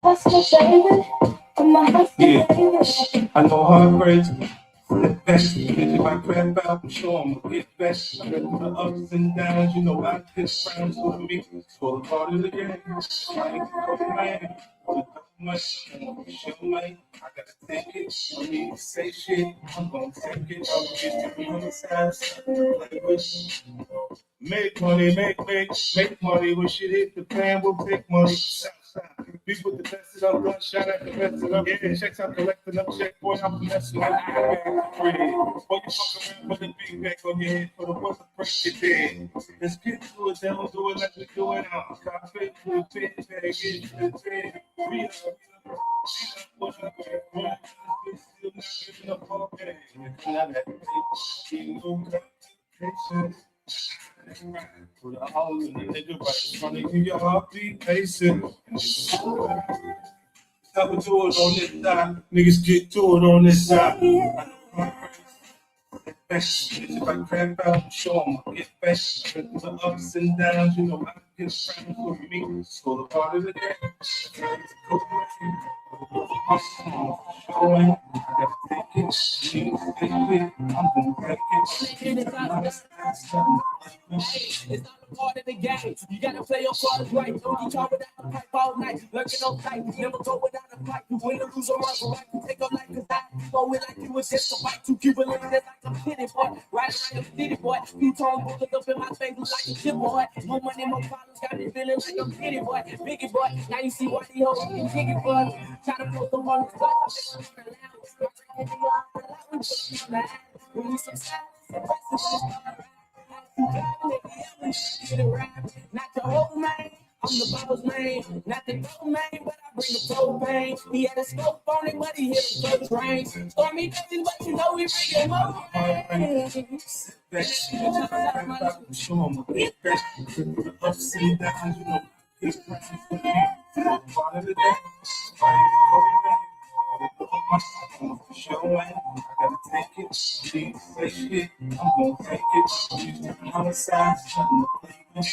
Yeah, I know heartbreaks. Get back, if I crap out, I'm sure I'm gonna get back. The ups and downs, you know I get friends with me. It's all a part of the game. I ain't a man. Don't much, show me. I gotta take it. I need to say shit. I'm gonna take it. I'm just to be on the side. Make money, make money. When shit hit the fan, we'll take money. We put the best of them, one shot at the best of them. Yeah, checks out collecting up, check, boy, I'm finessing up. Boy, you fuck around with a big back on your head for the one to break your dead. Let's get to it, then we'll do it like we do it now. Stop fake to the pit, get to the pit. We put a hole in the nigga right in front of you, your heartbeat pacing. Never do it on this side. Niggas get to it on this side. If I crap out, show 'em I get back. The ups and downs, you know I get friends with me. It's all a part of the game. Showing, I gotta take it. I'm gonna take it. It's all a part of the game. You gotta play your cards right. Don't be talking without the pipe all night. Lurking on tight. Never go without a fight. You win or lose or run. Right to take your life cause I go it like you was just a fight. To keep it like that like a pity boy. Right around the city boy. You tone bullet up in my face like a chip boy. More money, more problems. Got me feeling like a pity boy. Biggie boy. Now you see why the hoes can kick it boy. Try to put them on the spot. When you some not the old man, I'm the boss man. Not the dope man, but I bring the propane. He had a scope on it, but he hit the first train. Stormy days, but you know we bring it home. Show 'em a get back. The ups and downs, you know it's part of the day. Showing, I gotta take it. She say shit, I'm gonna take it. She's the homicide, I'm gonna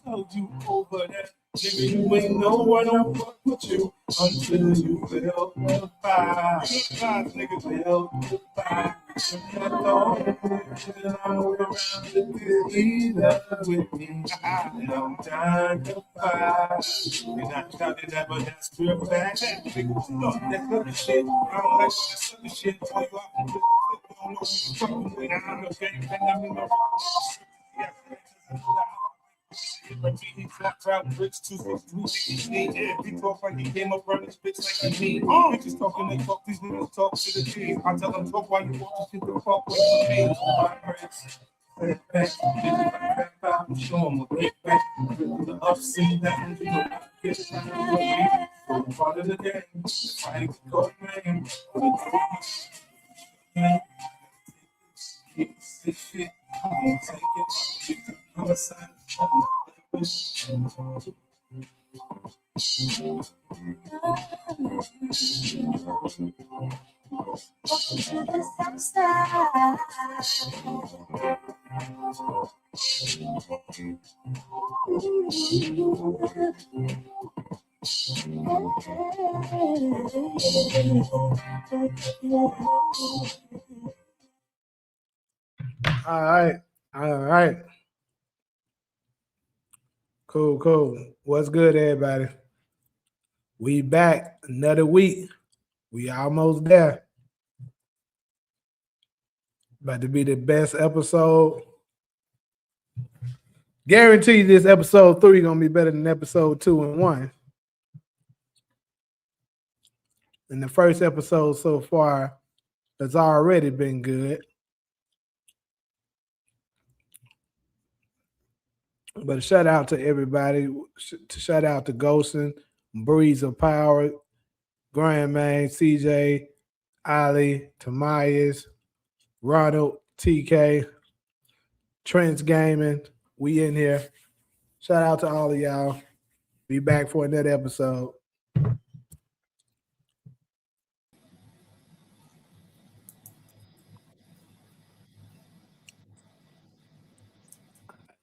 told you over that. Nigga, you ain't know what I'm fuck with you until you feel the fire. Nigga, feel the fire. I know that I'm around to get either with me. And I'm dying to fight. You're not counting that, but that's pure fact. Nigga, look, that good shit. I don't like that sucker shit. Tell you I don't know what you're fucking with. I don't know, gang, I'm in the he flaps out bricks 263. Yeah, he talk like he came up running bitch like me. Bitches talking, they talk, these niggas talk to the team. I tell them talk while you walk this shit the fuck with me. My bricks. Back, out, show 'em a get back. The ups and downs, you know, get back. Part of the game, fight the cold man. Keep this shit, I'm gonna take it. Get the homicide. All right. Cool. What's good, everybody? We back another week. We almost there. About to be the best episode. Guarantee this episode 3 gonna be better than episode 2 and 1. And the first episode so far has already been good. But shout out to everybody. Shout out to Ghostin, Breeze of Power, Grandman, CJ, Ali, Tamayas, Ronald, TK, Trent's Gaming. We in here. Shout out to all of y'all. Be back for another episode.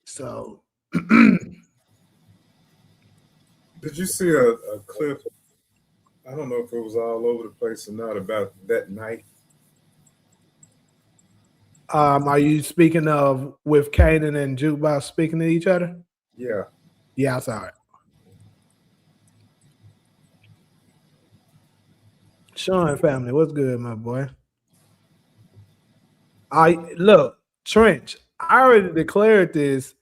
So did you see a clip I don't know if it was all over the place or not about that night. Are you speaking of with Kanan and Jukebox speaking to each other? Yeah. Yeah, I saw it. Sean family, what's good, my boy? I look, Trench. I already declared this.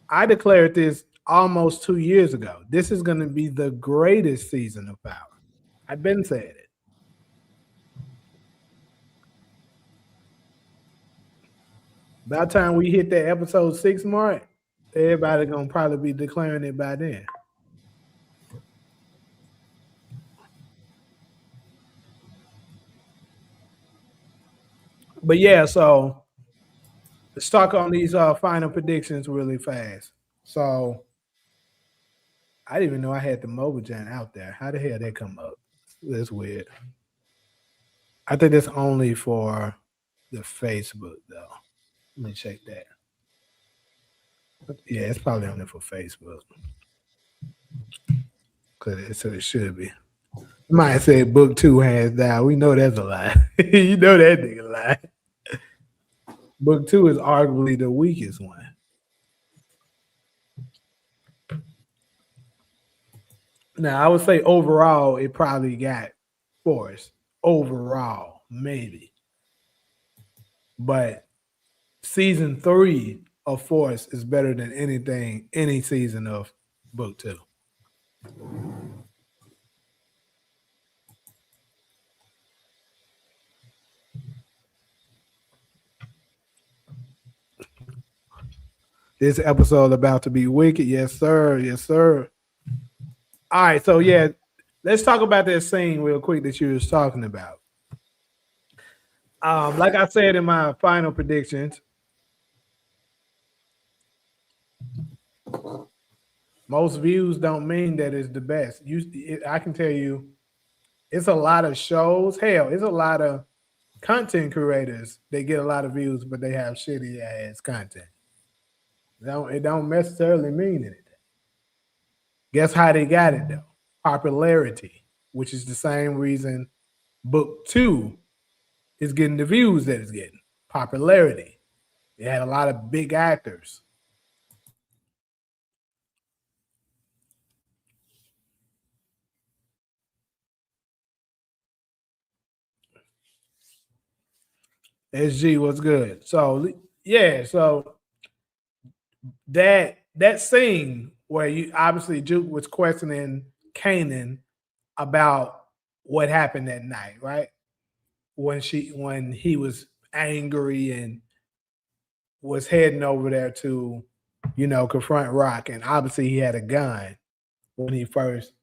I declared this almost 2 years ago. This is going to be the greatest season of Power. I've been saying it. By the time we hit that episode 6 mark, everybody gonna probably be declaring it by then. But yeah, so let's talk on these final predictions really fast. So I didn't even know I had the Mobijan out there. How the hell they come up? That's weird. I think it's only for the Facebook though. Let me check that. Yeah, it's probably only for Facebook. So it should be. Might say book two hands down. We know that's a lie. You know that nigga lie. Book two is arguably the weakest one. Now I would say overall it probably got Force. Overall, maybe. But season three of Force is better than any season of book two. This episode about to be wicked. Yes, sir. Yes, sir. All right, so yeah, let's talk about that scene real quick that you was talking about. Like I said in my final predictions, most views don't mean that it's the best. I can tell you, it's a lot of shows. Hell, it's a lot of content creators. They get a lot of views, but they have shitty ass content. It don't necessarily mean anything. Guess how they got it though? Popularity, which is the same reason book two is getting the views that it's getting. Popularity. It had a lot of big actors. SG was good. So yeah, so that scene where you obviously Juke was questioning Kanan about what happened that night, right? When he was angry and was heading over there to, confront Rock, and obviously he had a gun when he first.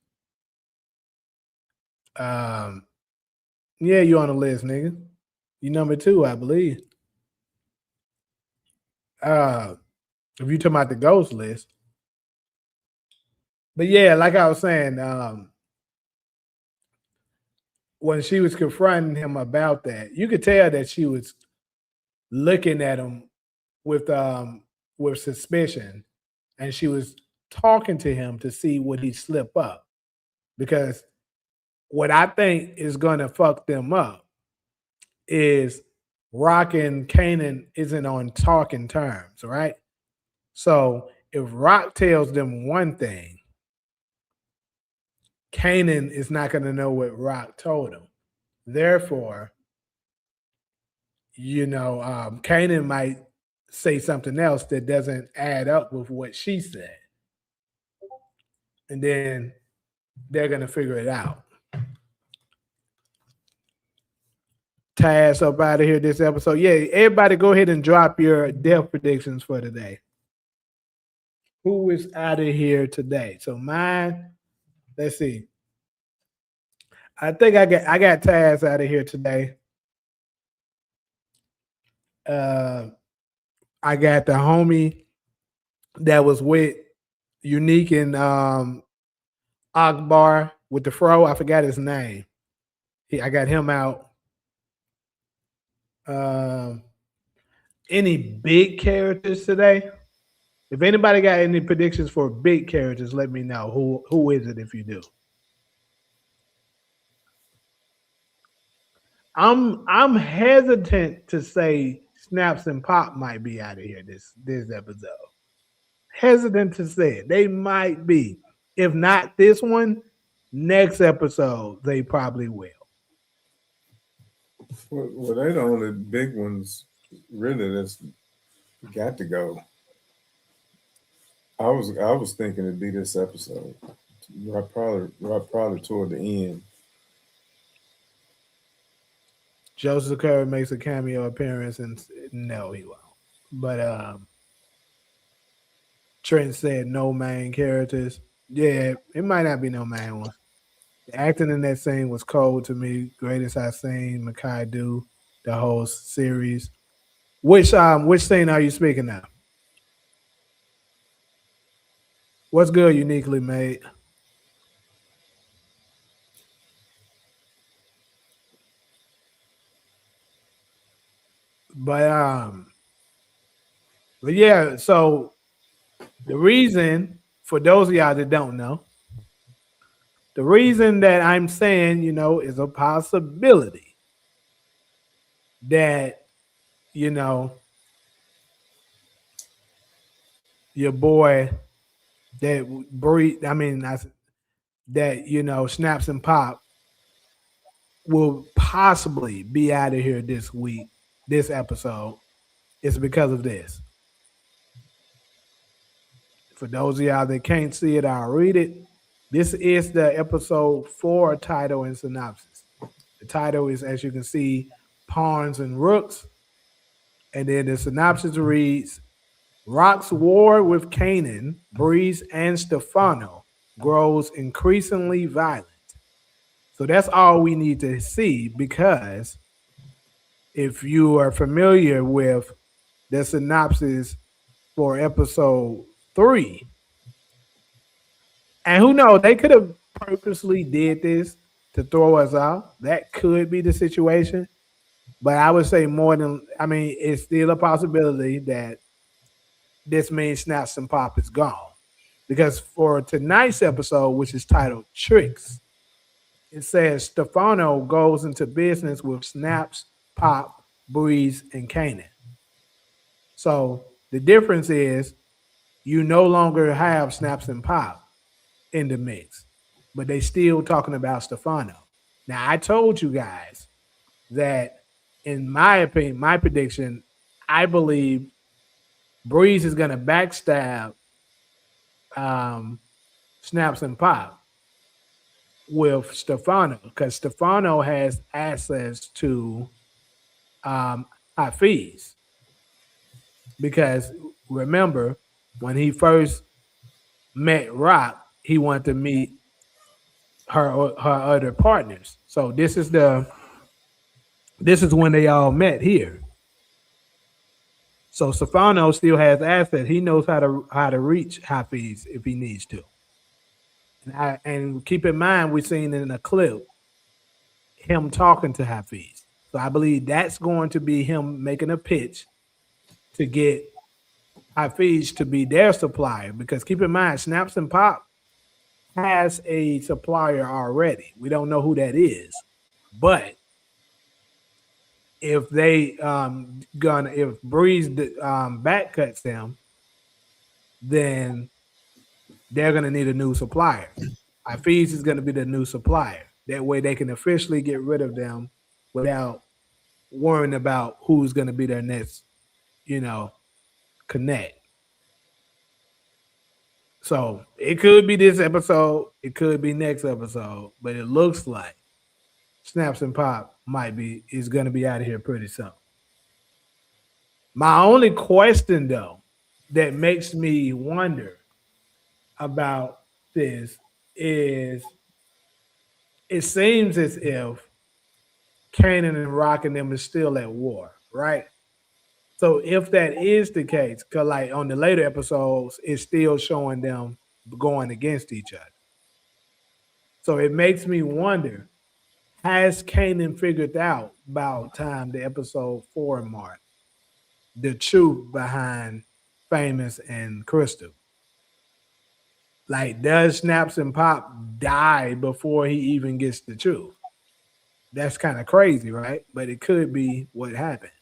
Um, yeah, you on the list, nigga. You number two, I believe. If you talking about the ghost list, but yeah, like I was saying, when she was confronting him about that, you could tell that she was looking at him with suspicion, and she was talking to him to see would he slip up, because what I think is going to fuck them up is Rock and Kanan isn't on talking terms, right? So if Rock tells them one thing, Kanan is not going to know what Rock told him. Therefore, Kanan might say something else that doesn't add up with what she said. And then they're going to figure it out. Taz up out of here this episode. Yeah, everybody go ahead and drop your death predictions for today. Who is out of here today? So mine, let's see. I think I got Taz out of here today. I got the homie that was with Unique and Akbar with the fro. I forgot his name. I got him out. Any big characters today? If anybody got any predictions for big characters, let me know. Who is it if you do? I'm hesitant to say Snaps and Pop might be out of here this episode. Hesitant to say it. They might be. If not this one, next episode they probably will. Well, they're the only big ones, really. That's got to go. I was thinking it'd be this episode. Right probably toward the end. Joseph Curry makes a cameo appearance, and no, he won't. But Trent said no main characters. Yeah, it might not be no main ones. The acting in that scene was cold to me. Greatest I've seen Makai do the whole series. Which scene are you speaking of? What's good, uniquely made? But but yeah, so the reason for those of y'all that don't know, the reason that I'm saying, is a possibility that, you know, your boy that breathe, that, Snaps and Pop will possibly be out of here this week, this episode, is because of this. For those of y'all that can't see it, I'll read it. This is the episode 4 title and synopsis. The title is, as you can see, Pawns and Rooks. And then the synopsis reads, Rock's war with Kanan, Breeze, and Stefano grows increasingly violent. So that's all we need to see, because if you are familiar with the synopsis for episode 3, and who knows, they could have purposely did this to throw us off. That could be the situation. But I would say it's still a possibility that this means Snaps and Pop is gone. Because for tonight's episode, which is titled Tricks, it says Stefano goes into business with Snaps, Pop, Breeze, and Kanan. So the difference is you no longer have Snaps and Pop in the mix, but they still talking about Stefano. Now, I told you guys that, in my opinion, my prediction, I believe Breeze is going to backstab Snaps and Pop with Stefano, because Stefano has access to Hafiz. Because remember, when he first met Rock, he wanted to meet her other partners. So this is when they all met here. So Stefano still has access. He knows how to reach Hafiz if he needs to. And keep in mind, we've seen in a clip him talking to Hafiz. So I believe that's going to be him making a pitch to get Hafiz to be their supplier. Because keep in mind, Snaps and Pop has a supplier already. We don't know who that is, but if they if Breeze back cuts them, then they're gonna need a new supplier. Hafiz is gonna be the new supplier. That way they can officially get rid of them without worrying about who's gonna be their next, connect. So it could be this episode, it could be next episode, but it looks like Snaps and Pop is gonna be out of here pretty soon. My only question, though, that makes me wonder about this is, it seems as if Kanan and Rock and them is still at war, right? So if that is the case, because like on the later episodes, it's still showing them going against each other. So it makes me wonder, has Kanan figured out about time the episode 4 mark the truth behind Famous and Crystal? Like, does Snaps and Pop die before he even gets the truth? That's kind of crazy, right? But it could be what happened.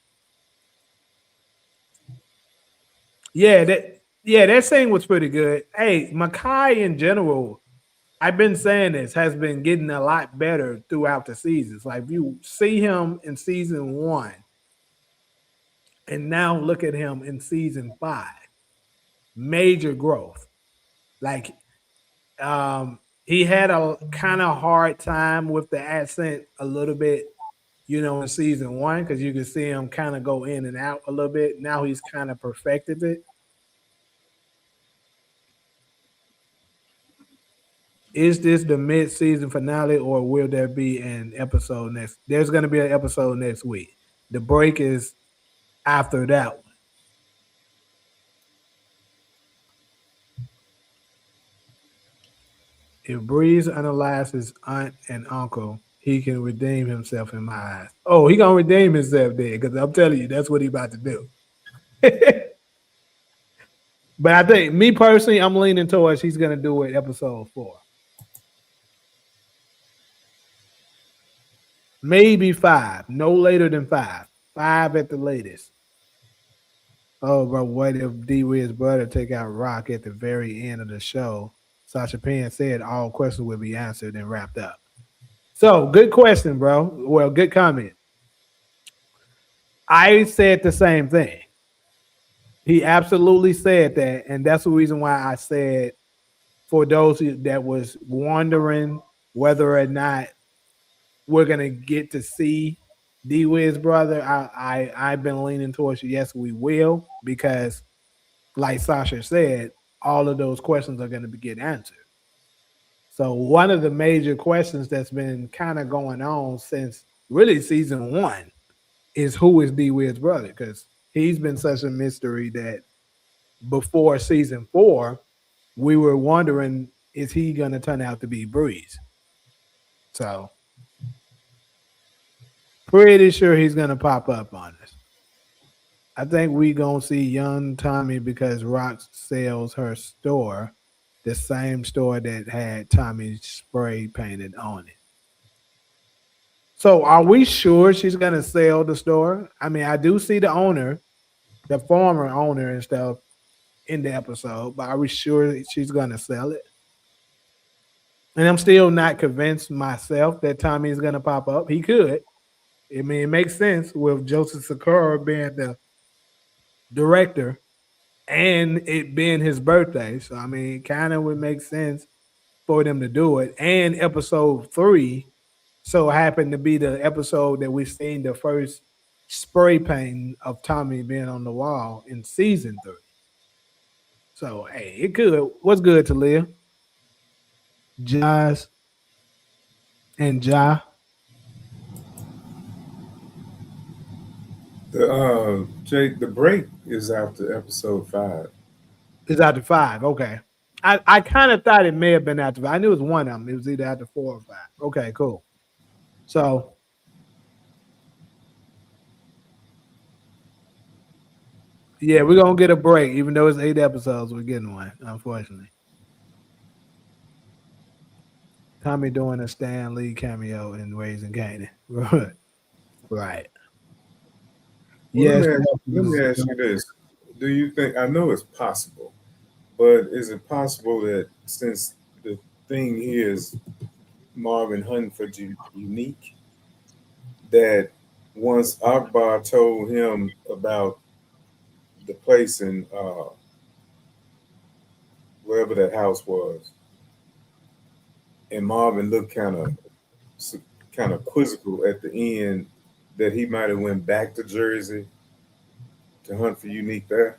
That scene was pretty good. Hey, Makai in general, I've been saying this, has been getting a lot better throughout the seasons. Like if you see him in season one and now look at him in season five, major growth. Like he had a kind of hard time with the accent a little bit, in season one, because you can see him kind of go in and out a little bit. Now he's kind of perfected it. Is this the mid-season finale, or will there be an episode next? There's going to be an episode next week. The break is after that one. If Breeze unalives his aunt and uncle, he can redeem himself in my eyes. Oh, he gonna redeem himself then, because I'm telling you, that's what he about to do. But I think, me personally, I'm leaning towards he's gonna do it episode 4. Maybe 5, no later than 5. 5 at the latest. Oh, bro, what if D Wid's brother take out Rock at the very end of the show? Sasha Penn said all questions will be answered and wrapped up. So, good question, bro. Well, good comment. I said the same thing. He absolutely said that, and that's the reason why I said, for those that was wondering whether or not we're gonna get to see D Wid's brother, I've been leaning towards yes, we will, because like Sasha said, all of those questions are gonna get answered. So one of the major questions that's been kind of going on since really season 1 is, who is D Wid's brother? Because he's been such a mystery that before season 4, we were wondering, is he gonna turn out to be Breeze? So pretty sure he's gonna pop up on us. I think we gonna see young Tommy because Rock sells her store, the same store that had Tommy spray painted on it. So are we sure she's gonna sell the store? I mean, I do see the owner, the former owner and stuff in the episode, but are we sure she's gonna sell it? And I'm still not convinced myself that Tommy's gonna pop up. He could. I mean, it makes sense with Joseph Sakura being the director and it being his birthday. So I mean, kind of would make sense for them to do it. And episode 3 so happened to be the episode that we've seen the first spray painting of Tommy being on the wall in season 3. So hey, it could. What's good to live? Jazz and Ja Jake, the break is after episode 5. is after 5. Okay. I kind of thought it may have been after 5. I knew it was one of them. It was either after 4 or 5. Okay, cool. So yeah, we're gonna get a break, even though it's 8 episodes. We're getting one, unfortunately. Tommy doing a Stan Lee cameo in Raising Kanan. Right. Well, Yes. let me ask you this: do you think? I know it's possible, but is it possible that since the thing here is Marvin hunting for Unique, that once Akbar told him about the place in wherever that house was, and Marvin looked kind of quizzical at the end, that he might have went back to Jersey to hunt for Unique there.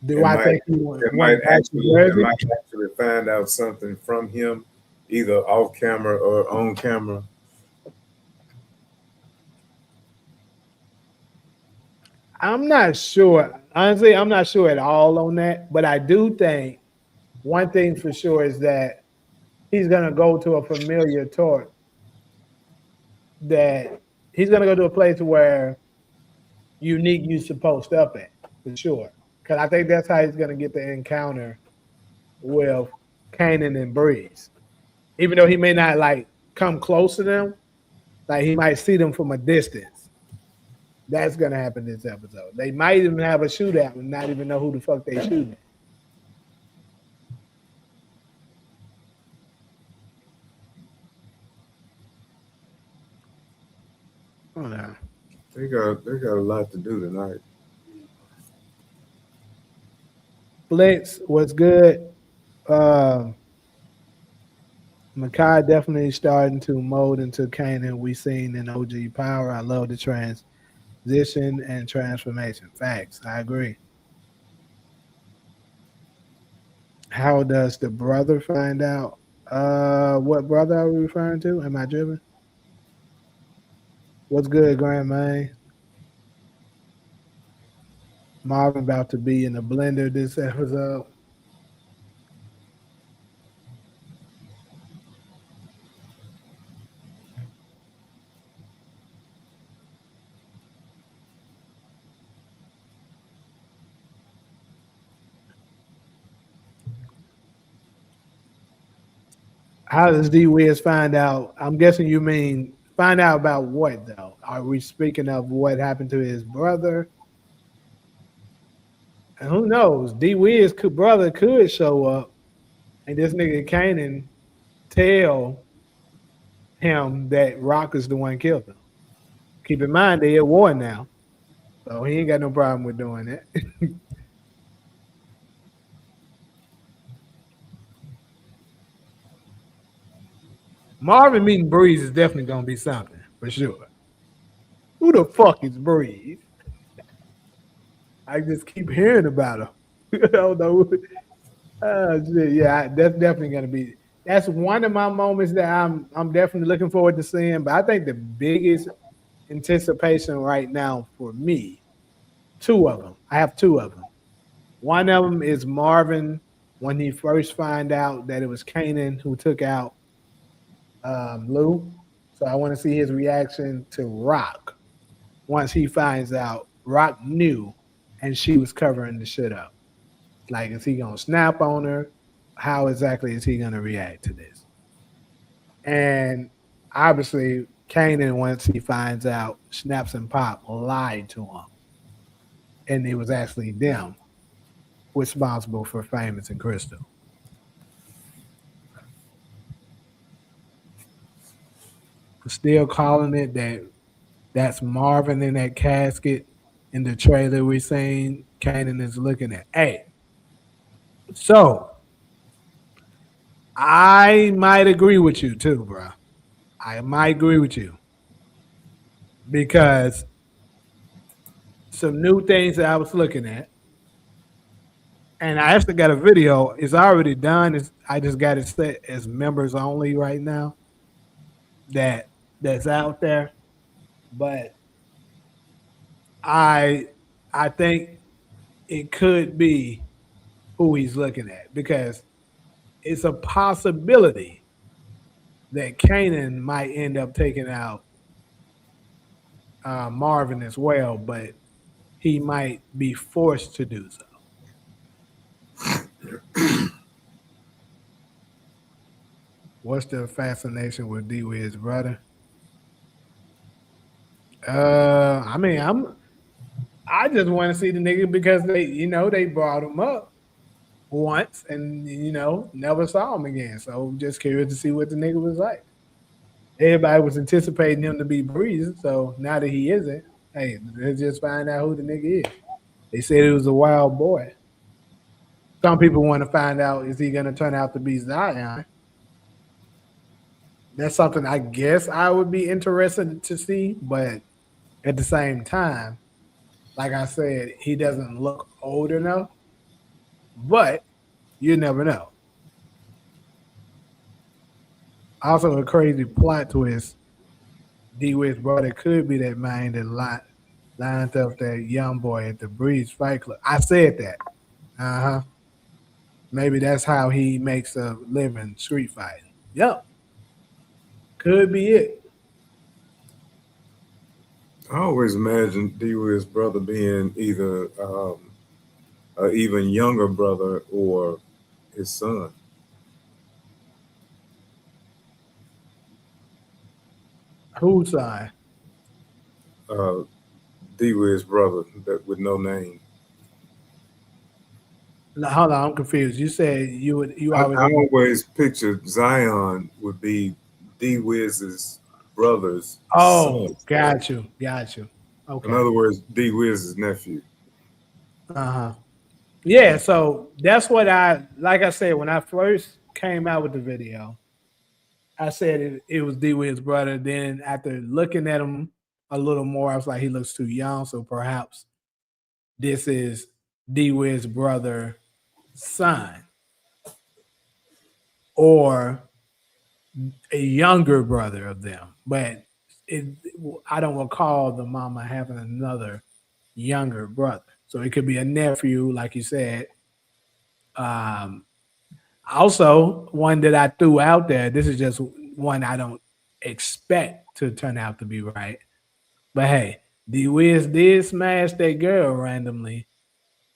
Do I think he might back to Jersey? actually find out something from him, either off camera or on camera. I'm not sure. Honestly, I'm not sure at all on that. But I do think one thing for sure is that he's gonna go to a familiar tour. That he's gonna go to a place where Unique used to post up at, for sure. Because I think that's how he's gonna get the encounter with Kanan and Breeze. Even though he may not like come close to them. Like he might see them from a distance. That's gonna happen this episode. They might even have a shootout and not even know who the fuck they shooting at. Oh no. They got a lot to do tonight. Flex, what's good? Um Makai definitely starting to mold into Kanan we seen in OG Power. I love the transition and transformation. Facts. I agree. How does the brother find out? What brother are we referring to? Am I driven? What's good, Grandma? Marvin about to be in the blender this episode. How does D Wiz find out? I'm guessing you mean find out about what though? Are we speaking of what happened to his brother? And who knows? D Wiz brother could show up and this nigga Kanan tell him that Rock is the one killed him. Keep in mind they at war now. So he ain't got no problem with doing that. Marvin meeting Breeze is definitely gonna be something for sure. Who the fuck is Breeze? I just keep hearing about him. I don't know. Shit, yeah, that's definitely gonna be. That's one of my moments that I'm definitely looking forward to seeing. But I think the biggest anticipation right now for me, two of them. I have two of them. One of them is Marvin when he first find out that it was Kanan who took out Lou. So I want to see his reaction to Rock once he finds out Rock knew and she was covering the shit up. Like, is he gonna snap on her? How exactly is he gonna react to this? And obviously, Kanan, once he finds out Snaps and Pop lied to him, and it was actually them responsible for Famous and Crystal. Still calling it that's Marvin in that casket in the trailer we seen. Kanan is looking at. Hey, so I might agree with you too, bro. I might agree with you because some new things that I was looking at, and I actually got a video. It's already done. I just got it set as members only right now. That's out there, but I I think it could be who he's looking at because it's a possibility that Kanan might end up taking out Marvin as well, but he might be forced to do so. What's the fascination with D Wiz's brother? I mean, I just want to see the nigga because they brought him up once and never saw him again. So I'm just curious to see what the nigga was like. Everybody was anticipating him to be Breeze, so now that he isn't, hey, let's just find out who the nigga is. They said it was a wild boy. Some people want to find out is he gonna turn out to be Zion? That's something I guess I would be interested to see, but at the same time, like I said, he doesn't look old enough. But you never know. Also, a crazy plot twist. D West brother could be that man that lined up that young boy at the Breeze Fight Club. I said that. Uh huh. Maybe that's how he makes a living street fighting. Yep. Could be it. I always imagined D Will's brother being either an even younger brother or his son. Whose son? Uh, D Wiz's brother that with no name. No, hold on, I'm confused. You said you always I always pictured Zion would be D Wiz's brother's Oh, son. got you. In Okay. other words, D Wiz's nephew. Uh-huh. Yeah, so that's what like I said, when I first came out with the video, I said it was D Wid's brother. Then after looking at him a little more, I was like, he looks too young. So perhaps this is D Wid's brother son or a younger brother of them. But it, I don't recall the mama having another younger brother. So it could be a nephew, like you said. Um, Also, one that I threw out there, this is just one I don't expect to turn out to be right. But hey, D Wiz did smash that girl randomly,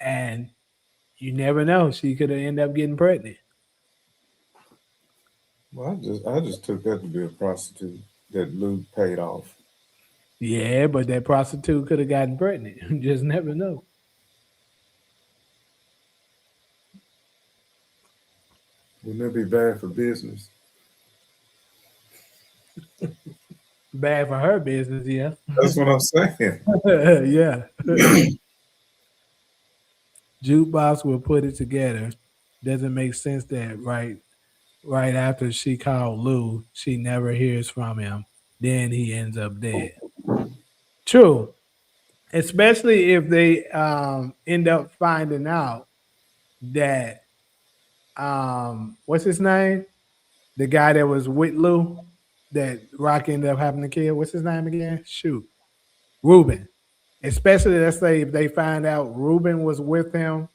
and you never know. She could have ended up getting pregnant. Well, I just took that to be a prostitute that Luke paid off. Yeah, but that prostitute could have gotten pregnant. You just never know. Wouldn't that be bad for business? Bad for her business, yeah. That's what I'm saying. Yeah. Jukebox will put it together. Doesn't make sense that right after she called Lou, she never hears from him. Then he ends up dead. True, especially if they end up finding out that what's his name, the guy that was with Lou, that Rock ended up having to kill. What's his name again? Shoot, Ruben. Especially, let's say if they find out Ruben was with him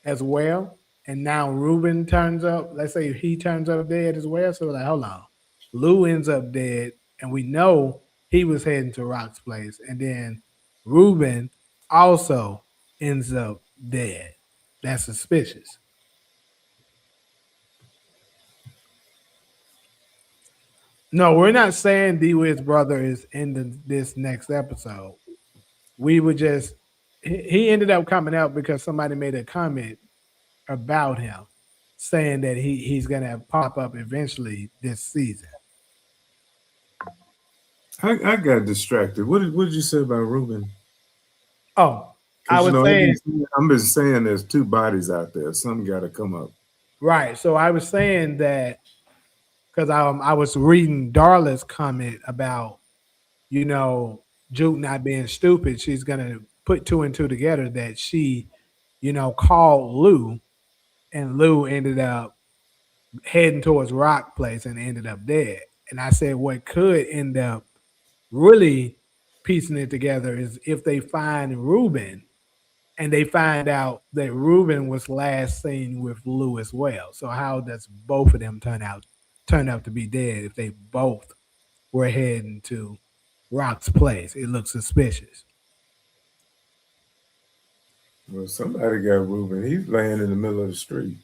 as well, and now Ruben turns up. Let's say he turns up dead as well. So like, hold on, Lou ends up dead, and we know he was heading to Rock's place, and then Ruben also ends up dead. That's suspicious. No, we're not saying D Wid's brother is in this next episode. We would just he ended up coming out because somebody made a comment about him, saying that he's gonna pop up eventually this season. I got distracted. What did you say about Ruben? Oh, I Because was saying I've been saying there's two bodies out there. Something got to come up. right. So I was saying that because I was reading Darla's comment about Juke not being stupid. She's gonna put two and two together that she called Lou, and Lou ended up heading towards Rock Place and ended up dead. And I said what could end up really piecing it together is if they find Ruben and they find out that Ruben was last seen with Lou as well. So how does both of them turn out to be dead if they both were heading to Rock's place? It looks suspicious. Well, somebody got Ruben. He's laying in the middle of the street.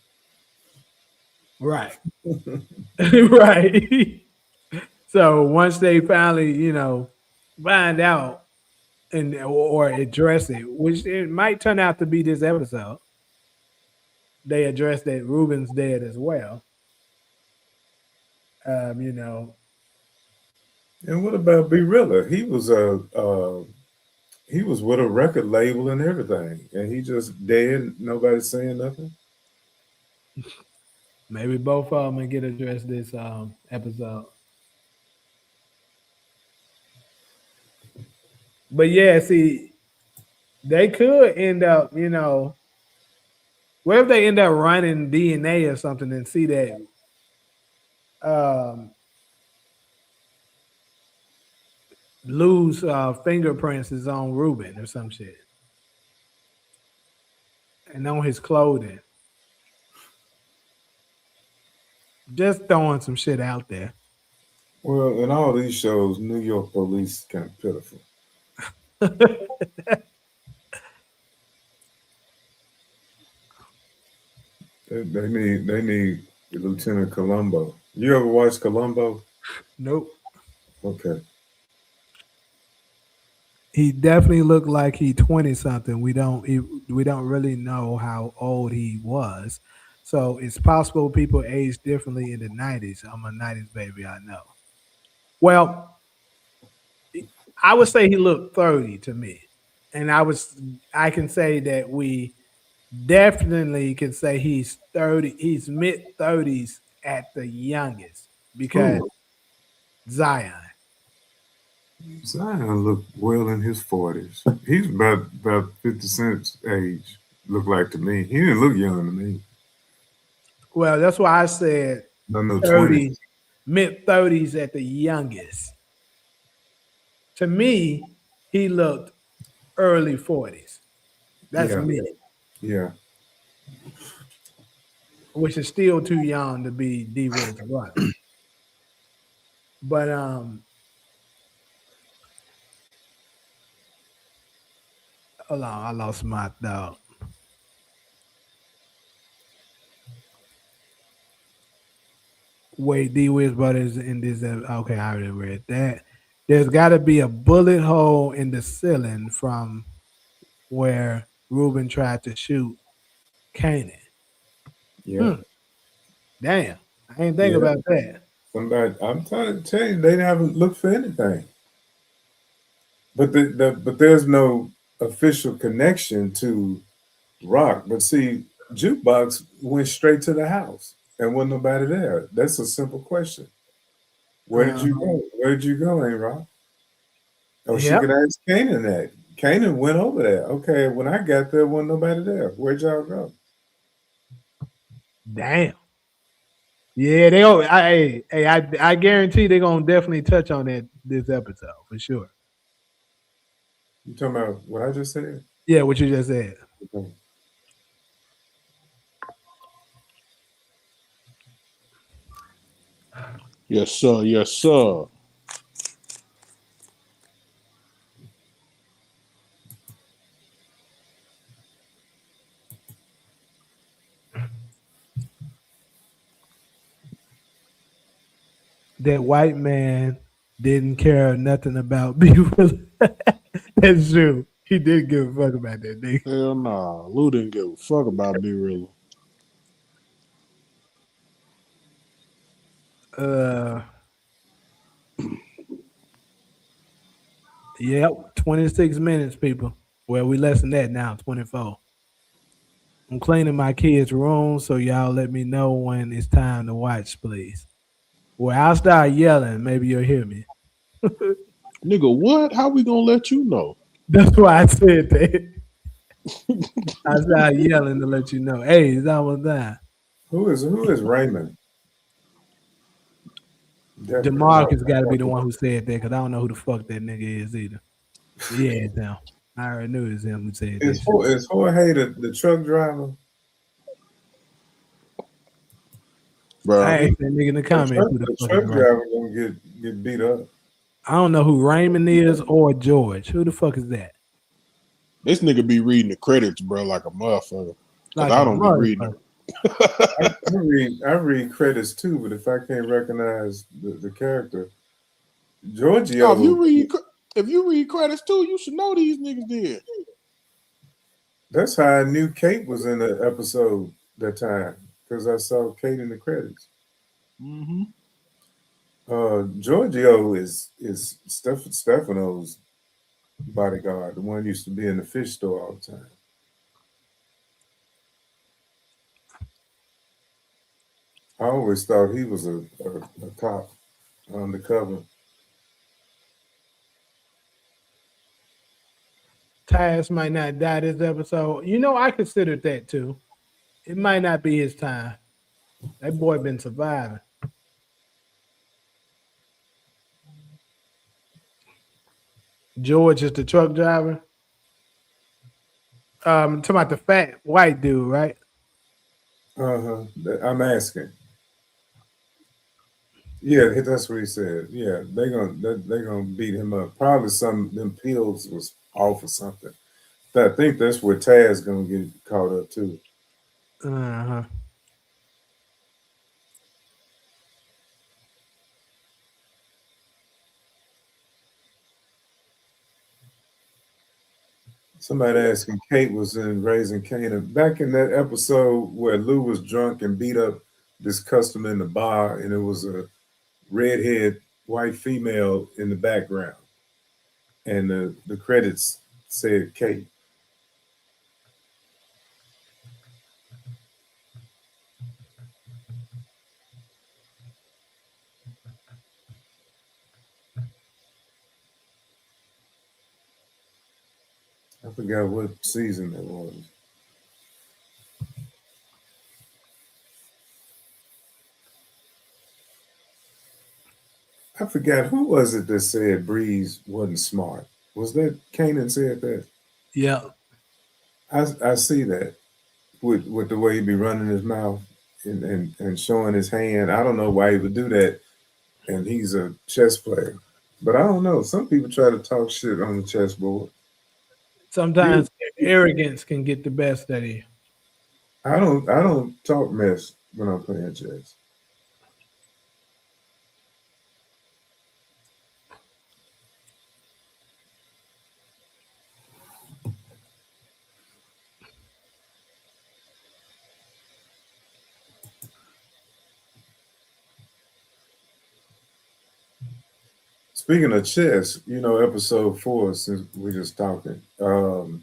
Right. Right. So once they finally, find out and or address it, which it might turn out to be this episode, they address that Ruben's dead as well. Um, you know, And what about B Rilla? He was with a record label and everything, and he just dead. Nobody saying nothing. maybe both of them will get addressed this episode. But yeah, see, they could end up, what if they end up running DNA or something and see that um, Lou's fingerprints is on Ruben or some shit and on his clothing. Just throwing some shit out there. Well, in all these shows, New York police kind of pitiful. They need Lieutenant Columbo. You ever watch Columbo? Nope. Okay. He definitely looked like he 20 something. We don't really know how old he was. So it's possible people age differently in the 90s. I'm a 90s baby, I know. Well, I would say he looked 30 to me. And I can say that we definitely can say he's 30, he's mid 30s at the youngest because Who? Zion. Zion look well in his 40s. He's about 50 Cent's age, look like to me. He didn't look young to me. Well, that's why I said I know 20. 30, mid 30s at the youngest. To me, he looked early 40s. That's Yeah, me, yeah. which is still too young to be D Will's brother. But hold on, I lost my thought. Wait, D Will's brother is in this. Okay, I already read that. There's got to be a bullet hole in the ceiling from where Ruben tried to shoot Kanan. Yeah, Hmm, damn, I ain't think yeah. about that. Somebody, I'm trying to tell you, they haven't looked for anything. But but there's no official connection to Rock. But see, Jukebox went straight to the house and wasn't nobody there. That's a simple question. Where did you Um, go? Where did you go, Ain't Rock? Oh, she yep, could ask Kanan that. Kanan went over there. Okay, when I got there, wasn't nobody there. Where'd y'all go? damn. Yeah, they. I guarantee they're gonna definitely touch on that this episode for sure. You talking about what I just said? Yeah, what you just said. Okay. Yes, sir. Yes, sir. That white man didn't care nothing about B. Willie. That's true. He did give a fuck about that nigga. Hell nah. Lou didn't give a fuck about B Rilla. Uh, yep, 26 minutes, people. Well, we less than that now, 24. I'm cleaning my kids' room, so y'all let me know when it's time to watch, please. Well, I'll start yelling. Maybe you'll hear me. Nigga, what? How we gonna let you know? That's why I said that. I started yelling to let you know. Hey, it's almost time. Who is Raymond? Definitely not. Demarcus got to be the one who said that because I don't know who the fuck that nigga is either. Yeah, it's him. I already knew it was him who said that shit. Is Jorge the truck driver? Bro, I asked that nigga in the The comments truck who the the fuck is truck Raymond. driver gonna get beat up. I don't know who Raymond is or George. Who the fuck is that? this nigga be reading the credits, bro, like a motherfucker. Cause Like I a don't be reading motherfucker. them. I read credits too, but if I can't recognize the character, Oh, Giorgio, if you read credits too, you should know these niggas did. that's how I knew Kate was in the episode that time because I saw Kate in the credits. Mm-hmm. Giorgio is Stefano's bodyguard, the one who used to be in the fish store all the time. I always thought he was a cop undercover. Taz might not die this episode. You know, I considered that too. It might not be his time. That boy been surviving. George is the truck driver. Talking about the fat white dude, right? Uh-huh. I'm asking. Yeah, that's what he said. Yeah, they gonna beat him up. Probably some of them pills was off or something. But I think that's where Taz gonna get caught up too. Uh-huh. Somebody asking Kate was in Raising Kanan. Back in that episode where Lou was drunk and beat up this customer in the bar, and it was a redhead white female in the background, and the credits said Kate. I forgot what season that was. I forgot who was it that said Breeze wasn't smart. Was that Kanan said that? Yeah. I see that with the way he be running his mouth and showing his hand. I don't know why he would do that, and he's a chess player. But I don't know. Some people try to talk shit on the chessboard. You, Sometimes arrogance can get the best of you. I don't talk mess when I'm playing chess. Speaking of chess, episode 4, since we're just talking, the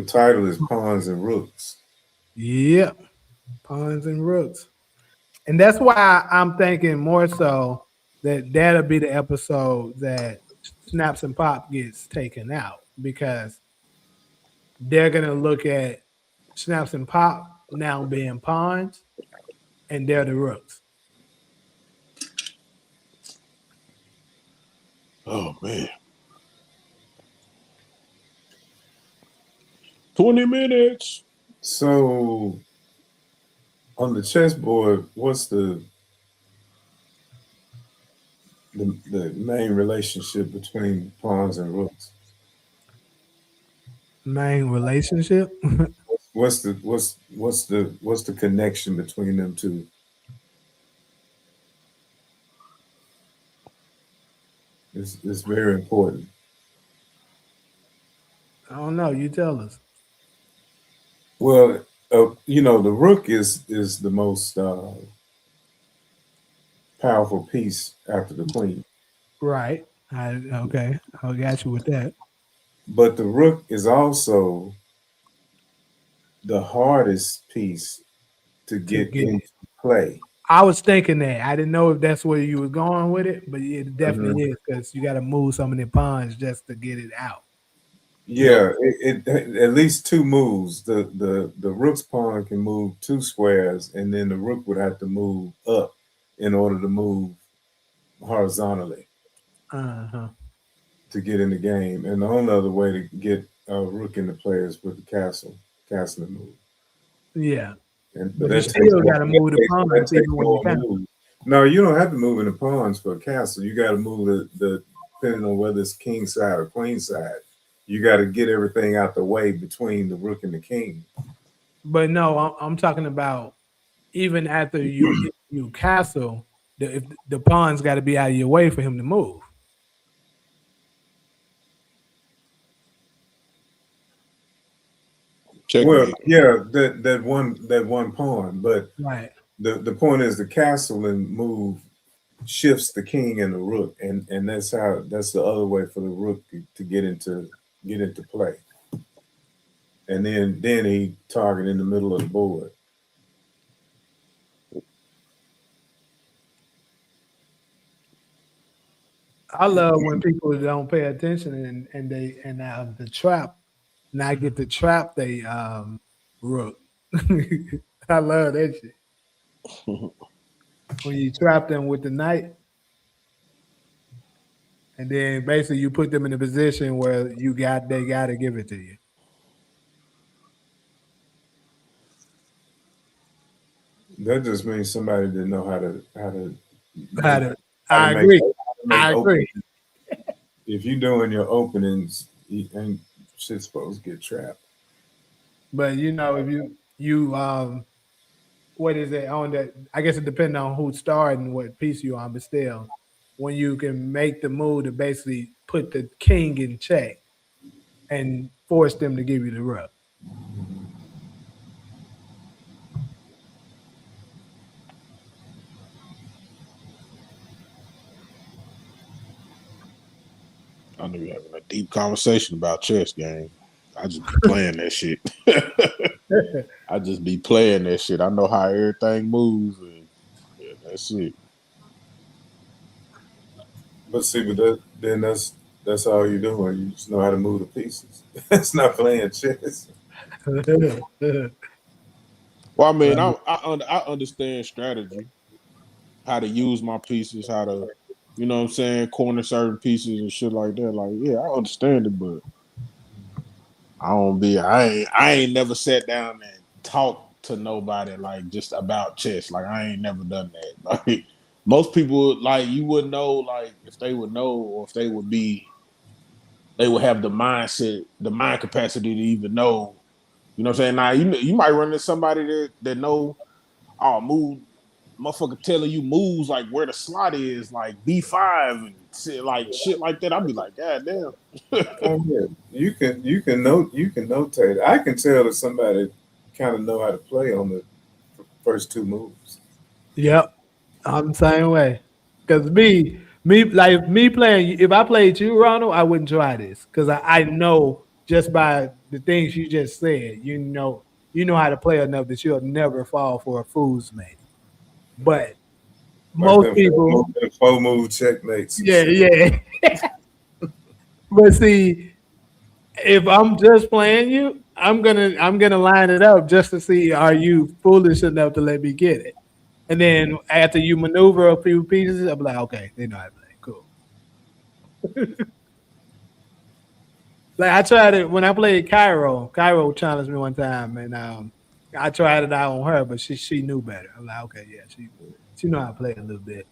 title is Pawns and Rooks. Yep. Pawns and rooks. And that's why I'm thinking more so that that'll be the episode that Snaps and Pop gets taken out because they're gonna look at Snaps and Pop now being pawns and they're the rooks. Oh man, 20 minutes. So on the chessboard, what's the main relationship between pawns and rooks? Main relationship. What's the connection between them two? It's very important. I don't know. You tell us. Well, the rook is the most powerful piece after the queen, Right. Okay. I got you with that. but the rook is also the hardest piece to To get get into it. play. I was thinking that. I didn't know if that's where you were going with it, but it Mhm. definitely is because you got to move some of the pawns just to get it out. Yep. Yeah, it at least two moves. The rook's pawn can move two squares, and then the rook would have to move up in order to move horizontally Uh-huh. to get in the game. And the only other way to get a rook into play is with the castle move. Yeah. But But you still got to move the that pawns takes even when you more count. moves. No, you don't have to move in the pawns for a castle. You got to move the depending on whether it's king side or queen side. You got to get everything out the way between the rook and the king. But no, I'm talking about even after you castle, if the pawns got to be out of your way for him to move. Well, Checkmate. yeah, that one pawn, but Right. the point is the castle and move shifts the king and the rook, and that's the other way for the rook to get into play, and then he target in the middle of the board. I love when people don't pay attention and they and the trap not get the trap they rook. I love that shit. When you trap them with the knight and then basically you put them in a position where they gotta give it to you. That just means somebody didn't know how to How make to, how to I make agree. how to make I open. agree. If you're doing your openings, you ain't shit supposed to get trapped. But you know, if you what is it on that? I guess it depends on who's starting, what piece you on, but still, when you can make the move to basically put the king in check, and force them to give you the rub. I knew you having a deep conversation about chess game. I just be playing that shit. I just be playing that shit. I know how everything moves, and yeah, that's it. But see, then that's all you're doing. You just know how to move the pieces. It's not playing chess. Well, I mean, I understand strategy, how to use my pieces, how to, you know what I'm saying, corner certain pieces and shit like that. Like, yeah, I understand it, but I ain't never sat down and talked to nobody like just about chess. Like I ain't never done that. Like most people, like you wouldn't know, like if they would know or if they would have the mindset, the mind capacity to even know. You know what I'm saying? Now you might run into somebody that know, oh, move, motherfucker telling you moves like where the slot is, like B5 and shit like that. I'd be like, God damn. Oh yeah, you can notate. I can tell that somebody kind of know how to play on the first two moves. Yep, I'm the same way. Cause me playing. If I played you, Ronald, I wouldn't try this because I know just by the things you just said, you know how to play enough that you'll never fall for a fool's mate. But Like most people, them four move checkmates and yeah, shit. yeah. But see, if I'm just playing you, I'm gonna line it up just to see are you foolish enough to let me get it. And then after you maneuver a few pieces, I'm like, okay, they know how to play. Cool. Like I tried it when I played Cairo. Cairo challenged me one time, and I tried it out on her, but she knew better. I'm like, okay, yeah, she know how to play a little bit.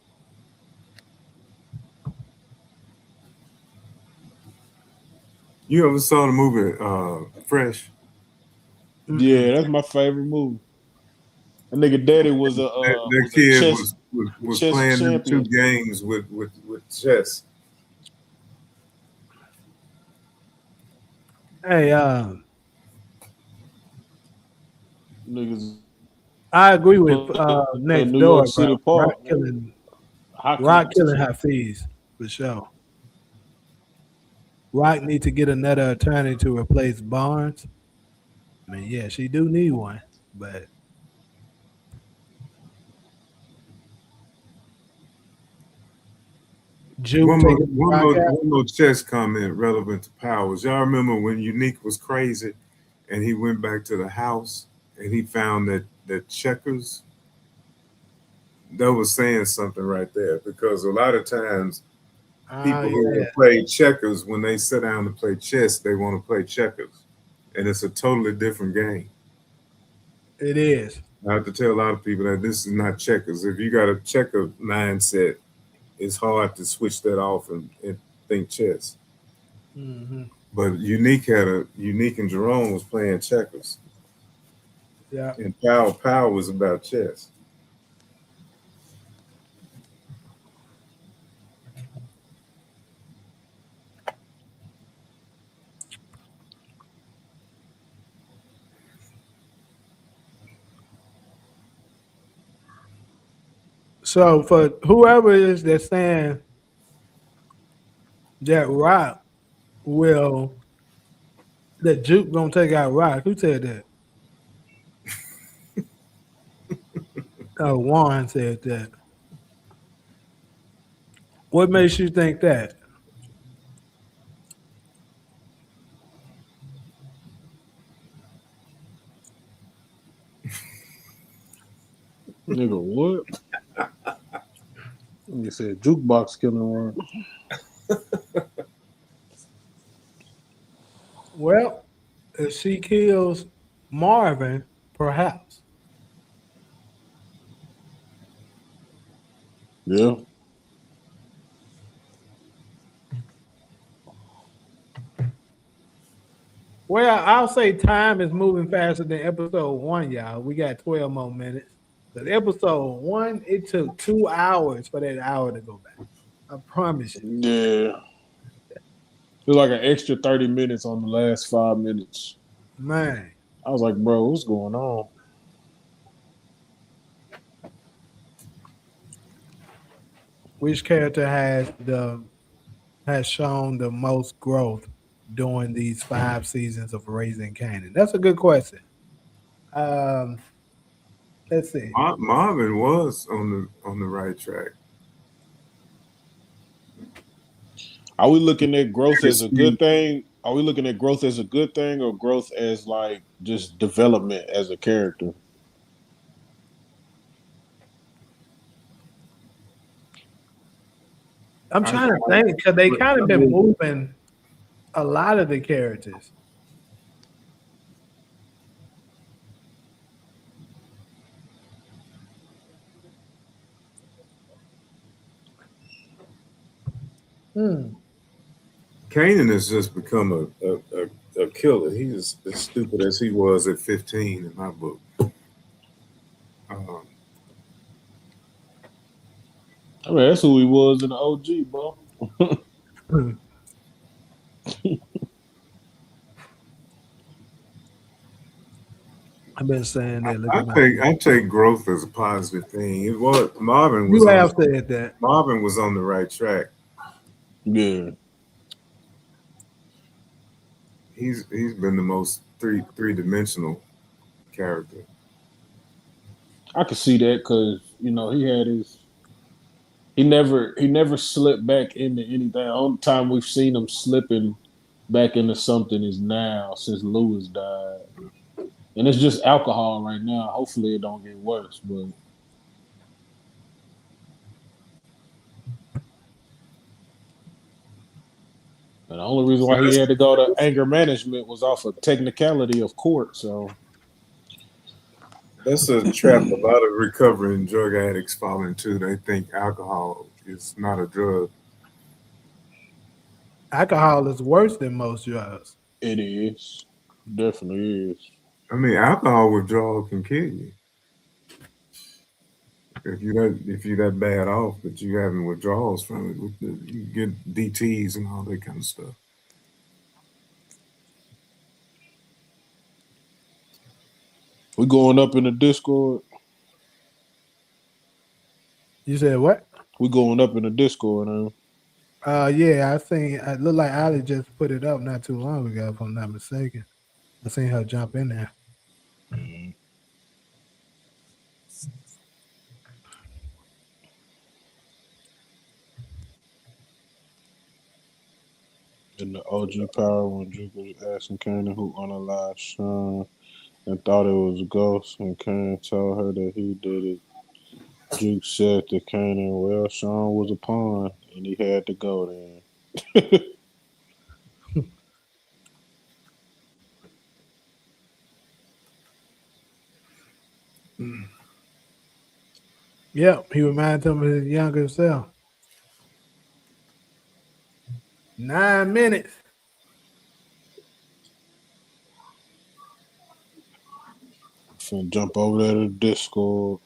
You ever saw the movie Fresh? Mm-mm. Yeah, that's my favorite move. A nigga daddy That was a kid chess was chess playing them two champion. games with chess. Hey, Niggas I agree with in next New door, York bro. City Park, nigga. High Rock killing competition. Hafiz for sure. Rock need to get another attorney to replace Barnes. I mean, yeah, she do need one, but Juke taking Rock out. One more chess comment relevant to powers. Y'all remember when Unique was crazy and he went back to the house and he found that checkers, that was saying something right there because a lot of times Oh people who yeah, will play checkers, when they sit down to play chess, they want to play checkers, and it's a totally different game. it is. I have to tell a lot of people that this is not checkers. If you got a checker mindset, it's hard to switch that off and think chess. Hmm. But Unique and Jerome was playing checkers, Yeah. and Power was about chess. So for whoever it is that's saying that Rock will that Juke gonna take out Rock, who said that? Warren said that. What makes you think that? Nigga, what? You said jukebox killing one. Well, if she kills Marvin, perhaps. Yeah. Well, I'll say time is moving faster than episode one, y'all. We got 12 more minutes. But episode one, it took 2 hours for that hour to go back. I promise you. Yeah. It was like an extra 30 minutes on the last 5 minutes. Man, I was like, bro, what's going on? which character has shown the most growth during these 5 seasons of Raising Kanan? That's a good question. Um, let's see. Marvin was on the right track. Are we looking at growth as a Crispy. good thing? Are we looking at growth as a good thing or growth as like just development as a character? I'm I, trying to think because they kind of I been mean, moving a lot of the characters. Hmm. Kanan has just become a killer. He's as stupid as he was at 15 in my book. Um, I mean, that's who he was in the OG, bro. I've been saying that. Look I at my. take growth as a positive thing. It was You have said that. Marvin was on the right track. Yeah. He's been the most three-dimensional character. I could see that because, he had his he never slipped back into anything. The only time we've seen him slipping back into something is now since Lewis died. And it's just alcohol right now. Hopefully it don't get worse. But and the only reason So why he had to go to anger management was off of technicality of court. So that's a trap a lot of recovering drug addicts fall into. They think alcohol is not a drug. Alcohol is worse than most drugs. it is. Definitely is. I mean, alcohol withdrawal can kill you if you that bad off that you having withdrawals from it. You get DTS and all that kind of stuff. We going up in the Discord. You said what? We going up in the Discord now. Yeah, I think it looked like Ali just put it up not too long ago, if I'm not mistaken. I seen her jump in there. In the OG power when Juke was asking Kanan who unalived Sean and thought it was a ghost, and Kanan told her that he did it. Juke said to Kanan, well, Sean was a pawn and he had to go then. Yeah, he reminded him of his younger self. 9 minutes. Finna jump over there to Discord.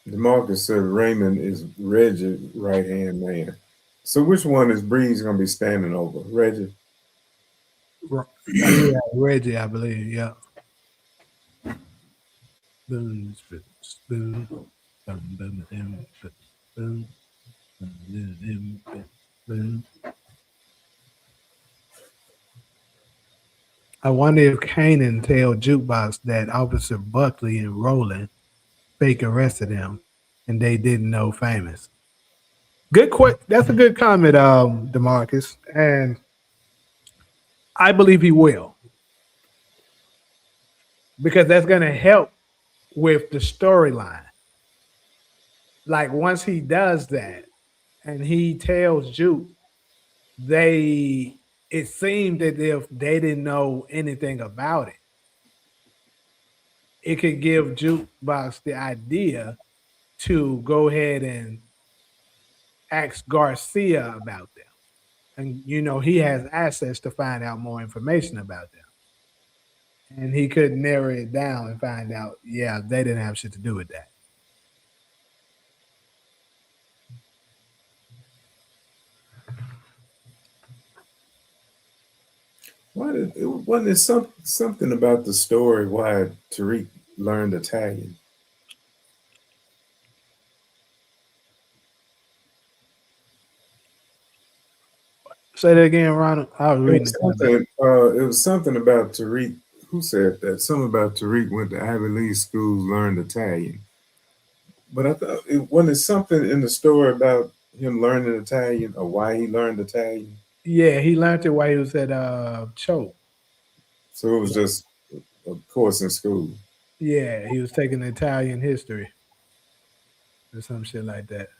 DeMarcus said Raymond is Reggie's right hand man. So which one is Breeze gonna be standing over? Reggie. Yeah, Reggie, I believe. Yeah. Boom, boom, boom, boom, boom, boom. I wonder if Kanan tell Jukebox that Officer Buckley and Roland fake arrested him and they didn't know Famous. That's a good comment, DeMarcus. And I believe he will. Because that's gonna help with the storyline. Like once he does that and he tells Juke, they it seemed that if they didn't know anything about it, it could give Jukebox the idea to go ahead and ask Garcia about them. And he has access to find out more information about them. And he could narrow it down and find out, yeah, they didn't have shit to do with that. Why did it wasn't there something about the story why Tariq learned Italian? Say that again, Ronald. I was It reading was it. something. It was something about Tariq. Who said that? Something about Tariq went to Ivy League schools, learned Italian. But I thought it wasn't there something in the story about him learning Italian or why he learned Italian. Yeah, he learned it while he was at Choke. So it was just a course in school. Yeah, he was taking Italian history or some shit like that.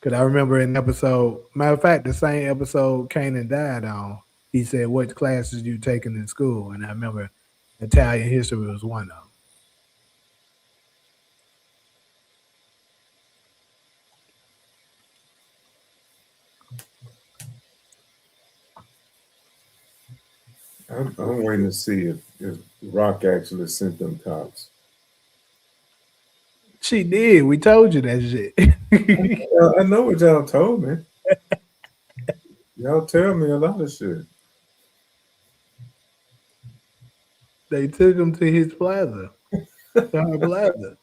Cause I remember in episode, matter of fact, the same episode Kanan died on. He said, "What classes you taking in school?" And I remember Italian history was one of them. I'm waiting to see if Rock actually sent them cops. She did. We told you that shit. I know what y'all told me. Y'all tell me a lot of shit. They took him to his plaza, to her plaza.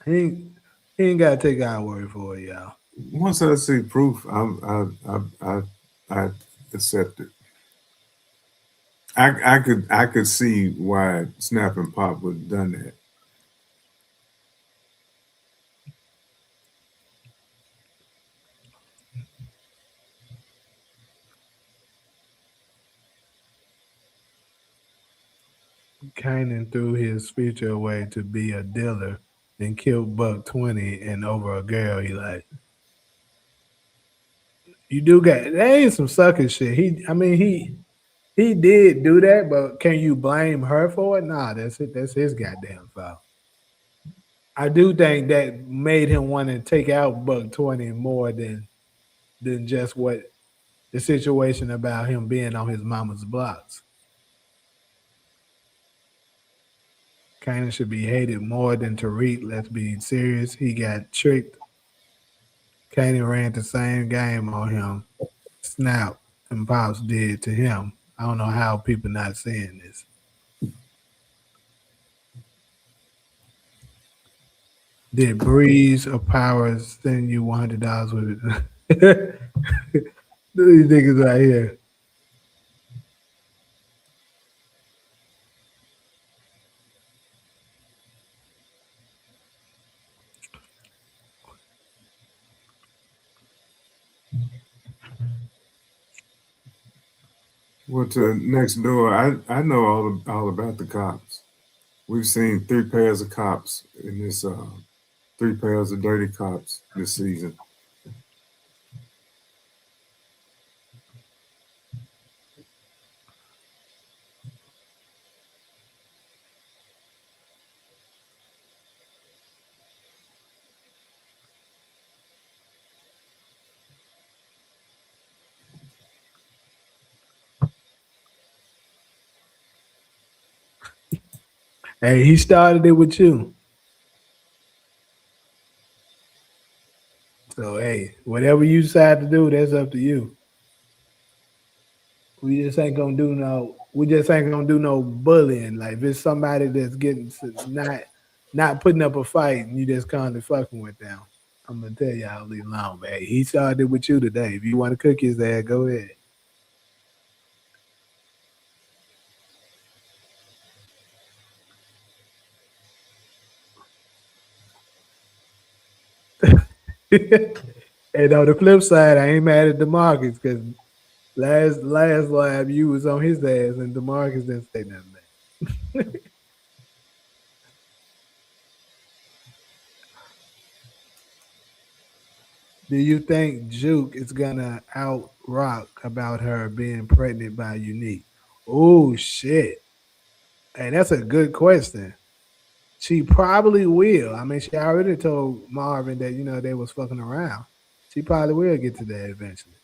He ain't, he ain't got to take our word for it, y'all. Once I see proof, I accept it. I could see why Snap and Pop would have done that. Kanan threw his future away to be a dealer and killed Buck 20 and over a girl he like. You do got that ain't some sucker shit. He did do that, but can you blame her for it? Nah, that's it. That's his goddamn fault. I do think that made him want to take out Buck 20 more than just what the situation about him being on his mama's blocks. Kanan should be hated more than Tariq. Let's be serious. He got tricked. Kanan ran the same game on him. Snap and Pops did to him. I don't know how people not seeing this. Did Breeze or Powers send you $100 with it? These niggas right here. Well, to next door, I know all about the cops. We've seen three pairs of cops in this three pairs of dirty cops this season. Hey, he started it with you. So hey, whatever you decide to do, that's up to you. We just ain't gonna do no. We just ain't gonna do no bullying. Like if it's somebody that's not putting up a fight, and you just kind of fucking with them. I'm gonna tell y'all leave alone, man. He started with you today. If you want to cook his ass, go ahead. And on the flip side, I ain't mad at Demarcus because last live you was on his ass and Demarcus didn't say nothing. Do you think Juke is gonna out rock about her being pregnant by Unique? Oh shit. Hey, that's a good question. She probably will. I mean, she already told Marvin that they was fucking around. She probably will get to that eventually.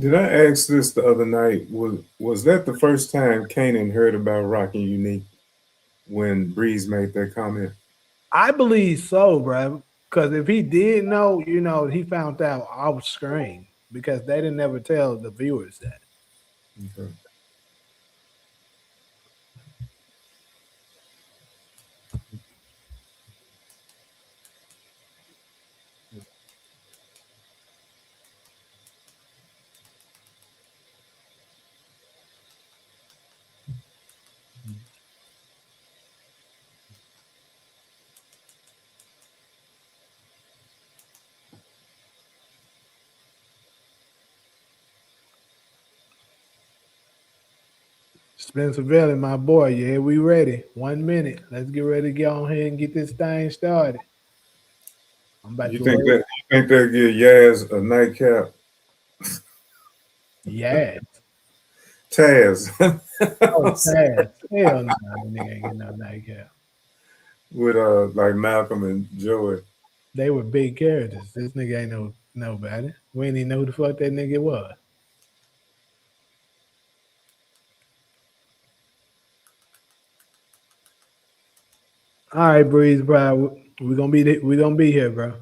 Did I ask this the other night? Was that the first time Kanan heard about Rock and Unique when Breeze made that comment? I believe so, bro. Because if he did know, he found out off screen because they didn't ever tell the viewers that. Okay. Spencer Valley, my boy. Yeah, we ready. 1 minute. Let's get ready to get on here and get this thing started. I'm about You to think load. they'll give Yaz a nightcap? Yeah. Taz. Oh, Taz. Hell no, that nigga ain't getting no nightcap. With like Malcolm and Joey. They were big characters. This nigga ain't know nobody. We ain't even know who the fuck that nigga was. All right, Breeze, bro. We gonna be here, bro.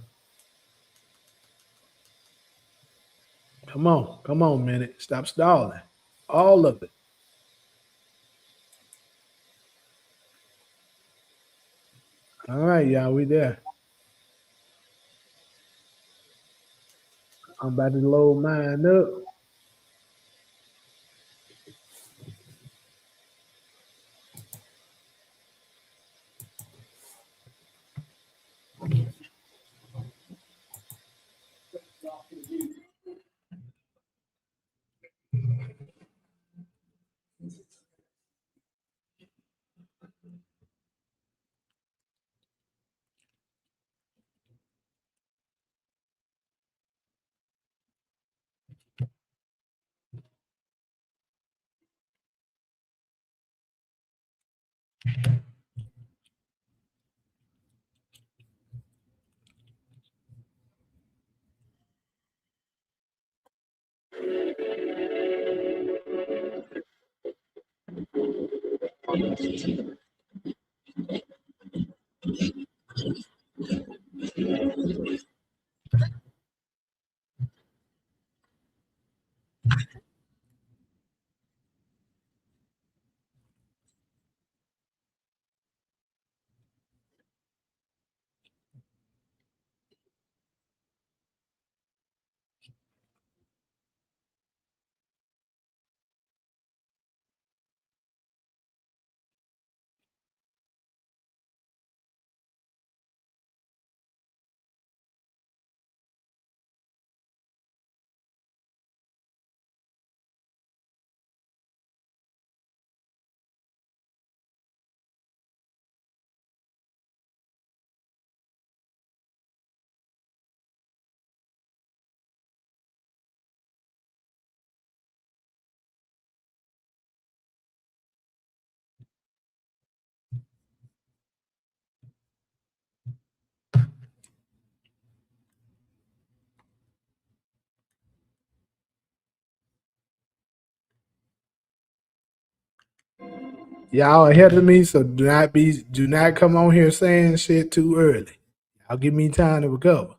Come on, minute. Stop stalling. All of it. All right, y'all. We there. I'm about to load mine up. Y'all ahead of me, so do not come on here saying shit too early. Y'all give me time to recover.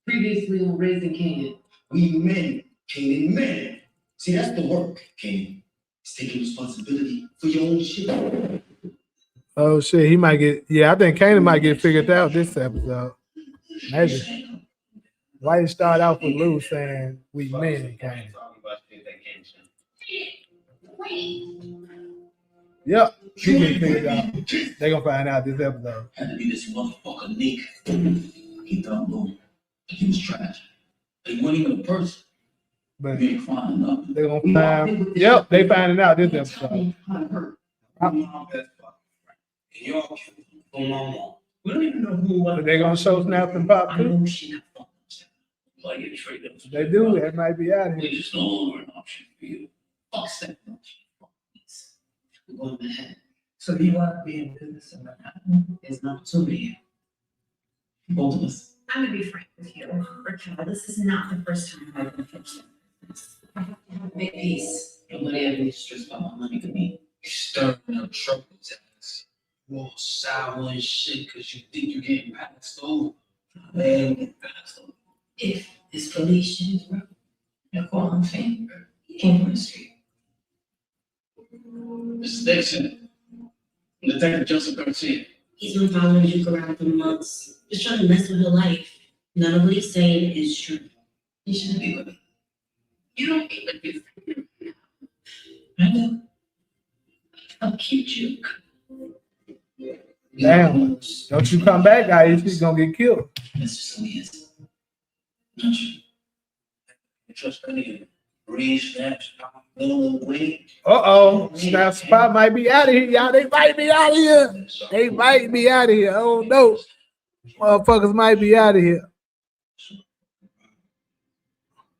Previously on Raising Kanan. We men, Kanan men. See, that's the work, Kanan. It's taking responsibility for your own shit. Oh shit, he might get. Yeah, I think Kanan might get figured out this episode. Maybe. Why you start off with Lou saying we men, Kanan? Yep, he get figured out. They gonna find out this episode. Had to be this motherfucker Nick. He thought Lou. He was trash. He wasn't even a person. But You ain't finding nothing. they gonna find. Yep, they finding out this episode. We don't even know who. But they gonna show Snap and Pop too. Like getting straight up. They do. That might be out We here. just no longer an option for you. Fuck that. going mad. So you want to be in business and there's an opportunity. Both of us. I'm gonna be frank with you, Raquel. This is not the first time I've been pitched. I have to have a big piece. Nobody ever needs to stress about my money to me. Stirring up troubles ass. All sour and shit because you think you're getting passed over. Man, get past them. If this police shit, bro, they're calling fame, bro. He came from the street. Mr. Dixon, Detective Joseph Garcia. He's been following Duke around for months, just trying to mess with her life. None of what he's saying is true. He shouldn't be with me. You don't even do. I know. I'll keep you. Damn. Don't you come back, guys. She's gonna get killed. That's just who he is. Don't you? Trust me. Breathe, snatch, little weight. Uh-oh. Now Spot might be out of here, y'all. They might be out of here. They might be out of here. I don't know. Motherfuckers might be out of here.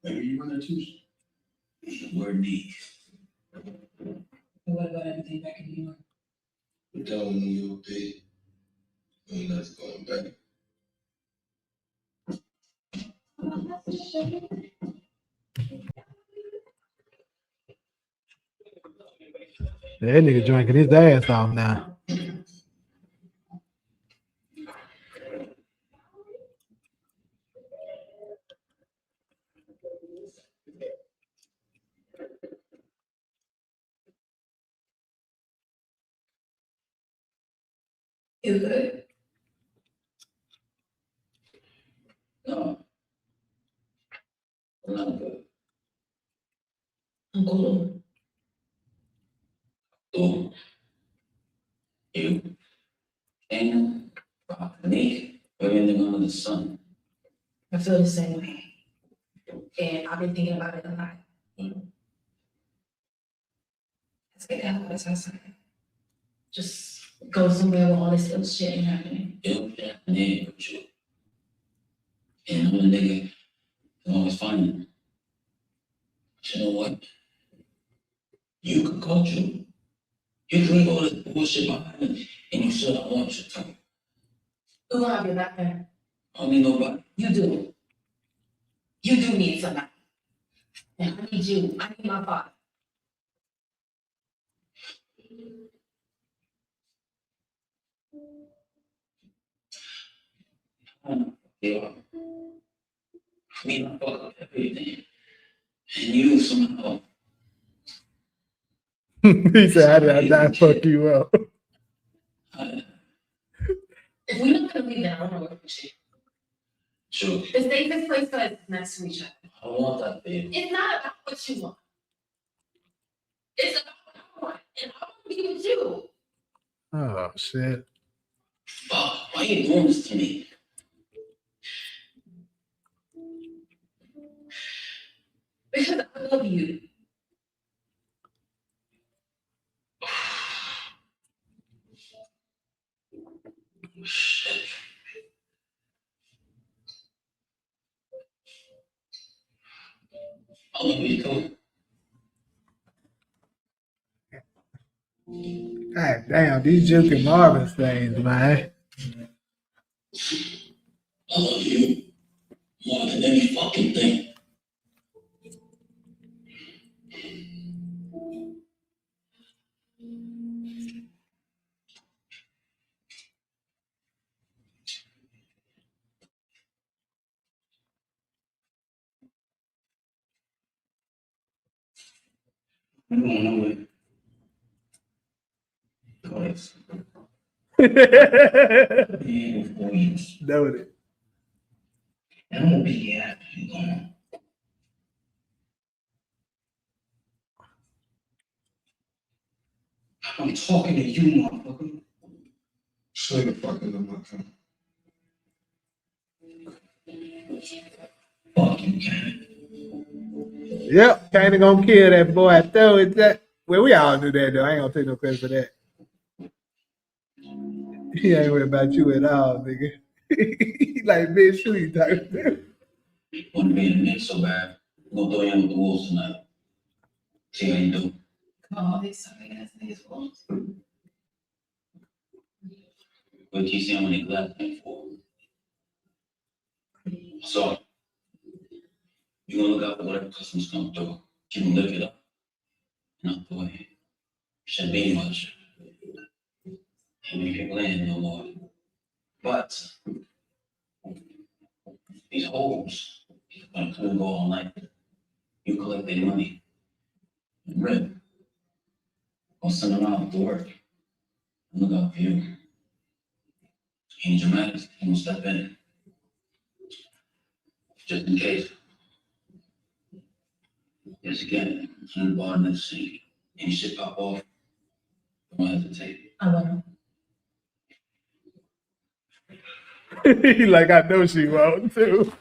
Maybe you run into the word need. What about everything back in New York? We're down in New York, babe. Ain't nothing going back. That nigga drinking his ass off now. You good? No. I'm not good. Uncle Lou. Oh. You. Kanan. Me. Everything under the sun. I feel the same way. And I've been thinking about it a lot. Let's get the hell out of this. Just go somewhere where all this little shit ain't happening. It'll be happening with you. And I'm a nigga who always finding. But you know what? You could call you. You can leave all this bullshit behind and you should have want you to. Who gonna have your back there? I don't need nobody. You do. You do need somebody. And I need you. I need my father. Yeah. I mean, I fuck up everything. And you somehow. He said, "How did I not fuck you up?" If we're not gonna leave that, I wanna work with you. Sure. The safest place for us is next to each other. I want that, babe. It's not about what you want. It's about what I want. And I want to be with you. Oh shit. Fuck, why you doing this to me? Because I love you. Shit. How long will you go? God damn, these Juke and Marvin things, man. I love you more than any fucking thing. I don't know it. Because yeah, before you. Noted. And I'm gonna be after you gone. I'm talking to you, motherfucker. Say the fucking number. Fuck you, Kanan. Yep, kinda gonna kill that boy. I throw it that. Well, we all knew that though. I ain't gonna take no credit for that. He ain't worried about you at all, nigga. He like, bitch, who you talking to? Want to be in the mix so bad. I'm gonna throw you in with the wolves tonight. See how you do. Oh, they sorry ass niggas fault. What you saying when they clap for? So, you're gonna look out for whatever customers come through. Keep them lifted up and out the way. Shouldn't be much. Ain't many people in no more. But these hoes gonna come and go all night. You collect their money. And rip. Or send them out to work. And look out for you. Ain't dramatic, I'm gonna step in. Just in case. Yes, again, I'm the bar next to you. Any shit pop off, don't hesitate. I will. He like, I know she won't too.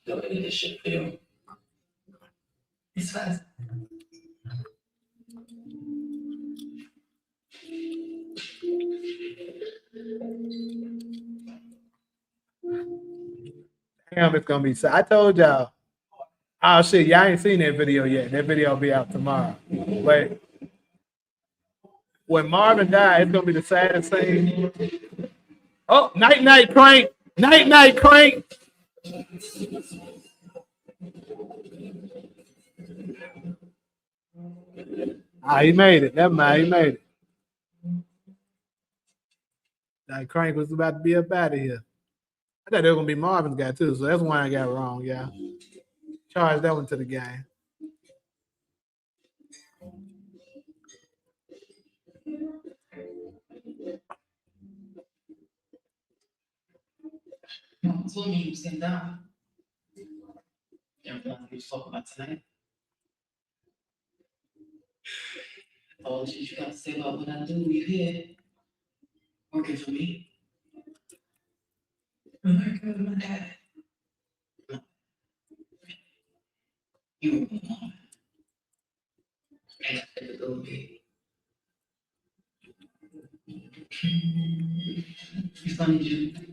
The way that this shit feel. It's fast. Damn, it's gonna be. I told y'all. Oh shit, y'all ain't seen that video yet. That video will be out tomorrow. But when Marvin died, it's gonna be the saddest thing. Oh, night crank, night crank. He made it. Never mind, he made it. That crank was about to be up out of here. I thought they were gonna be Marvin's guy too, so that's why I got it wrong, yeah. Charge that one to the game. No, told me he was getting down. Everything we was talking about tonight. All the shit you got to say about what I do when you're here. Working for me. I'm working with my dad. You were alone. I got to go big. You funny, Jim.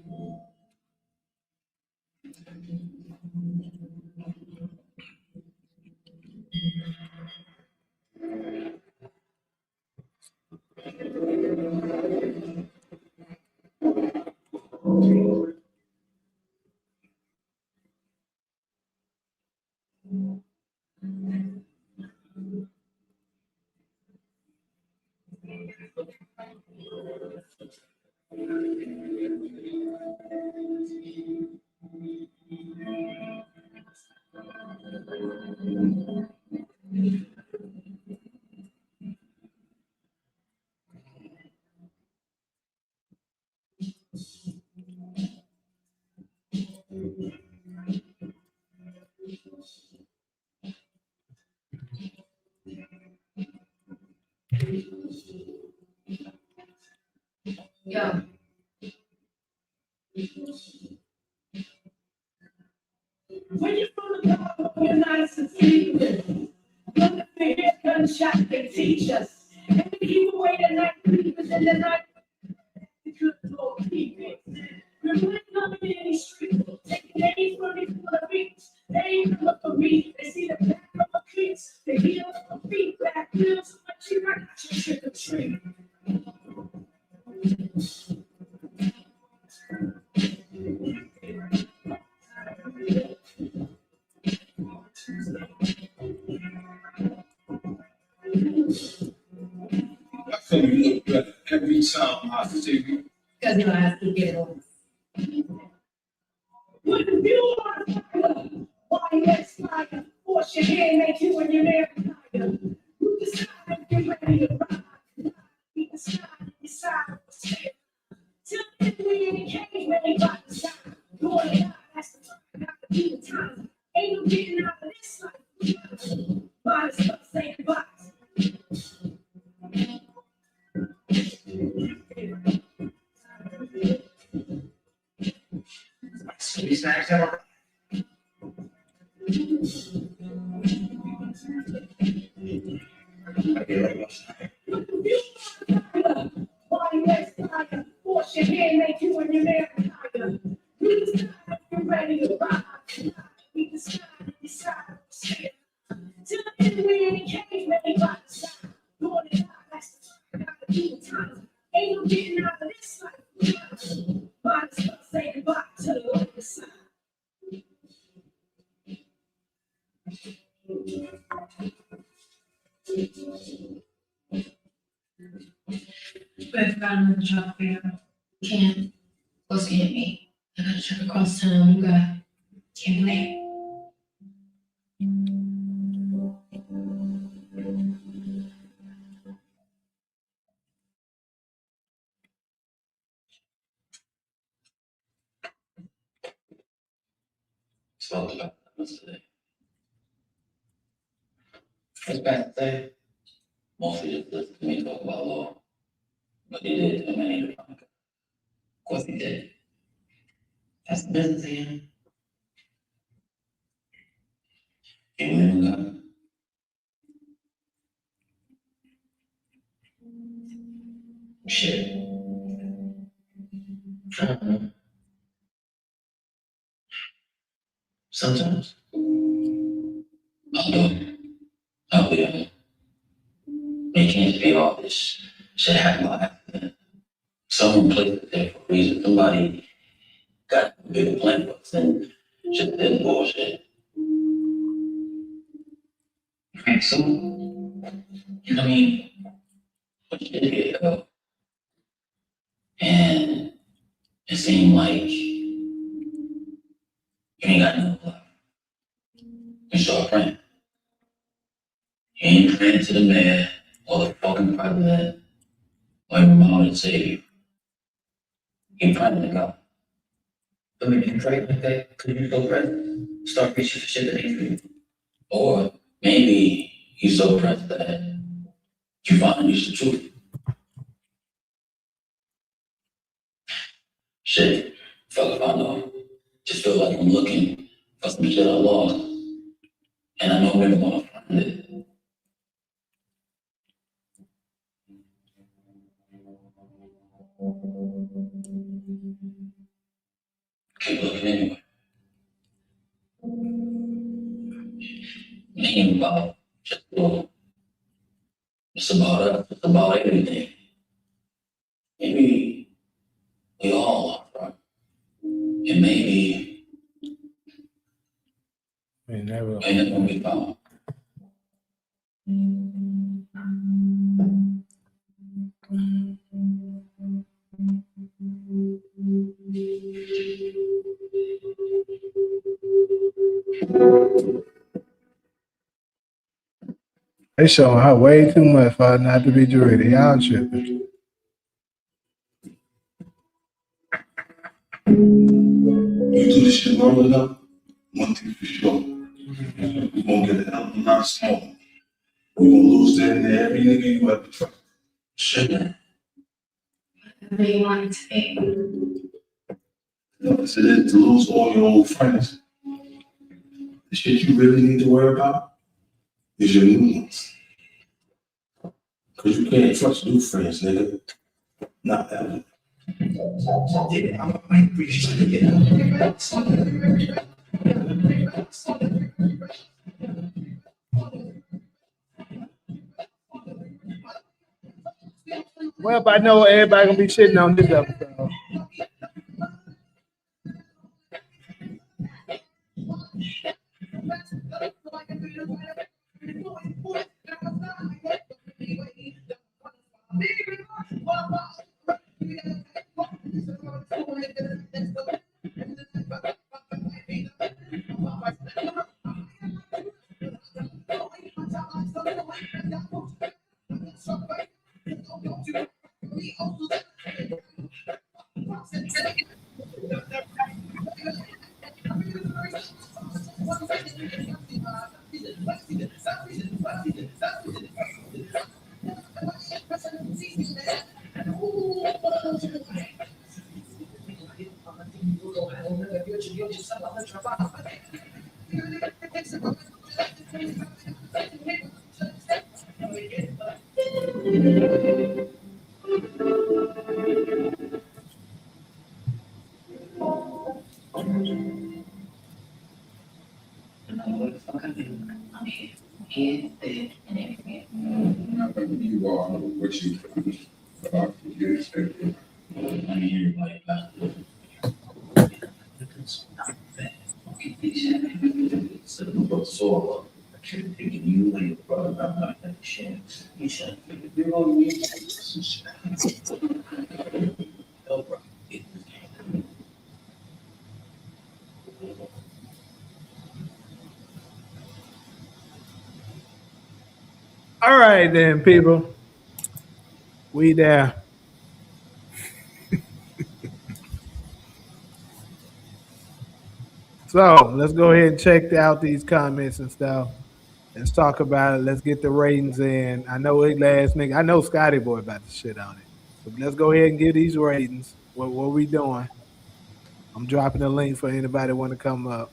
Yeah. When you're from the top, you're nice and secret. Look at the head gunshot they teach us. And we keep away the night creepers and the night good Lord keep it. We're really coming in these streets, taking names from these for the beats. They ain't look for me, they see the back of my cleats. They hear my feet back, feels so much you right, you trick or treat. I feel you look better every time I see you. Because you know I have to get it on. When you are fire, why yes fire? Force your hand, make you and your man fire. You decide if you're ready to ride. You decide. Till then we ain't came ready by the side. Going out, that's the time, not the be the time. Ain't no getting out of this life. By the stuff saying goodbye. These snacks have a Why yes fire? Force your hand, make you and your man fire. You decide if you're ready to ride. You decide. But if I'm in the job for you, can't. Supposed to hit me. I got a trip across town. You got. Can't wait. Spoke about that yesterday. It's bad to say. Mostly just listen to me talk about law. But he did tell me I need to find. Of course he did. That's the business of him. He believe in God. Shit. I don't know. Sometimes. Although, I'll be honest. It can't be all this shit happened by accident. Someone placed it there for a reason. Somebody got a bigger plan for us and just did bullshit. And so, I mean, but you did get help. And it seemed like you ain't got no love. You start praying. You ain't praying to the mayor or the fucking president or your mom to save you. You praying to God. I mean, you pray like that because you so present. Start reaching for shit that ain't for you. Or maybe you so present that you finally reach the truth. Shit, fuck if I know. Just feel like I'm looking for some shit I lost. And I know where I'm gonna find it. Keep looking anyway. It ain't about just law. It's about us. It's about everything. Maybe we all are, right? And maybe We never. may never be found. They showing her way too much for her not to be Jarita. Y'all tripping. You do this shit long enough, one thing for sure. We're gonna get a hell of a lot of smoke. We're gonna lose that in every nigga you ever trust. Shit, man. Whatever you want it to be. You know, it's to lose all your old friends. The shit you really need to worry about is your new ones. Cause you can't trust new friends, nigga. Not ever. Yeah, I'm might appreciate it. Well, I know everybody gonna be shitting on this episode. Here, there, and everywhere. You are what you are. You expect it. I mean, everybody got so I keep thinking you and your brother about that. Shit. You should. You know what I mean? Yo, bro. All right, then, people. We there. So let's go ahead and check out these comments and stuff. Let's talk about it. Let's get the ratings in. I know it last nigga. I know Scotty Boy about to shit on it. But let's go ahead and get these ratings. What we doing? I'm dropping a link for anybody want to come up.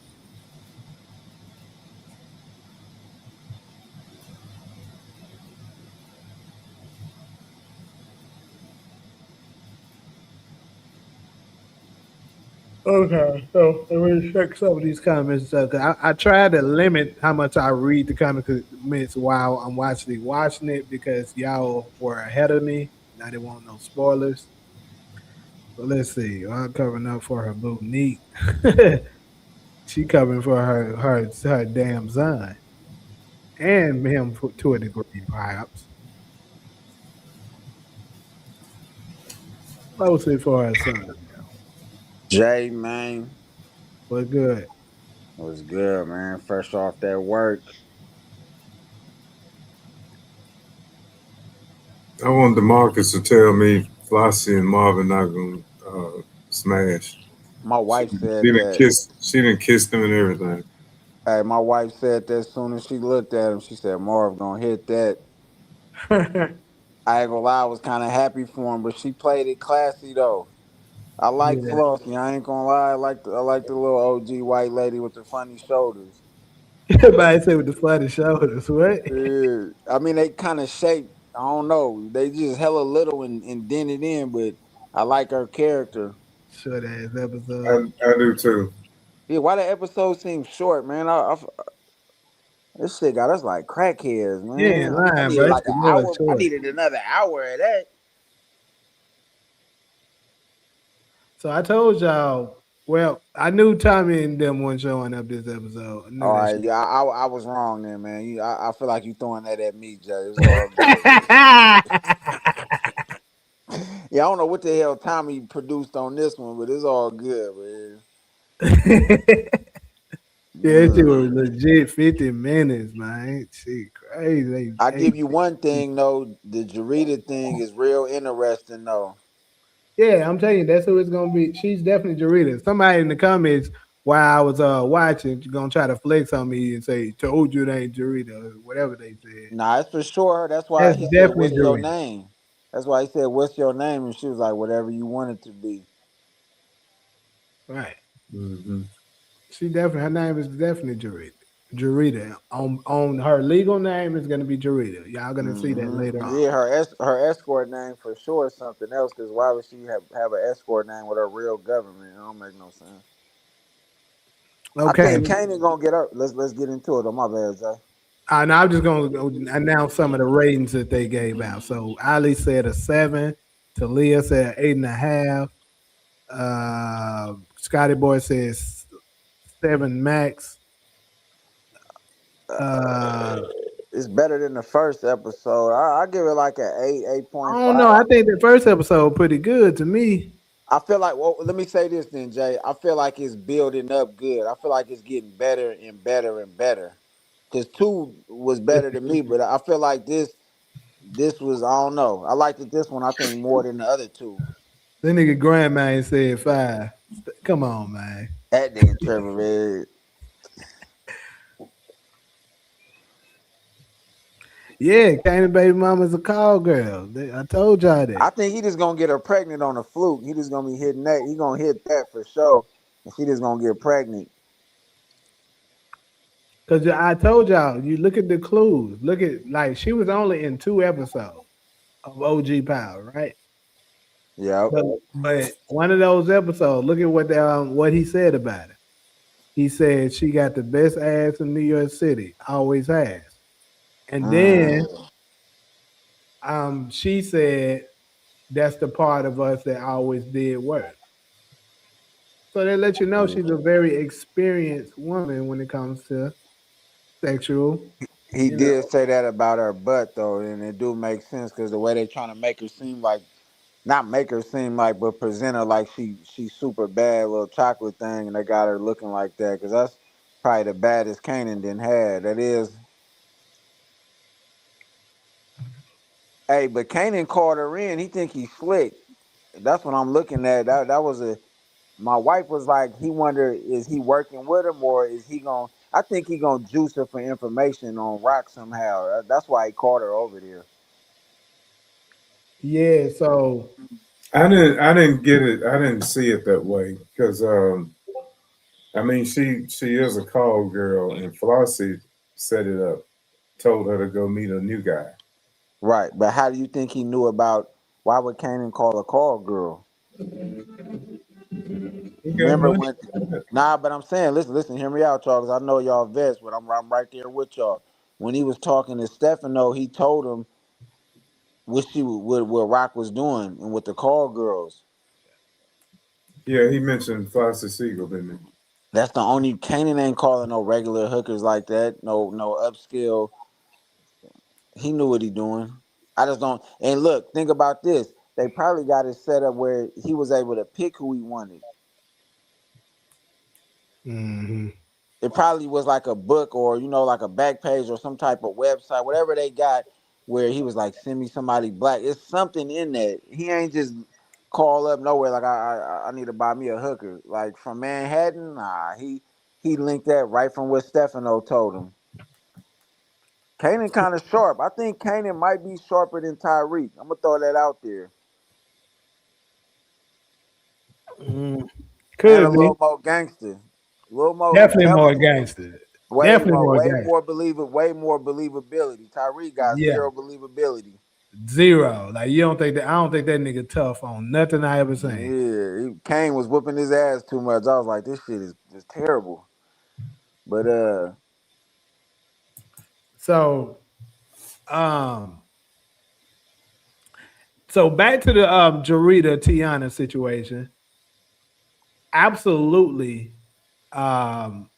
Okay, so let me check some of these comments. 'Cause I try to limit how much I read the comments while I'm watching it because y'all were ahead of me. And I didn't want no spoilers. So let's see. I'm covering up for her boo Neat. She covering for her damn son and him to a degree, perhaps. Mostly for her son. Jay, man, But good. was good, man. Fresh off that work. I want Demarcus to tell me Flossie and Marvin not gonna smash. My She, wife said she didn't that. kiss. She didn't kiss them and everything. Hey, my wife said that as soon as she looked at him, she said Marv gonna hit that. Yeah, I ain't gonna lie, I was kind of happy for him, but she played it classy though. I like Flossie. I ain't gonna lie. I like the little OG white lady with the funny shoulders. everybody say with the funny shoulders. What? Yeah. I mean, they kind of shaped. I don't know. They just hella little and dented in, but I like her character. Short ass episode. I do too. Yeah, why the episode seems short, man? This shit got us like crackheads, You ain't man. I lying, bro. needed It's like the an more hour. I short. needed another hour of that. So I told y'all. Well, I knew Tommy and them weren't showing up this episode. I knew All that right, shit. yeah, I was wrong there, man. I feel like you throwing that at me, Jay. It's all good. Yeah, I don't know what the hell Tommy produced on this one, but it's all good, man. Yeah, she Mm. was legit 50 minutes, man. She crazy. I Hey, give you one thing though, the Jarita thing is real interesting though. yeah, I'm telling you, that's who it's gonna be. She's definitely Jarita. Somebody in the comments while I was watching, gonna try to flex on me and say, "Told you it ain't Jarita," or whatever they said. Nah, it's for sure. That's why That's he said, definitely "What's your Jarita. name?" That's why he said, "What's your name?" And she was like, "Whatever you want it to be." Right. Hmm. She definitely her name is definitely Jarita. Jarita. On her legal name is gonna be Jarita. Y'all gonna see that later on. Yeah, her escort name for sure is something else. Because why would she have an escort name with her real government? It don't make no sense. I Okay. think Kanan gonna get up. Let's get into it. On my bad, Jay. Now I'm just gonna announce some of the ratings that they gave out. So Ali said a 7, Talia said 8.5, Scotty Boy says 7 max. Uh, It's better than the first episode. I give it like an 8 I don't know. 8.5. I think the first episode pretty good to me. I feel like, well, let me say this then, Jay. I feel like it's building up good. I feel like it's getting better and better and better. Cause two was better than me, but I feel like this was, I don't know. I liked it this one, I think, more than the other two. That nigga grandma said 5. Come on, man. That nigga Trevor, man. Yeah, Kanan baby mama's a call girl. I told y'all that. I think he just gonna get her pregnant on a fluke. He just gonna be hitting that. He gonna hit that for sure. And she just gonna get pregnant. Cause I told y'all, you look at the clues. Look at like she was only in 2 episodes of OG Power, right? Yep. But one of those episodes, look at what he said about it. He said she got the best ass in New York City, always has. And then Mm. she said that's the part of us that always did work. So they let you know she's a very experienced woman when it comes to sexual. He You know, did say that about her butt though, and it do make sense because the way they trying to make her seem like, not make her seem like, but present her like she's super bad little chocolate thing, and they got her looking like that because that's probably the baddest Kanan didn't had. That is, hey, but Kanan called her in. He think he's slick. That's what I'm looking at. That was a. My wife was like, he wonder is he working with him or is he going? I think he gonna juice her for information on Rock somehow. That's why he called her over there. yeah. So I didn't get it. I didn't see it that way because I mean she is a call girl and Flossie set it up, told her to go meet a new guy. Right, but how do you think he knew about? Why would Kanan call a call girl? He got Remember money. when? Nah, but I'm saying, listen, hear me out, y'all, because I know y'all vets, but I'm right there with y'all. When he was talking to Stefano, he told him what Rock was doing and with the call girls. Yeah, he mentioned Flossie Siegel, didn't he? That's the only Kanan ain't calling no regular hookers like that. No upskill. He knew what he doing. I just don't. And look, think about this. They probably got it set up where he was able to pick who he wanted. mhm. It probably was like a book or like a back page or some type of website, whatever they got, where he was like, "Send me somebody black." It's something in that. He ain't just call up nowhere like I need to buy me a hooker like from Manhattan. Nah, he linked that right from what Stefano told him. Kanan kind of sharp. I think Kanan might be sharper than Tyreek. I'm gonna throw that out there. Mm, And a could be little more gangster. A little more definitely more intelligent. gangster. Definitely more gangster. Way more believability. Tyreek got Yeah, zero believability. zero. Like you don't think that? I don't think that nigga tough on nothing I ever seen. Yeah, Kane was whooping his ass too much. I was like, this shit is just terrible. But So, um, so back to the Jarita Tiana situation. Absolutely, um,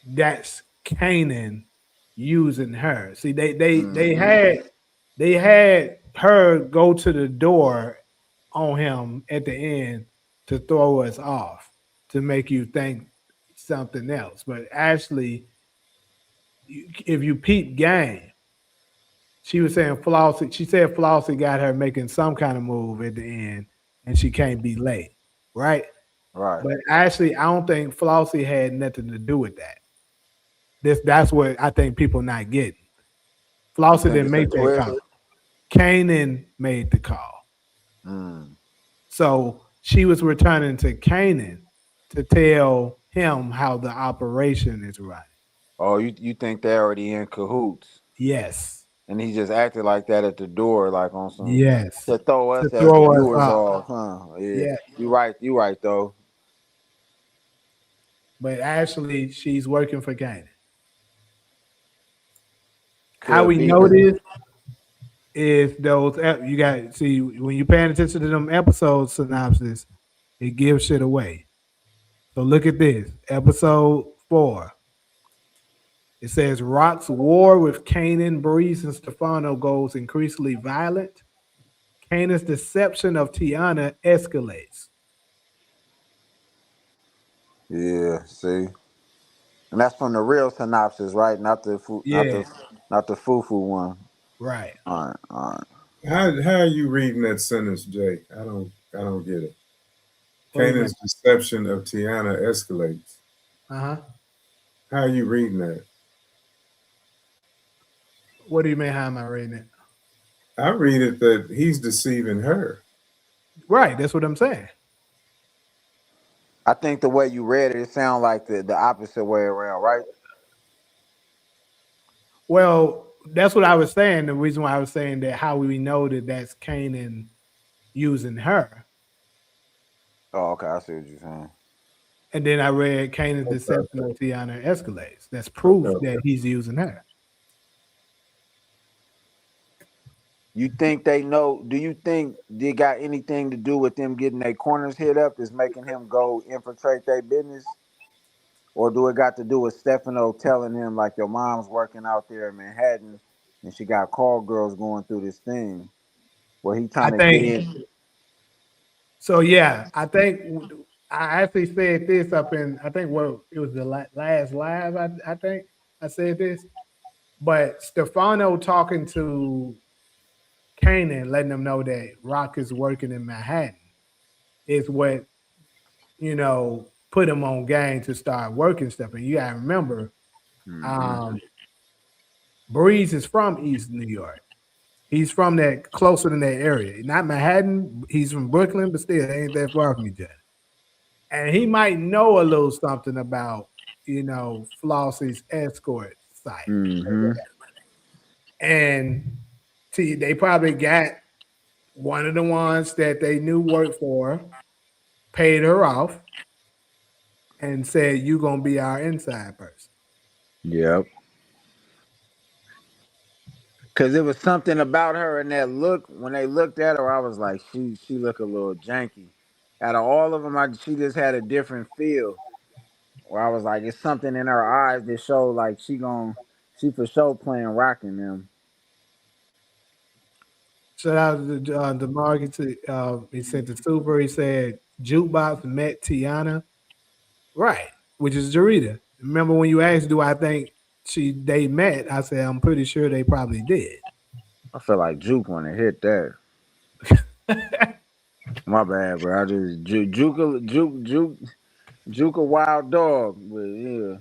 that's Kanan using her. See, mhm. they had her go to the door on him at the end to throw us off to make you think something else. But actually, if you peep game, she was saying Flossie. She said Flossie got her making some kind of move at the end, and she can't be late, right? Right. But actually, I don't think Flossie had nothing to do with that. That's what I think people not getting. You Flossie think didn't it's a make that twist? call. Kanan made the call. Mm. So she was returning to Kanan to tell him how the operation is running. Oh, you think they already in cahoots? Yes. And he just acted like that at the door, like on some Yes. to throw To us as the throw us viewers off. off, huh? Yeah. Yeah. You right. You right though. But actually, she's working for Kanan. How Could we be know because this is you got see when you're paying attention to them episode synopsis, it gives shit away. So look at this episode 4. It says Rock's war with Kanan, Breeze, and Stefano goes increasingly violent. Kanan's deception of Tiana escalates. yeah. See, and that's from the real synopsis, right? Yeah, Not the foo foo one. right. All right. All right. How are you reading that sentence, Jay? I don't get it. What do you mean? Kanan's deception of Tiana escalates. Uh huh. How are you reading that? What do you mean? How am I reading it? I read it that he's deceiving her. Right. That's what I'm saying. I think the way you read it, it sounds like the opposite way around, right? Well, that's what I was saying. The reason why I was saying that how we know that that's Kanan using her. Oh, okay. I see what you're saying. And then I read Kanan's deception Okay. of Tiana escalates. That's proof Okay. that he's using her. You think they know? Do you think they got anything to do with them getting their corners hit up? That's making him go infiltrate their business, Or do it got to do with Stefano telling him like your mom's working out there in Manhattan and she got call girls going through this thing where he I trying to get think in? so. Yeah, I think I actually said this up in. I think what it was the last live. I think I said this, but Stefano talking to Kanan, letting them know that Rock is working in Manhattan is what put him on game to start working stuff. And you gotta remember, Mm-hmm. um, Breeze is from East New York. He's from that closer than that area. Not Manhattan. He's from Brooklyn, but still, they ain't that far from each other. And he might know a little something about, Flossie's escort site. Mm-hmm. And see, they probably got one of the ones that they knew worked for her, paid her off, and said, "You gonna be our inside person." Yep. Cause it was something about her and that look. When they looked at her, I was like, she look a little janky. Out of all of them, she just had a different feel. Where I was like, it's something in her eyes that showed like she for sure playing rocking them. Shout out to the market. He sent the super. He said, "Jukebox met Tiana, right?" Which is Jarita. Remember when you asked, "Do I think they met?" I said, "I'm pretty sure they probably did." I feel like Juke want to hit that. My bad, bro. I just Juke a wild dog, but yeah.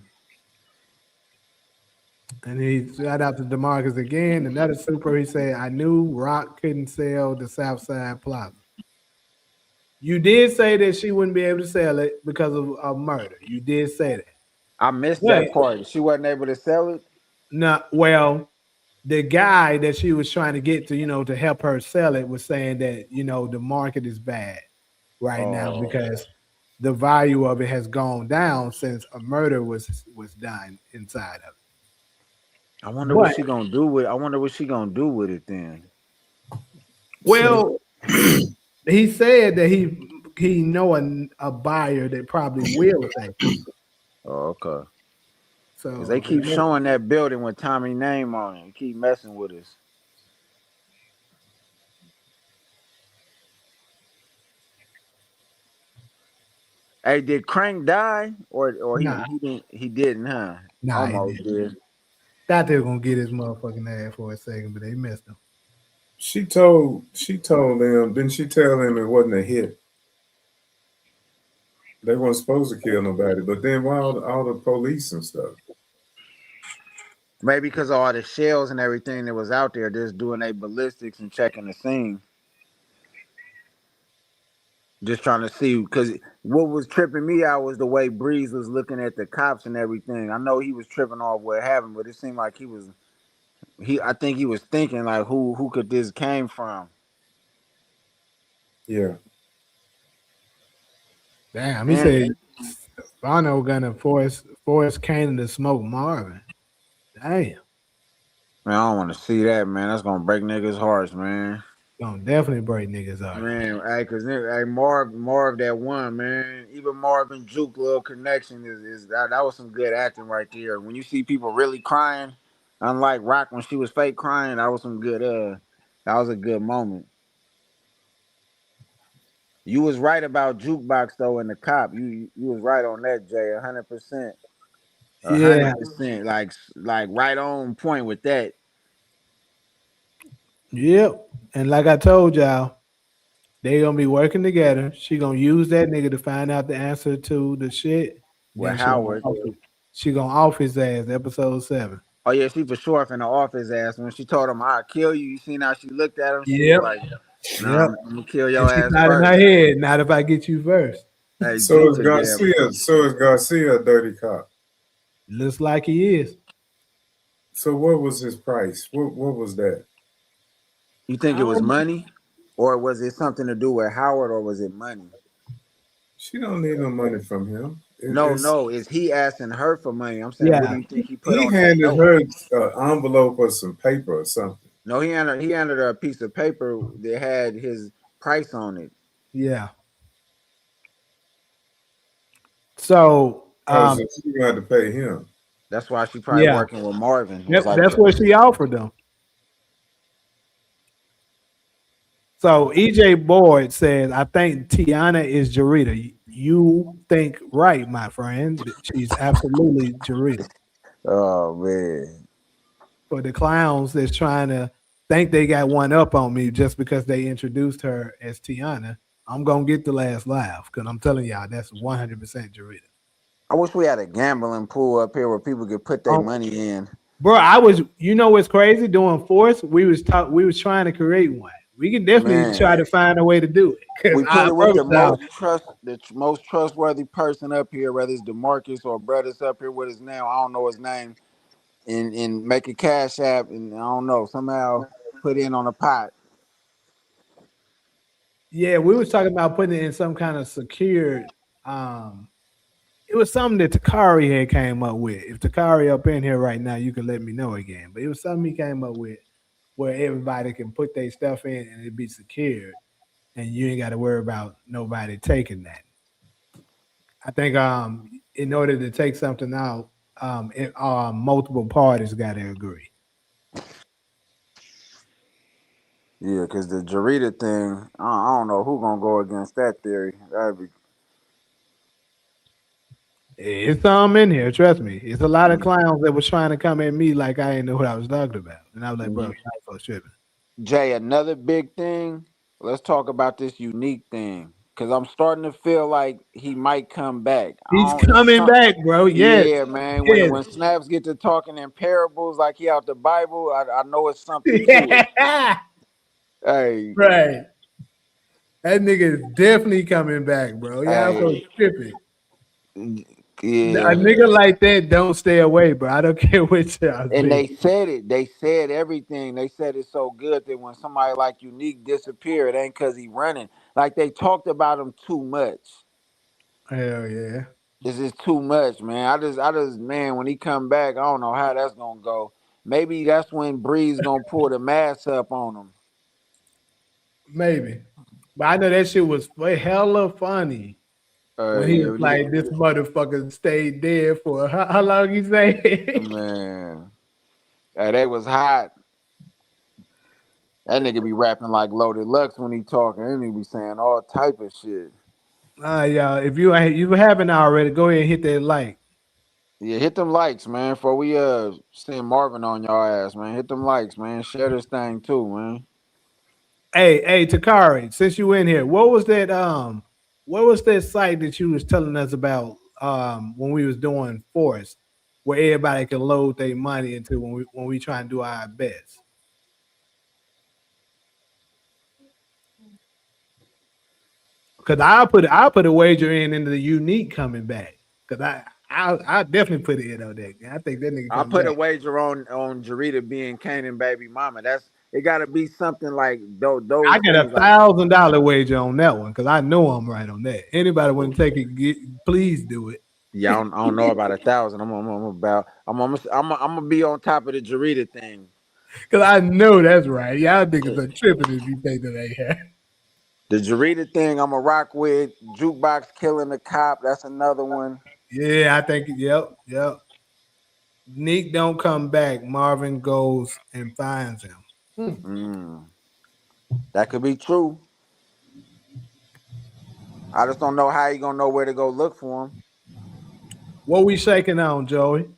And he shout out to Demarcus again. Another super. He said, "I knew Rock couldn't sell the Southside Plaza." You did say that she wouldn't be able to sell it because of a murder. You did say that. I missed But that part. She wasn't able to sell it. no, well, the guy that she was trying to get to, to help her sell it was saying that, the market is bad right now Oh, because the value of it has gone down since a murder was done inside of it. I wonder what But she gonna do with. I wonder what she gonna do with it then. So well, he said that he know a buyer that probably will take it. Oh, okay. Cause they So keep showing that building with Tommy name on it. Keep messing with us. Hey, did Crank die or nah, he didn't, huh? he Almost didn't. did. Thought they were gonna get his motherfucking ass for a second, but they missed him. she told them, didn't she tell them it wasn't a hit? They weren't supposed to kill nobody, but then why all the police and stuff? Maybe because of all the shells and everything that was out there, just doing a ballistics and checking the scene. Just trying to see, because what was tripping me out was the way Breeze was looking at the cops and everything. I know he was tripping off what happened, but it seemed like I think he was thinking like who could this came from? Yeah. Damn, he And said Bono gonna force Kanan to smoke Marvin. Damn, man, I don't want to see that, man. That's gonna break niggas' hearts, man. gonna definitely break niggas out. Man, hey, cause hey, Marv that one, man. Even Marv and Juke little connection is that was some good acting right there. When you see people really crying, unlike Rock when she was fake crying, that was a good moment. You was right about Jukebox though and the cop. You was right on that, Jay. 100%. a Yeah, hundred percent. Like right on point with that. yep. And like I told y'all, they gonna be working together. She gonna use that nigga to find out the answer to the shit. With Then Howard. she gonna off his ass. Episode 7. Oh yeah, she for sure finna off his ass. When she told him I'll kill you, you seen how she looked at him? She was Yep. like, nah, Yep. I'm gonna kill And your she ass thought in her first. head, not if I get you first. Hey, So is Juka did. Garcia a dirty cop. Looks like he is. So what was his price? What was that? You think I it was don't money? Or was it something to do with Howard or was it money? She don't need no money from him. No, no. Is he asking her for money? I'm saying, what do Yeah. you think he put He on that handed note? her an envelope or some paper or something. No, he handed her a piece of paper that had his price on it. Yeah. So Oh, Um, so she gonna have to pay him. That's why she probably yeah, working with Marvin. It was yep, like, that's what she offered them. So EJ Boyd says, I think Tiana is Jarita. You think right, my friend. She's absolutely Jarita. oh man. For the clowns that's trying to think they got one up on me just because they introduced her as Tiana, I'm gonna get the last laugh because I'm telling y'all that's 100% Jarita. I wish we had a gambling pool up here where people could put their Um, money in. bro, I was, you know what's crazy? Doing force, we was trying to create one. We can definitely try Man, to find a way to do it because we put I it with promise y'all. the most trustworthy person up here, whether it's Demarcus or Brothers up here with us now. I don't know his name, and make a cash app, and I don't know somehow put in on a pot. Yeah, we was talking about putting it in some kind of secured. Um, it was something that Takari had came up with. If Takari up in here right now, you can let me know again. But it was something he came up with where everybody can put their stuff in and it be secured, and you ain't got to worry about nobody taking that. I think in order to take something out, multiple parties got to agree. Yeah, because the Jarita thing, I don't know who gonna go against that theory. That'd be It's some in here, trust me. It's a lot of clowns that was trying to come at me like I didn't know what I was talking about, and I was like, bro, Mhm. y'all so tripping. Jay. Another big thing. Let's talk about this unique thing because I'm starting to feel like he might come back. He's I don't. It's coming some. back, bro. Yes, Yeah, man. yes. When Snaps get to talking in parables like he out the Bible, I know it's something to it. Yeah, Hey, right. That nigga is definitely coming back, bro. Y'all so hey, tripping. A yeah. nigga like that don't stay away, bro. I don't care what y'all And say. they said it. They said everything. They said it so good that when somebody like Unique disappeared, it ain't cause he running. Like they talked about him too much. Hell yeah. It's just too much, man. Man, when he come back, I don't know how that's gonna go. Maybe that's when Breeze gonna pull the mask up on him. Maybe. But I know that shit was hella funny when he Yeah, was like, this motherfucker stayed dead for how long you say? man. They was hot. That nigga be rapping like Loaded Lux when he talking. And he be saying all type of shit. Y'all, if you haven't already, go ahead and hit that like. Yeah, hit them likes, man. Before we send Marvin on y'all ass, man. Hit them likes, man. Share this thing too, man. Hey, Takari, since you in here, what was that site that you was telling us about when we was doing Forest, where everybody can load their money into when we try and do our best? Because I put a wager in into the unique coming back. Because I definitely put it in on that. I think that nigga I come put a back. wager on Jarita being Kanan baby mama. That's it. Got to be something like I those get a things. Like $1,000 wager on that one because I know I'm right on that. Anybody want to take it, please do it. yeah, I don't know about 1,000. I'm gonna be on top of the Jarita thing. Because I know that's right. Y'all niggas are tripping if you think that ain't here. The Jarita thing, I'm a rock with. Jukebox killing the cop. That's another one. Yeah, I think, yep. Neek don't come back. Marvin goes and finds him. Mm, that could be true. I just don't know how you gonna know where to go look for him. What we shaking on, Joey?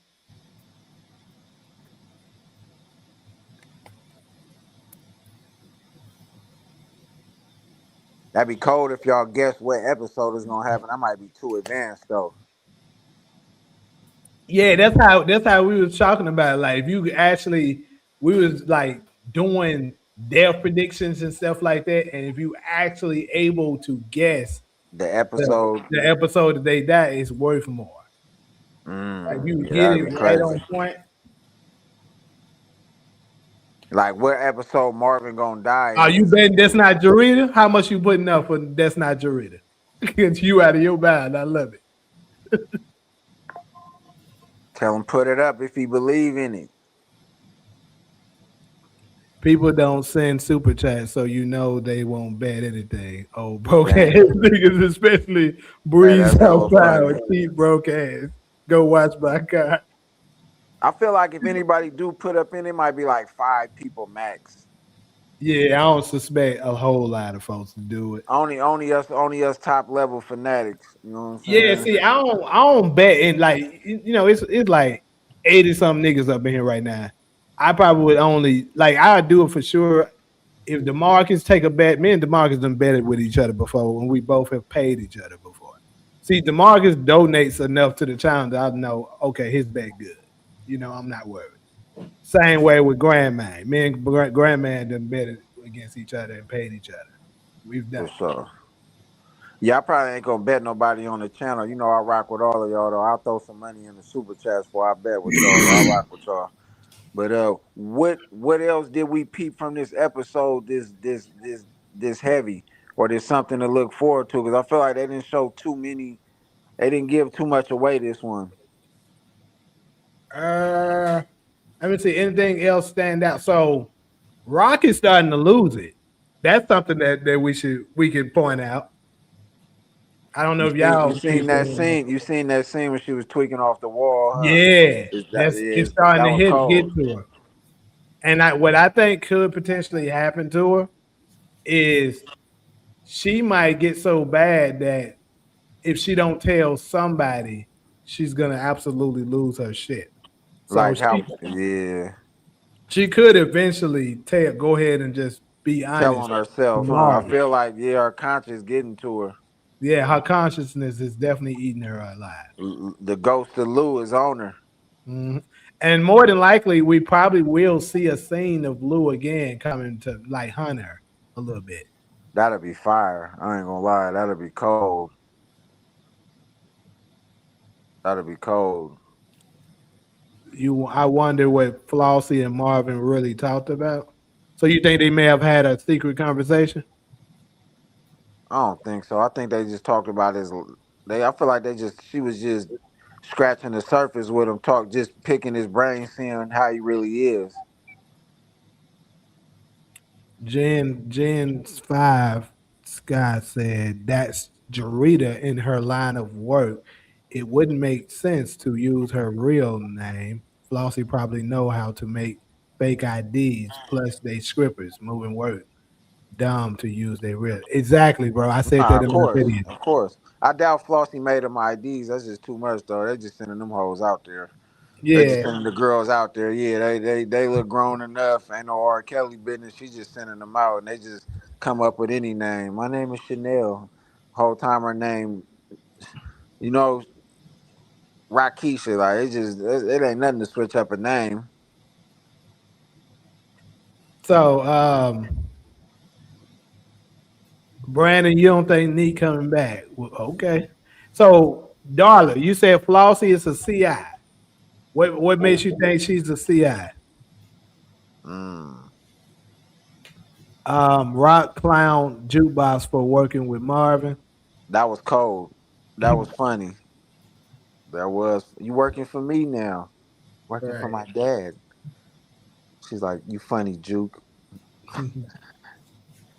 That'd be cold if y'all guess what episode is gonna happen. I might be too advanced though. Yeah, that's how we was talking about it. Like if you actually we was like doing their predictions and stuff like that, and if you actually able to guess The episode. the episode that they die, it's worth more. Like you Yeah, hit that'd it be right crazy. on point. Like what episode Marvin gonna die Are you in? betting that's not Jarita? How much you putting up for that's not Jarita? It's you out of your mind. I love it. Tell him put it up if he believe in it. People don't send super chats, so you know they won't bet anything. Oh, broke ass Damn. niggas, especially Hey, Breeze that's Health hella Power, funny. cheap broke ass. Go watch my car. I feel like if anybody do put up in, it might be like 5 people max. Yeah, I don't suspect a whole lot of folks to do it. Only us top level fanatics. You know what Yeah, I'm saying? see, I don't bet it like it's like 80 some niggas up in here right now. I probably would only like I would do it for sure if DeMarcus take a bet. Me and DeMarcus done betted with each other before when we both have paid each other before. See, DeMarcus donates enough to the challenge that I know, okay, his bet good. I'm not worried. Same way with Grandman. Me and Grandman done betted against each other and paid each other. We've done For it. sure. Yeah, I probably ain't gonna bet nobody on the channel. You know, I rock with all of y'all though. I'll throw some money in the super chats before I bet with y'all. Though. I rock with y'all. But what else did we peep from this episode? This heavy, or there's something to look forward to? Because I feel like they didn't show too many. They didn't give too much away this one. Uh, Let me see. Anything else stand out? So Rock is starting to lose it. That's something that we can point out. I don't know if You y'all seen peeped that in. scene? You seen that scene when she was tweaking off the wall? Huh? Yeah, Is that that's yeah? it's starting That to was hit cold. to her. And what I think could potentially happen to her is she might get so bad that if she don't tell somebody, she's gonna absolutely lose her shit. So Like how? she Yeah. she could eventually go ahead and just be Tell honest on herself, huh? I tomorrow. feel like yeah, her conscience getting to her. Yeah, her consciousness is definitely eating her alive. The ghost of Lou is on her. Mhm. And more than likely, we probably will see a scene of Lou again coming to like hunt her a little bit. That'll be fire. I ain't gonna lie. That'll be cold. That'll be cold. I wonder what Flossie and Marvin really talked about. So you think they may have had a secret conversation? I don't think so. I think they just talked about his. I feel like she was just scratching the surface with him, just picking his brain, seeing how he really is. Jen's five Scott said that's Jarita in her line of work. It wouldn't make sense to use her real name. Flossie probably know how to make fake IDs. Plus, they scrippers moving work. Dumb to use their real. Exactly, bro. I said Nah, that of in my course, video. of course. I doubt Flossie made them IDs. That's just too much, though. They just sending them hoes out there. They just Yeah. sending the girls out there. Yeah, they look grown enough. Ain't no R. Kelly business. She just sending them out, and they just come up with any name. My name is Chanel. Whole time her name, you know, Rakisha. Like it ain't nothing to switch up a name. So, Brandon, you don't think Neat coming back? Well, okay. So, Darla, you said Flossie is a CI. What makes you think she's a CI? Mm, Rock Clown Jukebox for working with Marvin. that was cold. That was funny. That was you working for me now. Working for Right. my dad. She's like, you funny, Juke.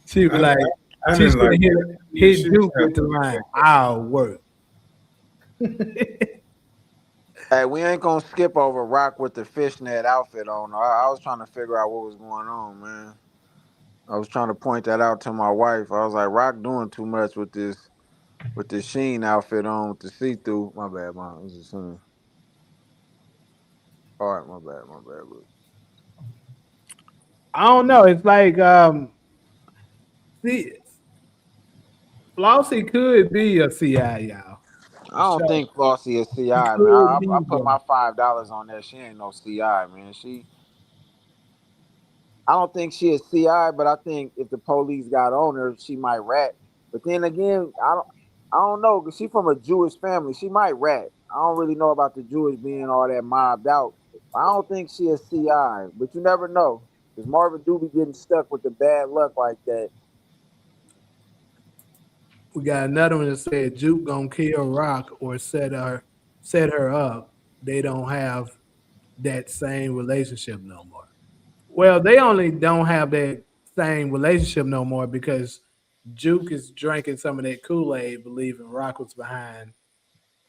She be I, like, I she's didn't gonna like that. Yeah, hit she was Duke with the having line, I'll work. Hey, we ain't gonna skip over Rock with the fishnet outfit on. I was trying to figure out what was going on, man. I was trying to point that out to my wife. I was like, Rock doing too much with this Sheen outfit on with the see through. My bad, mom. I was just saying. All right, my bad. Look. I don't know. It's like see, Flossie could be a CI, y'all. I For don't sure. think Flossie is She CI, man. could I be, put bro. my $5 on that. She ain't no CI, man. I don't think she is CI, but I think if the police got on her, she might rat. But then again, I don't know, cause she from a Jewish family. She might rat. I don't really know about the Jewish being all that mobbed out. I don't think she is CI, but you never know. Cause Marvin do be getting stuck with the bad luck like that. We got another one that said Juke gonna kill Rock or set her up. They don't have that same relationship no more. Well, they only don't have that same relationship no more because Juke is drinking some of that Kool-Aid, believing Rock was behind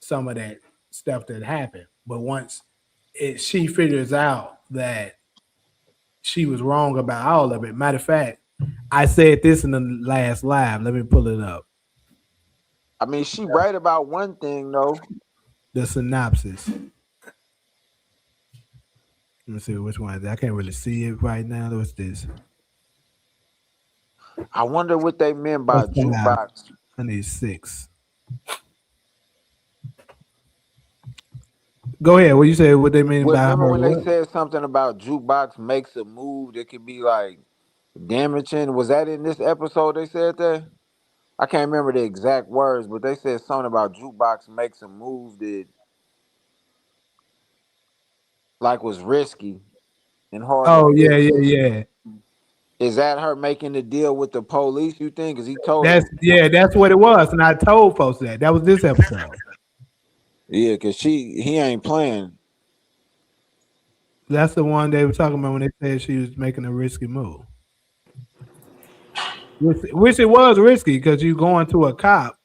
some of that stuff that happened. But once she figures out that she was wrong about all of it. Matter of fact, I said this in the last live. Let me pull it up. I mean, she right about one thing though. The synopsis. Let me see which one is it. I can't really see it right now. What's this? I wonder what they meant by What's five? jukebox. I need six. Go ahead. What you say? What they mean Well, by remember her? when they What? said something about jukebox makes a move that could be like damaging? Was that in this episode? They said that. I can't remember the exact words, but they said something about jukebox makes a move that like was risky and hard to Oh yeah, fix. yeah, yeah. Is that her making the deal with the police? You think? Cause he told her. That's what it was. And I told folks that. That was this episode. Yeah, cause he ain't playing. That's the one they were talking about when they said she was making a risky move. Which it was risky because you going to a cop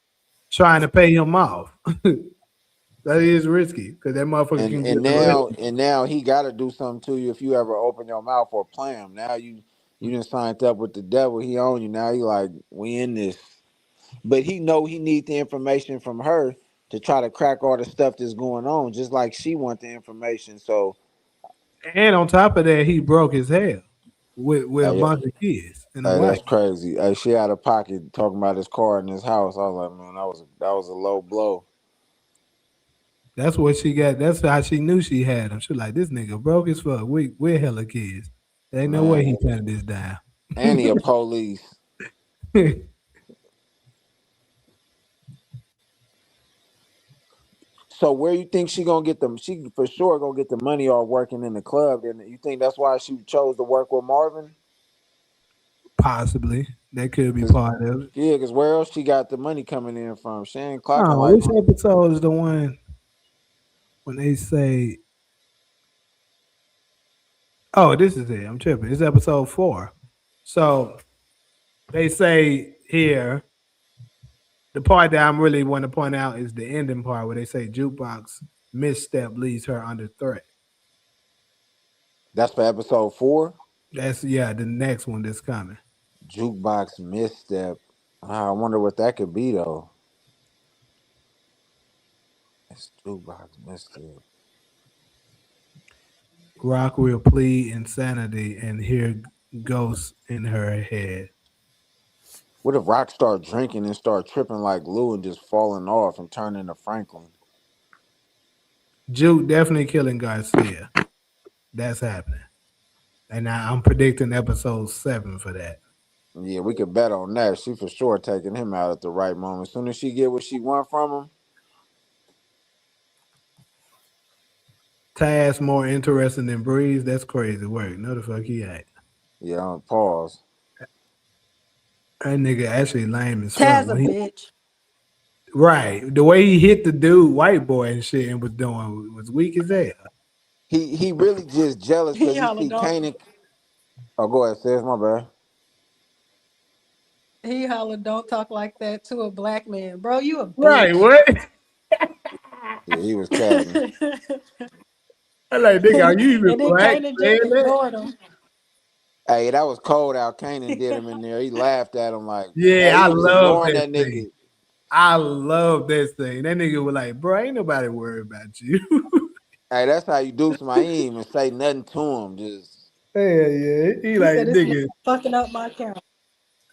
trying to pay him off. That is risky because that motherfucker And can get and now arrested. and now he got to do something to you if you ever open your mouth or play him. Now you done signed up with the devil. He own you. Now he like we in this. But he know he need the information from her to try to crack all the stuff that's going on, just like she want the information. So And on top of that, he broke his hair with a hey, bunch of kids and a hey, wife. that's crazy. Hey, she out of pocket talking about his car in his house. I was like, man, that was a low blow. That's what she got. That's how she knew she had him. She was like, this nigga broke as fuck. We're hella kids. There ain't no way Man, he turned this down. and he a police. So where you think she gonna get them? She for sure gonna get the money off working in the club. And you think that's why she chose to work with Marvin? Possibly. That could be Cause part of it. yeah, cause where else she got the money coming in from? She ain't clocking Oh, like which episode is the one when they say, oh, this is it. I'm tripping. It's episode 4. So they say here, the part that I'm really want to point out is the ending part where they say jukebox misstep leaves her under threat. that's for episode 4. That's yeah, the next one that's coming. Jukebox misstep. I wonder what that could be though. It's jukebox misstep. Rock will plead insanity and hear ghosts in her head. What if Rock start drinking and start tripping like Lou and just falling off and turn into Franklin? Juke definitely killing Garcia. That's happening. And I'm predicting episode 7 for that. Yeah, we could bet on that. She for sure taking him out at the right moment. As soon as she get what she want from him, Taz more interesting than Breeze. That's crazy work. No, the fuck he ain't. yeah, pause. That nigga actually lame as fuck. Taz a bitch. Right. The way he hit the dude, white boy and shit, and was doing was weak as hell. He really just jealous He because he holla see don't Kanan. Oh, go ahead, sis. My bad. he holla don't talk like that to a black man. Bro, you a Right, bitch. what? Yeah, he was capping. I like, nigga, are you even And then black Kanan saying just that? ignored him. Hey, that was cold out. Kanan did him in there. He laughed at him like, Yeah, hey, I he was love ignoring that that thing. nigga. I love that thing. That nigga was like, bro, ain't nobody worried about you. Hey, that's how you do some. I ain't even say nothing to him. Just Hell yeah. He He like, said this nigga nigga, fucking up my camera.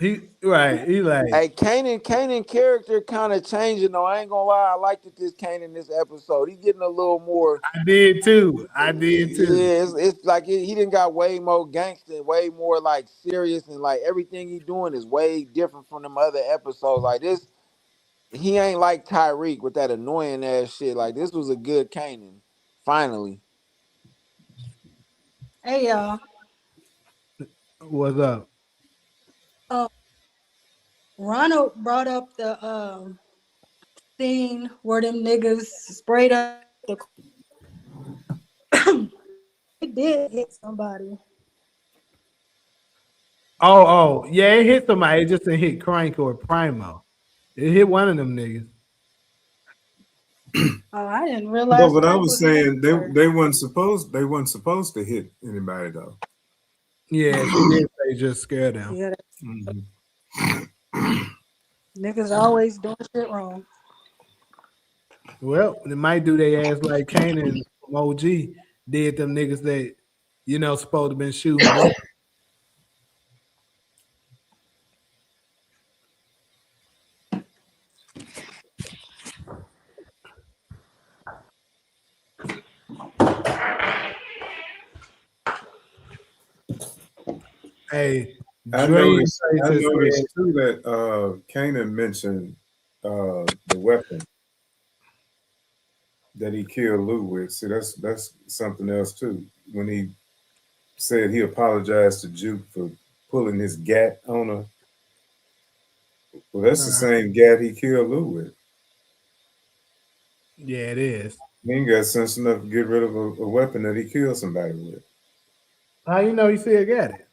he right. He like, hey, Kanan character kind of changing though. I ain't gonna lie. I liked it this Kanan this episode. He getting a little more. I did too. I did too. Yeah, it's like he didn't got way more gangster, way more like serious, and like everything he doing is way different from them other episodes. Like this, he ain't like Tyreek with that annoying ass shit. Like this was a good Kanan. Finally, Hey y'all. What's up? Um, Ronald brought up the scene where them niggas sprayed up the it did hit somebody. Oh, yeah, it hit somebody. It just didn't hit Crank or Primo. It hit one of them niggas. Oh, I didn't But realize what I Frank was was in saying, there. they weren't supposed to hit anybody though. Yeah, she did say just scared them. Yeah, Mhm. niggas always doing shit wrong. Well, they might do their ass like Kanan from OG did them niggas that supposed to been shooting with. Hey, I Dream noticed. I Chaser said, noticed too that Kanan mentioned the weapon that he killed Lou with. See, that's something else too. When he said he apologized to Juke for pulling his gat on her. Well, that's the same gat he killed Lou with. yeah, it is. He ain't got sense enough to get rid of a weapon that he killed somebody with. How you know he still got it?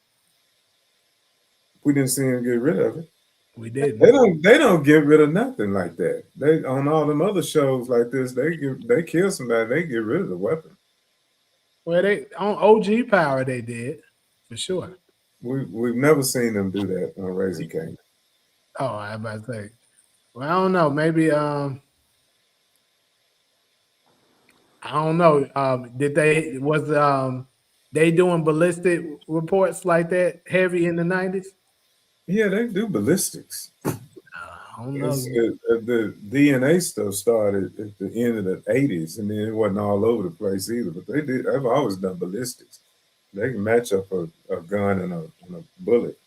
We didn't see him get rid of it. We They didn't. don't. They don't get rid of nothing like that. They on all them other shows like this. They kill somebody. They get rid of the weapon. Well, they on OG Power they did for sure. We've never seen them do that on Raising King. Oh, I about to say. Well, I don't know. Maybe I don't know. Did they doing ballistic reports like that heavy in the 90s? Yeah, they do ballistics. I don't know. The DNA stuff started at the end of the '80s, and then it wasn't all over the place either. But they did. I've always done ballistics. They can match up a gun and a bullet.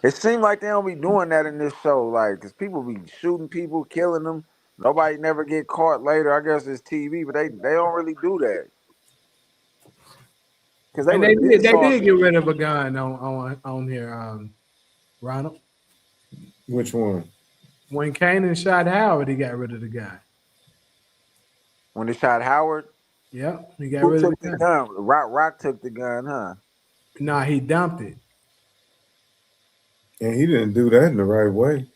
It seems like they don't be doing that in this show, like, cause people be shooting people, killing them. Nobody never get caught later. I guess it's TV, but they don't really do that. Cause they And would have been they saw did get some. rid of a gun on here, Ronald. Which one? When Kanan shot Howard, he got rid of the gun. When they shot Howard, Yep, he got who rid of the took the gun. gun? Rock took the gun, huh? Nah, he dumped it. And he didn't do that in the right way.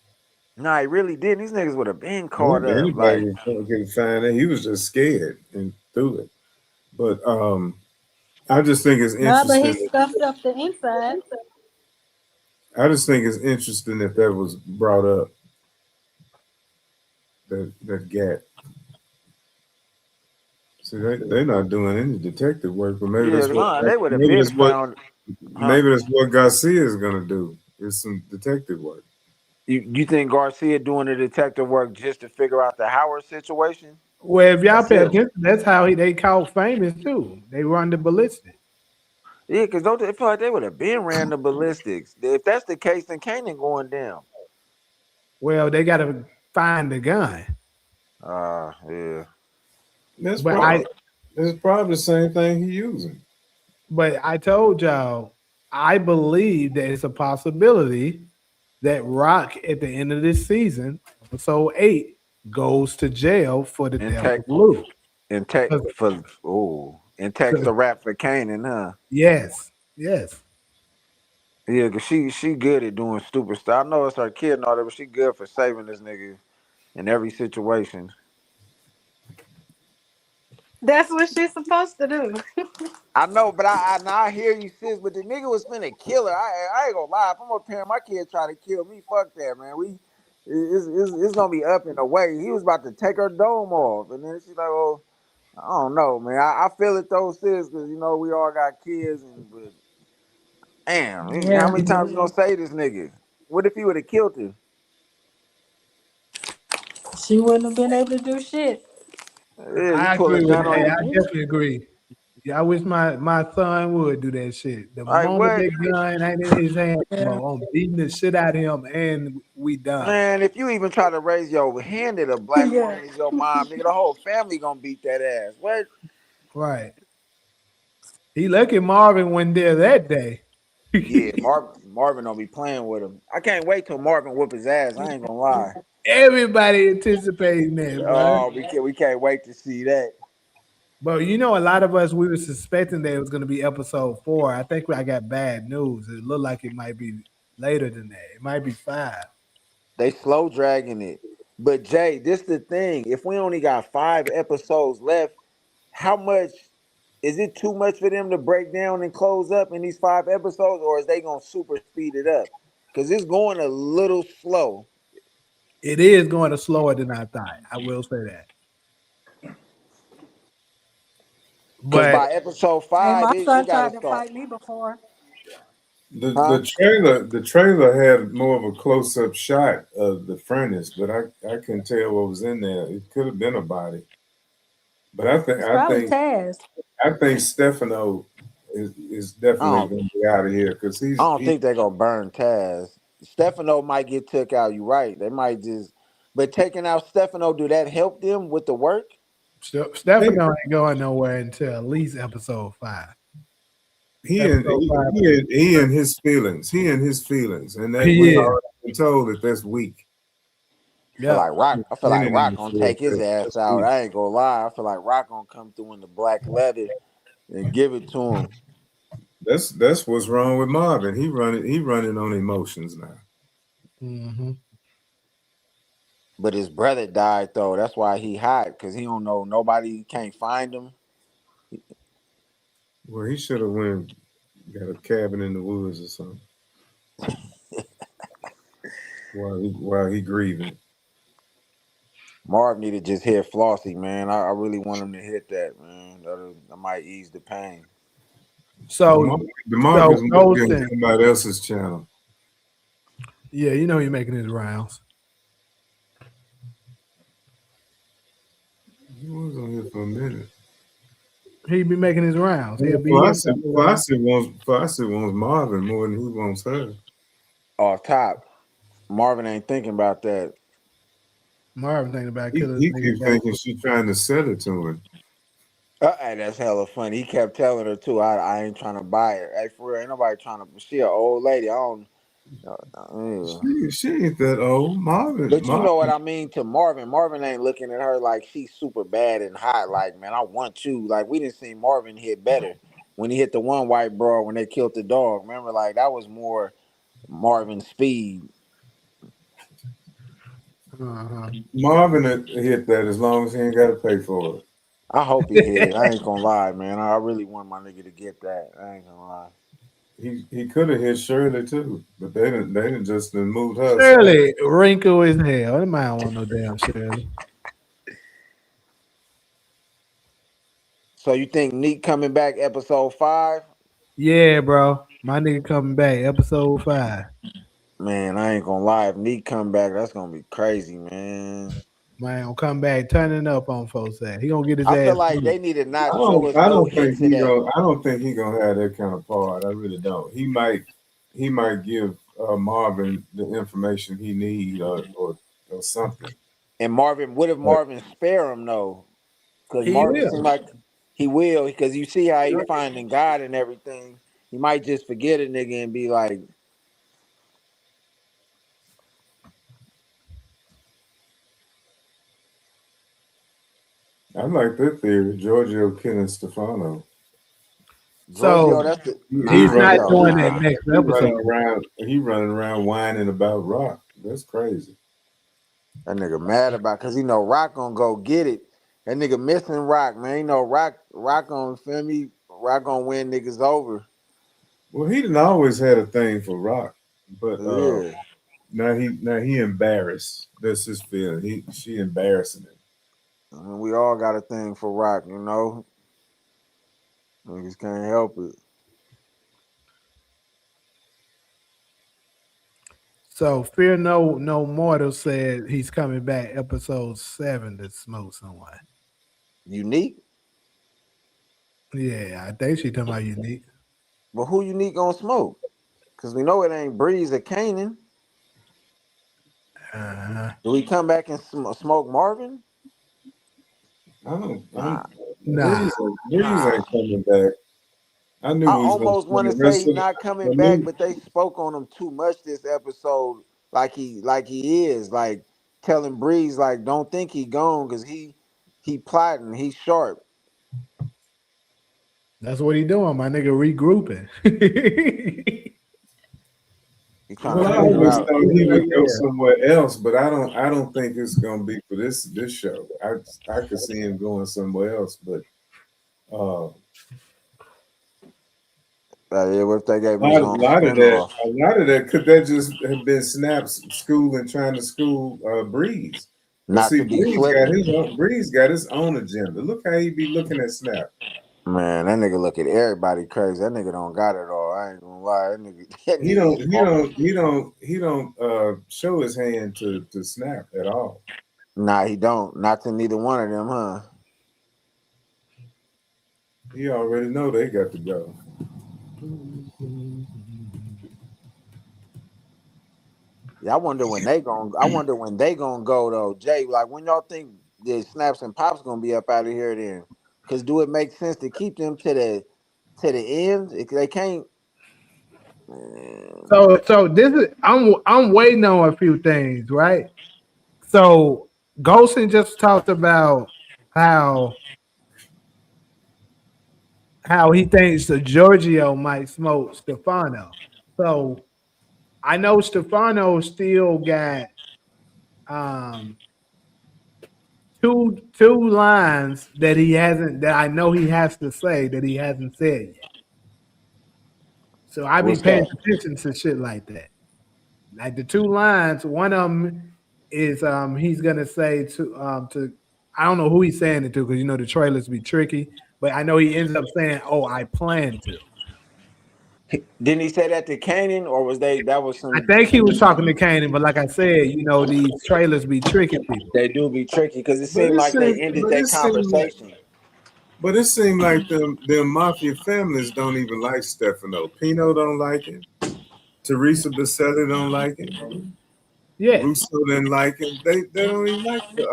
Nah, he really didn't. These niggas would have been I think caught up. anybody Like, could find that he was just scared and threw it. But I just think it's Nah, but he interesting. stuffed up the inside. I just think it's interesting that that was brought up. That gap. See, they're not doing any detective work, but maybe yeah, that's what nah, they would have maybe been that's what found, huh? maybe that's what Garcia is gonna do. Is some detective work. You think Garcia doing the detective work just to figure out the Howard situation? Well, if y'all That's pay it. attention, that's how they caught famous too. They run the ballistic. Yeah, because don't they feel like they would have been ran the ballistics? If that's the case, then Kanan going down. Well, they got to find the gun. Yeah. That's But probably I Well, that's probably the same thing he using. but I told y'all I believe that it's a possibility that Rock at the end of this season, episode 8, goes to jail for the and death tech of Lou. and tech 'Cause- for and text 'cause- the rap for Kanan, huh? yes, yes. Yeah, cause she good at doing stupid stuff. I know it's her kid and all that, but she good for saving this nigga in every situation. That's what she's supposed to do. I know, but now I hear you, sis. But the nigga was finna kill her. I ain't gonna lie. If I'm a parent, my kid try to kill me. Fuck that, man. It's gonna be up and away. He was about to take her dome off, and then she's like, "Oh, I don't know, man. I feel it though, sis, because we all got kids, and but damn, how Yeah. many times you gonna say this nigga? What if he would have killed her? She wouldn't have been able to do shit. Yeah, you I pull a agree with gun that. Hey, on. I definitely agree. Yeah, I wish my son would do that shit. The Like moment what? that gun ain't in his hand, Yeah. I'm beating the shit out of him, and we done. Man, if you even try to raise your hand at a black Yeah. woman as your mom, nigga, the whole family gonna beat that ass. What? Right. He lucky Marvin wasn't there that day. Yeah, Marvin don't be playing with him. I can't wait till Marvin whoop his ass. I ain't gonna lie. Everybody anticipating that, bro. Oh, we can't wait to see that. But a lot of us we were suspecting that it was going to be episode 4. I think I got bad news. It looked like it might be later than that. It might be 5. They slow dragging it. But Jay, this the thing. If we only got 5 episodes left, how much is it too much for them to break down and close up in these 5 episodes, or is they gonna super speed it up? Because it's going a little slow. It is going to slower than I thought. I will say that. Because But by episode Hey, five, my it son got to tried to start. fight me before. Huh? The trailer had more of a close up shot of the furnace, but I couldn't tell what was in there. It could have been a body, but I think It's I probably think Taz. I think Stefano is I definitely don't. going to be out of here because I don't think they're gonna burn Taz. Stefano might get took out. You right. They might just. But taking out Stefano, do that help them with the work? Stefano ain't going nowhere until at least episode 5. he and Episode he, 5. he, and, he and his feelings. He and his feelings, and that He we've is. already been told that that's weak. Yeah. I feel like Been in Rock the gonna field, take his ass that's out. weak. I ain't gonna lie. I feel like Rock gonna come through in the black leather and give it to him. That's what's wrong with Marvin. He running on emotions now. Mm-hmm. But his brother died though. That's why he hot because he don't know nobody. He can't find him. Well, he should have went got a cabin in the woods or something while he grieving. Marv need to just hit Flossie, man. I really want him to hit that, man. That might ease the pain. So The Marcus so must be on Golston, somebody else's channel. yeah, you know he's making his rounds. He was on here for a minute. He be making his rounds. He'll be here for Flossie, a little while. Flossie wants Marvin more than he wants her. Off top, Marvin ain't thinking about that. Marvin thinking about He, killing he this nigga keeps back. thinking she's trying to sell it to him. Hey, that's hella funny. He kept telling her too. I ain't trying to buy it. Hey, for real, ain't nobody trying to. She an old lady. I don't. Yeah. She ain't that old. But you know what Marvin. I mean to Marvin. Marvin ain't looking at her like she's super bad and hot. Like, man, I want you. Like, we didn't see Marvin hit better when he hit the one white bro when they killed the dog. Remember, like that was more Marvin speed. Uh-huh. Marvin hit that as long as he ain't got to pay for it. I hope he hit it. I ain't gonna lie, man. I really want my nigga to get that. I ain't gonna lie. He could have hit Shirley too, but they didn't just done moved her aside. Shirley, wrinkle as hell. That man don't want no damn Shirley. So you think Neek coming back episode 5? Yeah, bro. My nigga coming back. Episode 5. Man, I ain't gonna lie. If Neek come back, that's gonna be crazy, man. Man gonna come back turning up on folks that. He gonna get his I feel ass like beat. they need to I not show don't us I no don't think hints of he that. gonna I don't think he gonna have that kind of part. I really don't. He might give Marvin the information he need or something. And Marvin, what if But Marvin spare him though? Because He Marvin seemed will. like he will. Because you see how he finding God and everything. He might just forget a nigga and be like, I like that theory. Giorgio killing Stefano. Giorgio, So that's the He he's nah, not running hell he doing that nah. running next he running episode. around he running around whining about Rock. That's crazy. That nigga mad about because he know Rock gonna go get it. That nigga missing Rock, man. He know Rock gonna feel me. Rock gonna win niggas over. Well, he didn't always had a thing for Rock, but Yeah. now he embarrassed. That's his feeling. She embarrassing him. I mean, we all got a thing for Rock, you know. Niggas can't help it. So Fear No Mortal said he's coming back episode 7 to smoke someone. Unique? Yeah, I think she talking about Unique. But who Unique gonna smoke? Cause we know it ain't Breeze or Kanan. Uh-huh. Do we come back and smoke Marvin? I don't. Nah, Nah. Breeze nah. ain't coming back. I knew I we was gonna almost spend want to the say rest he of the. not coming For back, me, but they spoke on him too much this episode, like he is, like telling Breeze like don't think he gone because he plotting, he sharp. That's what he doing, my nigga regrouping. He's trying Well, to I figure always out. thought he would go Yeah. somewhere else, but I don't think it's gonna be for this show. I could see him going somewhere else, but uh, Yeah, what if they gave him his lot, own lot of that, spinoff? a lot of that could that just have been Snap's school and trying to school Breeze. But Not see, to be slipping. Breeze got his own agenda. Look how he be looking at Snap. Man, that nigga look at everybody crazy. That nigga don't got it all. I ain't gonna lie. That nigga, that He nigga don't is he wrong. don't he don't he don't show his hand to Snap at all. Nah, he don't. Not to neither one of them, huh? He already know they got to go. Yeah, I wonder when they gon' go though. Jay, like when y'all think the Snaps and Pops gonna be up out of here then? Cause do it make sense to keep them to the end? They can't. Man. So this is I'm waiting on a few things, right? So Golson just talked about how how he thinks the Giorgio might smoke Stefano. So I know Stefano still got um two lines that he hasn't that I know he has to say that he hasn't said yet. So I be What's paying that? attention to shit like that. Like the two lines, one of them is he's gonna say to I don't know who he's saying it to because you know the trailers be tricky, but I know he ends up saying, "Oh, I plan to." Didn't he say that to Kanan, or was they that was I some? think he was talking to Kanan, but like I said, you know these trailers be tricking people. They do be tricky because it But seemed it like they seemed ended but their it seemed like conversation. but it seemed like them mafia families don't even like Stefano. Pino don't like him. Teresa Baselli don't like him. Yeah, Russo didn't like him. They don't even like They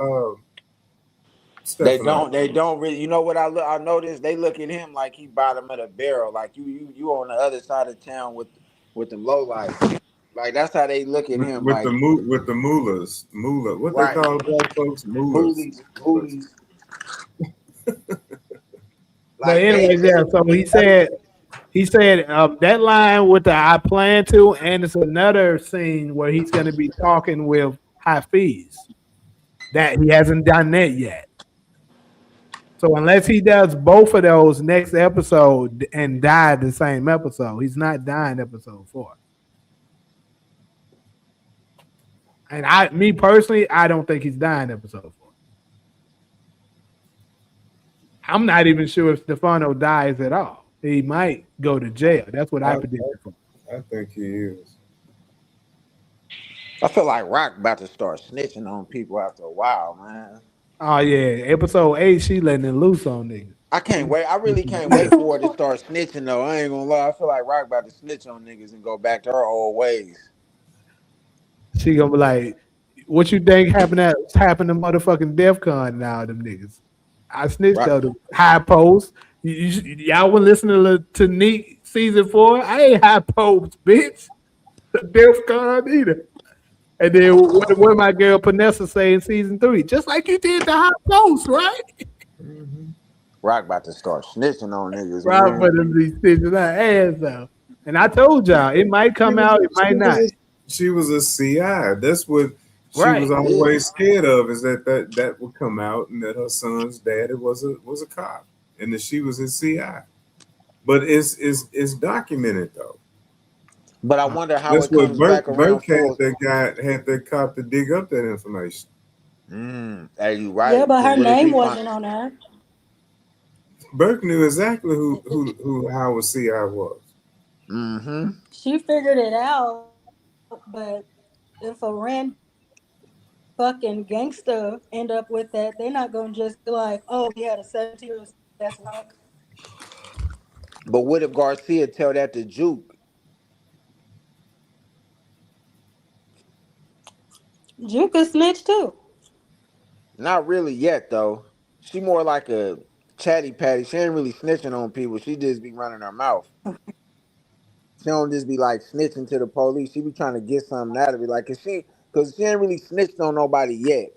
Stefano. don't. They don't really. You know what I look? I noticed they look at him like he bottom of the barrel. Like you on the other side of town with them low life. Like that's how they look at him. Like With the mullahs, what they right, call black folks, mullahs. moolies, moolies. but Like anyways, yeah. So he said that line with the "I plan to," and it's another scene where he's going to be talking with Hafiz. That he hasn't done that yet. So unless he does both of those next episode and die the same episode, he's not dying episode 4. And me personally, I don't think he's dying episode 4. I'm not even sure if Stefano dies at all. He might go to jail. That's what I I predicted for. I think he is. I feel like Rock about to start snitching on people after a while, man. Oh yeah, episode 8, she letting it loose on niggas. I can't wait. I really can't wait for her to start snitching though. I ain't gonna lie. I feel like Rock about to snitch on niggas and go back to her old ways. She gonna be like, "What you think happened to motherfucking DEF CON now? Them niggas." I snitched Right. on the high post. Y'all wasn't listening to Neat season 4. I ain't high post, bitch. The DEF CON either. And then what my girl Panessa say in season 3? Just like you did the high post, right? Mhm. Rock about to start snitching on niggas, Right man. for them be stitching her ass out. And I told y'all, it might She come was out, it she might was not. she was a CI. That's what she was Right. Yeah. always scared of, is that would come out and that her son's daddy was a cop and that she was a CI. But it's documented though. But I wonder how That's it what comes back around Burke full. had that cop to dig up that information. Are you Yeah, right? but Because her what if name he find? wasn't on there. Burke knew exactly who Howard CI was. Mm-hmm. She figured it out, but if a random fucking gangster end up with that, they're not gonna just be like, "Oh, he had a 17-year-old. That's rock." But what if Garcia tell that to Juke? Juke a snitch too. Not really yet though. She more like a chatty patty. She ain't really snitching on people. She just be running her mouth. She don't just be like snitching to the police. She be trying to get something out of it. Like, cause she ain't really snitched on nobody yet.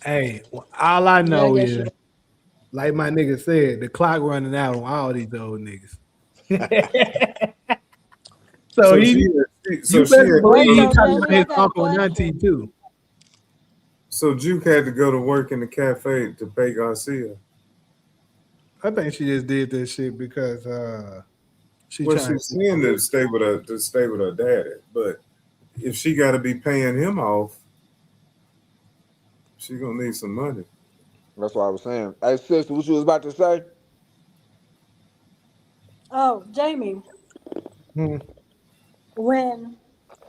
Hey, all I Yeah, I know guess is, you. like my nigga said, the clock running out on all these old niggas. So So he, so you she better had, believe Wait, he though, talking about Jamie, I his got a uncle and auntie question. too. so Juke had to go to work in the cafe to pay Garcia. I think she just did this shit because she Well, trying to she's get saying some. to stay with her daddy, but if she got to be paying him off, she gonna need some money. That's what I was saying. Hey, sister, what you was about to say? Oh, Jamie, Hmm. when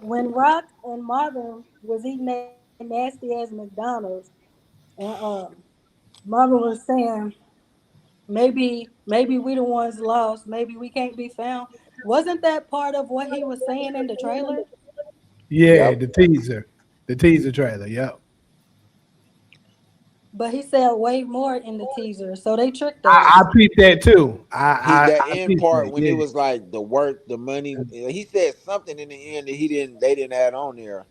when Rock and Marvin was eating that nasty ass McDonald's, and Marvin was saying maybe we the ones lost, maybe we can't be found. Wasn't that part of what he was saying in the trailer? Yeah, Yep. the teaser trailer. Yep. But he said way more in the teaser, so they tricked I us. peeped that too. He I that end peeped part that. when it Yeah. was like the work, the money. He said something in the end that he didn't. They didn't add on there.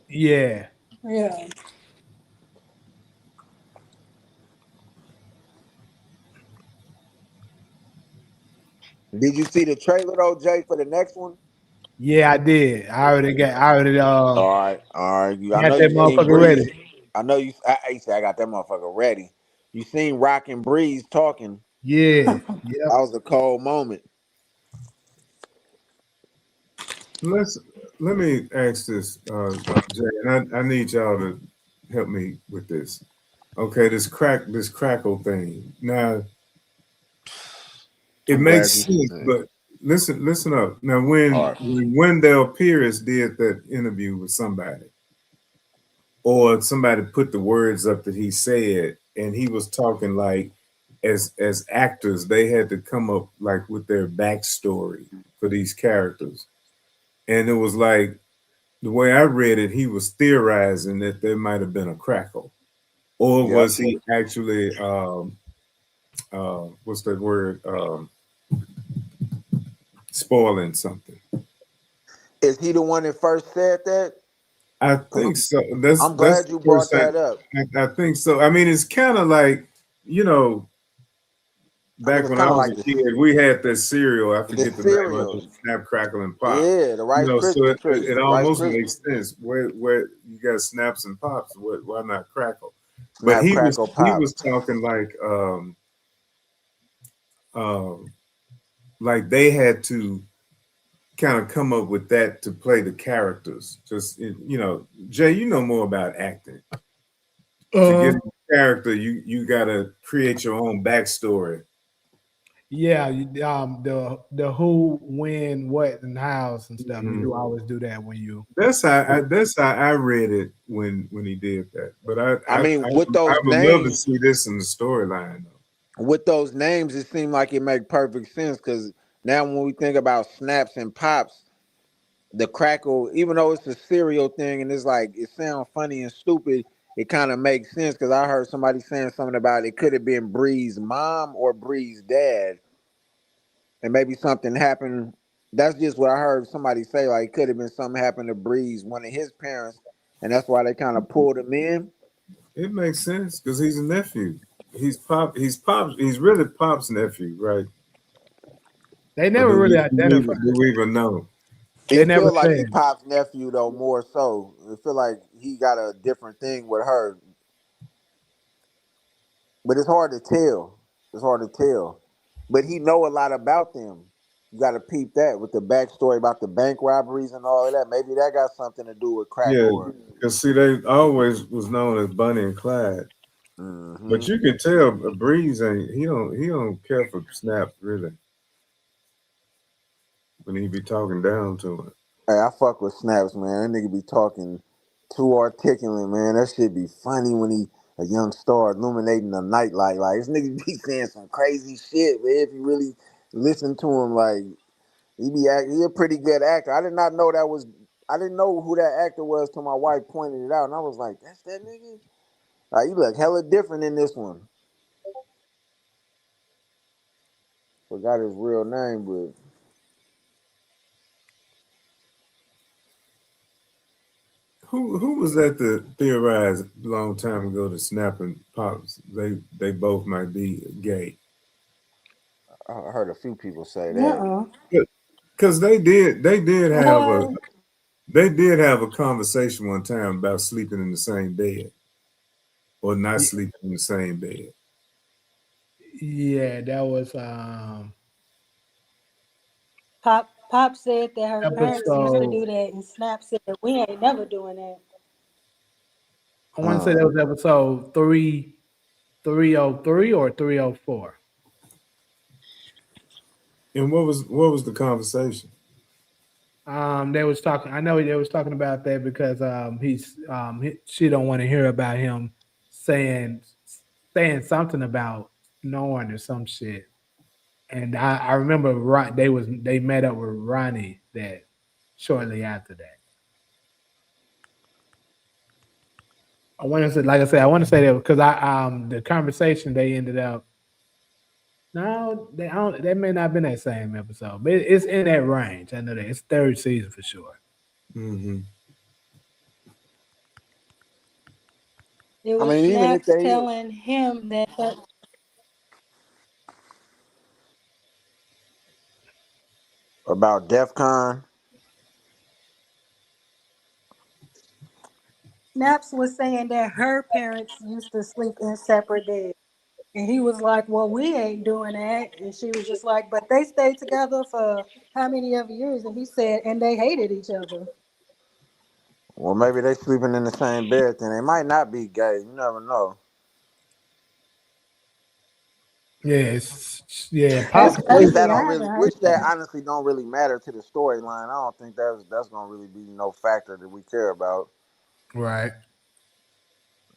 Yeah. Yeah. Did you see the trailer though, Jay, for the next one? Yeah, I did. I already All right. I got know that you seen motherfucker Breeze. ready. I know you. I say I got that motherfucker ready. You seen Rock and Breeze talking. Yeah. Yep. That was a cold moment. Let's let me ask this, Jay, and I need y'all to help me with this. Okay, this crackle thing. Now it I'm makes glad you. sense, but listen up. Now All right. when Wendell Pierce did that interview with somebody, or somebody put the words up that he said, and he was talking like as actors, they had to come up like with their backstory for these characters. And it was like the way I read it, he was theorizing that there might have been a crackle. Or Yep. was he actually what's that word? Spoiling something. Is he the one that first said that? I 'Cause think so. That's I'm that's glad the you first brought time that up. I think so. I mean, it's kind of like, you know, I mean, back it's when I kind of was like a kid, we had this cereal. I the forget the name of it, cereal. Snap, Crackle, and Pop. Yeah, the You Rice know, so Krispie it treats, Rice almost Krispie, makes sense. Where you got snaps and pops, why not crackle? But Snap, Crackle, he Pop. was talking like they had to kind of come up with that to play the characters. Just you know, Jay, you know more about acting. To get Uh, a character, you got to create your own backstory. yeah, the who, when, what, and hows and stuff. You Mhm. do always do that when you. That's how I read it when he did that. But I mean, I would love to see this in the storyline though. with those names, it seemed like it make perfect sense because now when we think about snaps and pops, the crackle, even though it's a cereal thing and it's like it sounds funny and stupid, it kind of makes sense because I heard somebody saying something about it could have been Bree's mom or Bree's dad, and maybe something happened. That's just what I heard somebody say. Like it could have been something happened to Breeze, one of his parents, and that's why they kind of pulled him in. It makes sense because he's a nephew. He's really Pop's nephew, right? They Or never really identified. do we even know? They It never feel like he said. Pop's nephew though, more so. It feel like he got a different thing with her, but it's hard to tell. It's hard to tell, but he know a lot about them. You got to peep that with the backstory about the bank robberies and all of that. Maybe that got something to do with Yeah, Crackle or. because see, they always was known as Bunny and Clyde. But Hmm. you can tell Breeze ain't he don't care for Snap really when he be talking down to him. Hey, I fuck with Snaps, man. That nigga be talking too articulate, man. That shit be funny when he a young star illuminating the nightlight. Like this nigga be saying some crazy shit, man. If you really listen to him, like he a pretty good actor. I did not know that was. I didn't know who that actor was till my wife pointed it out, and I was like, "That's that nigga." Like you look hella different in this one. Forgot his real name, but Who was that that theorized a long time ago that Snap and Pops they both might be gay? I heard a few people say that. Uh-uh. because they did Well, have a conversation one time about sleeping in the same bed or not sleeping in the same bed. Yeah, that was Pop said that her parents used to do episode. that, and Snap said we ain't never doing that. I want to say that Uh, was episode 303 or 304. And what was the conversation? They was talking. I know they was talking about that because she don't want to hear about him saying saying something about snoring or some shit. And I remember they met up with Ronnie that shortly after that. I want to say, like I said, I want to say that because the conversation they ended up. No, I don't, that may not have been that same episode, but it's in that range. I know that it's third season for sure. Mm-hmm. It I was mean, even if Snaps they telling him that about DEF CON, Snaps was saying that her parents used to sleep in separate beds. And he was like, well, we ain't doing that. And she was just like, but they stayed together for how many of years? And he said, and they hated each other. well, maybe they sleeping in the same bed. Then they might not be gay. You never know. Yeah. That's Pop Which said crazy. that I don't haven't really, heard which that that. honestly don't really matter to the storyline. I don't think that's gonna really be no factor that we care about. right.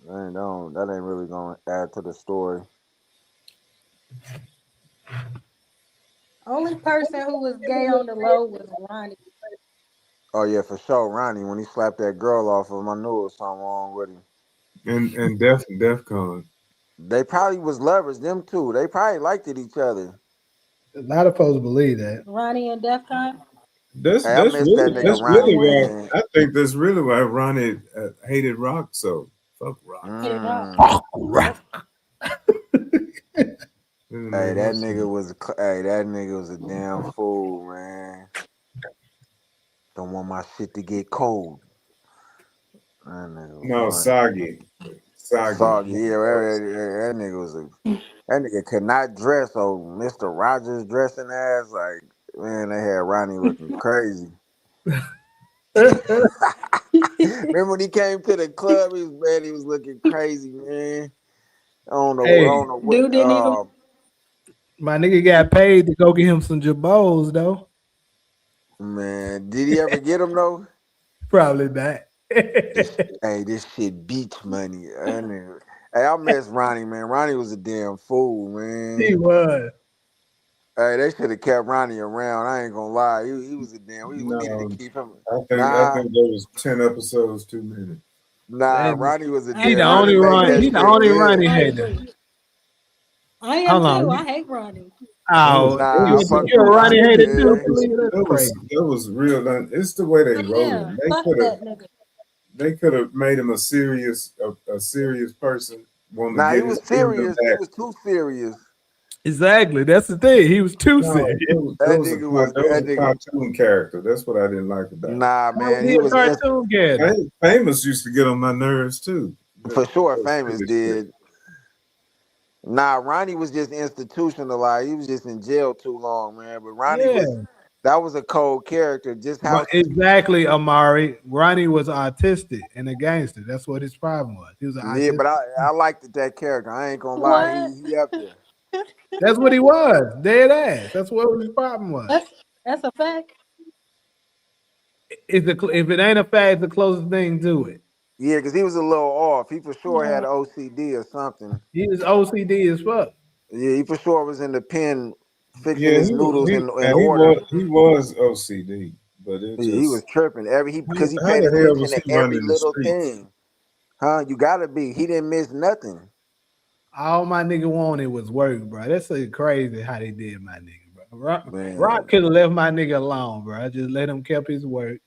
That ain't really gonna add to the story. Only person who was gay on the low was Ronnie. Oh yeah, for sure, Ronnie. When he slapped that girl off of him, I knew it was something wrong with him. And DEF CON. They probably was lovers, them two. They probably liked it each other. A lot of folks believe that. Ronnie and DEFCON. That's Hey, I that's miss that really nigga that's I Ronnie, really wouldn't. man. why I think that's really why Ronnie hated Rock so. Fuck Rock. Hated Rock. Mm. Right. That Hey, nigga was that nigga was a damn fool, man. Don't want my shit to get cold. That nigga was no funny. soggy. Soggy, yeah, that nigga was a that nigga could not dress. So Mr. Rogers dressing ass, like man, they had Ronnie looking crazy. Remember when he came to the club? He was looking crazy, man. I Hey, don't know what. Dude didn't even. my nigga got paid to go get him some jabos though. Man, did he ever get him though? Probably not. This shit beach money. Hey, I miss Ronnie, man. Ronnie was a damn fool, man. He was. Hey, they should have kept Ronnie around. I ain't gonna lie. He was a damn. We needed to No, keep him. I Nah, think there was 10 episodes too many. nah. And Ronnie was a he the damn. I only Ronnie made run. that He the shit only good. running I hater. agree. I am Hold too. on. I hate Ronnie. Oh, Nah, I fuck you're with a running Ronnie, hater too, man. Khalil? That's crazy. That was real. It's the way they wrote Yeah, him. fuck that nigga. They could have made him a serious person, want to Nah, he get his was kingdom serious. He back. was too serious. Exactly. That's the thing. He was too No, serious. That nigga was that was that a nigga. cartoon character. That's what I didn't like about it. Nah, How was man. he He a was cartoon character? Famous used to get on my nerves too. for sure. That Famous silly shit. did. Nah, Ronnie was just institutionalized. He was just in jail too long, man. But Ronnie Yeah. was that was a cold character. Just how Exactly, Amari. Ronnie was autistic and a gangster. That's what his problem was. He was an yeah, autistic. but I liked that character. I ain't gonna lie. What? He up there. That's what he was. Dead ass. That's what his problem was. That's a fact. If it ain't a fact, the closest thing to it. Yeah, because he was a little off. He for sure had Yeah. OCD or something. He was OCD as fuck. Yeah, he for sure was in the pen fixing Yeah, his noodles in now order. he was OCD, but it He was just tripping because he how paid the hell attention was to he every running the little streets? thing. Huh? You gotta be. He didn't miss nothing. All my nigga wanted was work, bro. That's so crazy how they did my nigga, bro. Rock Man, could have left my nigga alone, bro. I just let him keep his work.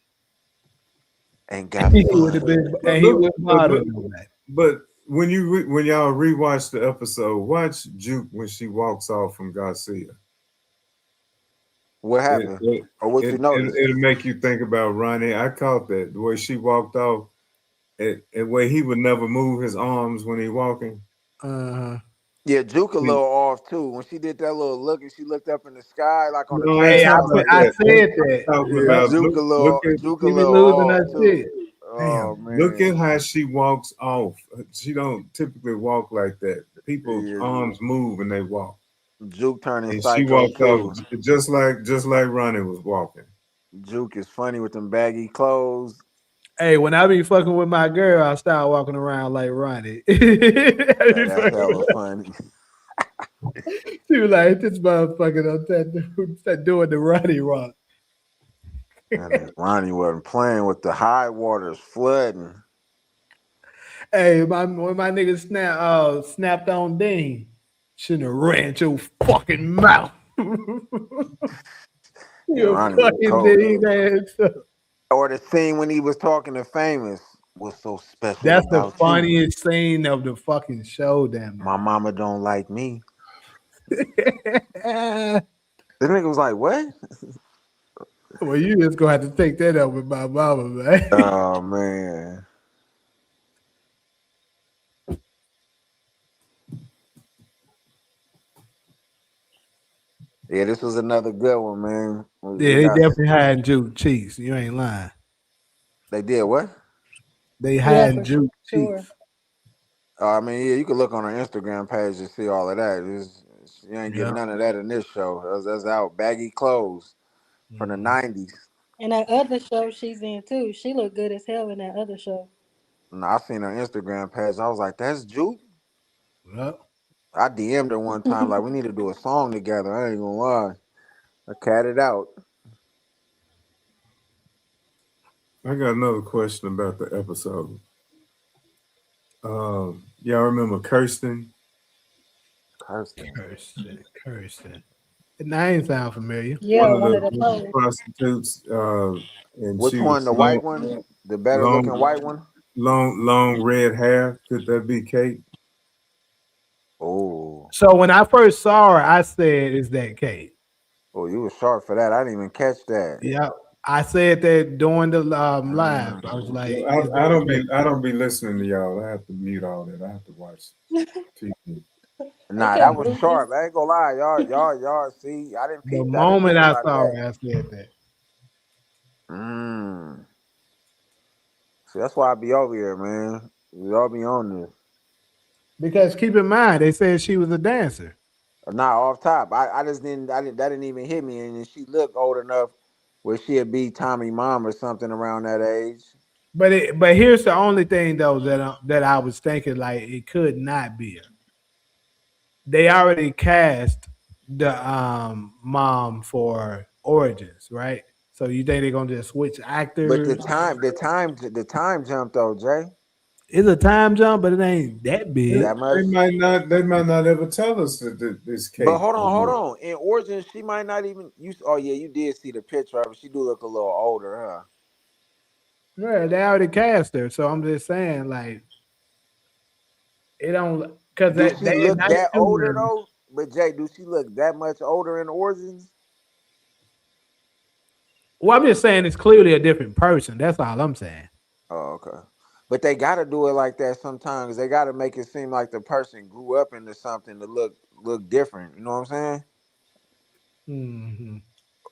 and got He would have fun. been, But and he look, was bothering nobody. but when when y'all rewatch the episode, watch Juke when she walks off from Garcia. What It, happened? it, Or what you noticed? it'll make you think about Ronnie. I caught that the way she walked off, and way he would never move his arms when he walking. Uh-huh. Yeah, Juke a little off too. When she did that little look and she looked up in the sky like on the No, I ain't Hey, treadmill, talking I was about like, I that. said I'm that. talking yeah, about Yep. Juke a She be little losing her off too. shit. Oh damn. Look at man. how she walks off. She don't typically walk like that. People's Yeah, arms move when they walk, Juke turning and she psycho walked off too. just like Ronnie was walking. Juke is funny with them baggy clothes. Hey, when I be fucking with my girl, I start walking around like Ronnie. I Yeah, be that's fucking hella with- funny. she was like, this motherfucker on that doing the Ronnie rock. And Ronnie wasn't playing with the high waters flooding. Hey, when my nigga snapped on Dean, shouldn't have ran your fucking mouth. Yeah, You Ronnie was fucking cold. Dean ass. Or the scene when he was talking to Famous. What's so special That's the about you? funniest scene of the fucking show, damn My mama don't like me. near. The nigga was like, what? Well, you just gonna have to take that up with my mama, man. Oh man. Yeah, this was another good one, man. Yeah, We they got definitely hiding Juke cheeks. You ain't lying. they did what? They Yeah, hiding for Juke sure. cheeks. I mean, yeah, you can look on our Instagram page and see all of that. You ain't Yeah. getting none of that in this show. That's out baggy clothes from the Mhm. '90s. And that other show she's in too, she looked good as hell in that other show. And I seen her Instagram page. I was like, that's Juke. Yep. I DM'd her one time like we need to do a song together. I ain't gonna lie. I catted out. I got another question about the episode. Y'all remember Kirsten? Kirsten. Kirsten. And I ain't sound familiar. Yeah, One of one the of the hoes. prostitutes, and Which she one? was The white one? The better looking long, white one? long red hair. Could that be Kate? Oh. So when I first saw her, I said, "Is that Kate?" Oh, you was sharp for that. I didn't even catch that. Yeah, I said that during the live. I was like, Mm. "Is I that don't be Kate?" I don't be listening to y'all. I have to mute all that. I have to watch TV. Nah, Okay, that was Bluetooth. sharp. I ain't gonna lie, y'all. See, I didn't The peep that. I didn't moment think I about saw that. her, I said that Mm. See, that's why I be over here, man. Y'all be on this. because keep in mind they said she was a dancer. Nah, off top. I just didn't. I didn't. That didn't even hit me. And then she looked old enough where she'd be Tommy mom or something around that age. But here's the only thing though that I was thinking like it could not be her. They already cast the mom for Origins, right? So you think they're gonna just switch But actors? the time jump though, Jay. It's a time jump, but it ain't that They, big. That much. they might not ever tell us that this But Kate. hold on. In Origins, she might not even. You. Oh yeah, you did see the picture of her. She do look a little older, huh? Yeah, they already cast her. So I'm just saying, like, it don't because Do they she look nice that to older her. though? But Jay, do she look that much older in Origins? Well, I'm just saying it's clearly a different person. That's all I'm saying. Oh, okay. But they got to do it like that sometimes. They got to make it seem like the person grew up into something to look different. You know what I'm saying? Hmm.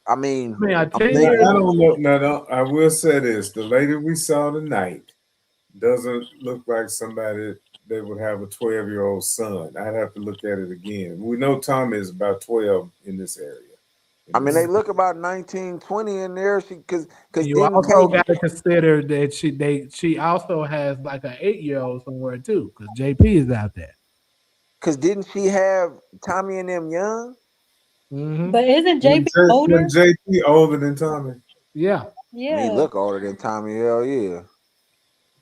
I I mean, mean, a I'm 10 years. I thinking don't know. No, I will say this: the lady we saw tonight doesn't look like somebody that would have a 12-year-old son. I'd have to look at it again. We know Tommy is about 12 in this area. I In mean they this, look about 19, 20 in there. She cause And you didn't also Kate got to consider that she also has like an 8-year-old somewhere too, because JP is out there. cause didn't she have Tommy and them young? Hmm. But isn't JP when older? JP older than Tommy. Yeah, I mean, he Yeah. look older than Tommy. Hell yeah.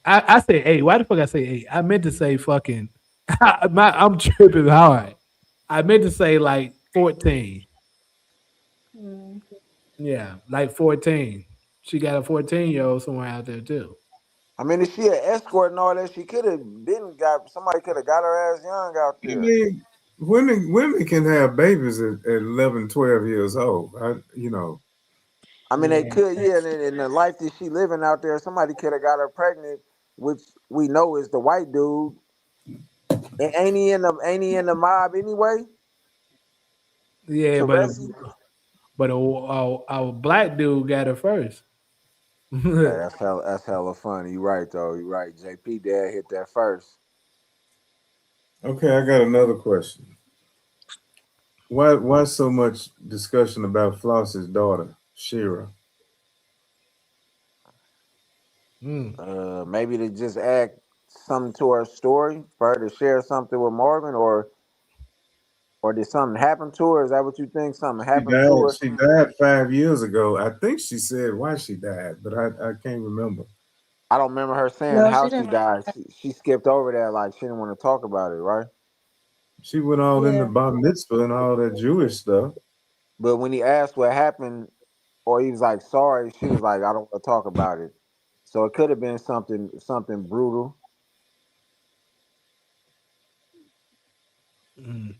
I say 8. Why the fuck I say 8? I meant to say fucking. I'm tripping hard. I meant to say like 14. Mm. Yeah, like 14. She got a 14-year-old somewhere out there too. I mean, if she an escort and all that, she could have been got somebody could have got her ass young out I there. mean, women can have babies at 11, 12 years old. I mean, they Yeah. could, yeah. And in the life that she living out there, somebody could have got her pregnant, which we know is the white dude. And ain't he in the mob anyway? Yeah, Teresi. but a black dude got it first. Hey, that's hella funny. You right though. You right. JP dad hit that first. Okay, I got another question. Why so much discussion about Floss's daughter, Shira? Mm. Maybe to just add something to her story for her to share something with Marvin, or did something happen to her? Is that what you think? Something She happened to died. her? She died 5 years ago. I think she said why she died, but I can't remember. I don't remember her saying No, how she she didn't. died. She skipped over that like she didn't want to talk about it, right? She went all in the Yeah. bar mitzvah and all that Jewish stuff. But when he asked what happened, or he was like sorry, she was like, I don't want to talk about it. So it could have been something brutal. Mm.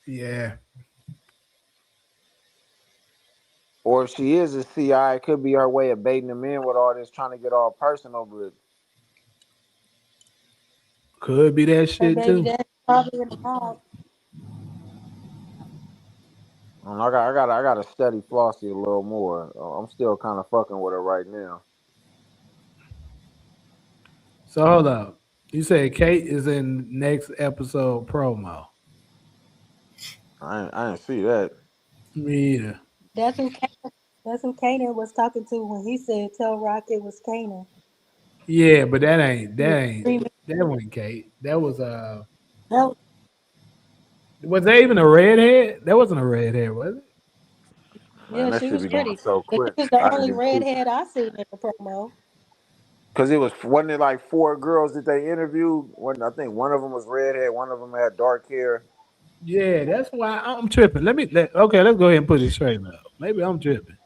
Yeah, Or if she is a CI, it could be her way of baiting him in with all this trying to get all personal. But could be that Her shit baby too. daddy probably in the mob. I gotta study Flossie a little more. I'm still kind of fucking with her right now. So hold up. You said Kate is in next episode promo. I didn't see that. Me either. That's who Kanan was talking to when he said tell Rock it was Kanan. Yeah, but He was screaming. that wasn't Kate. That was That was, was that even a redhead? That wasn't a redhead, was it? Man, yeah, that she should was be going pretty. so But quick. she was the I'd have only been too. redhead I seen in the promo. Cause wasn't it like four girls that they interviewed? I think one of them was redhead, one of them had dark hair. Yeah, that's why I'm tripping. Okay, let's go ahead and put it straight up. Maybe I'm tripping.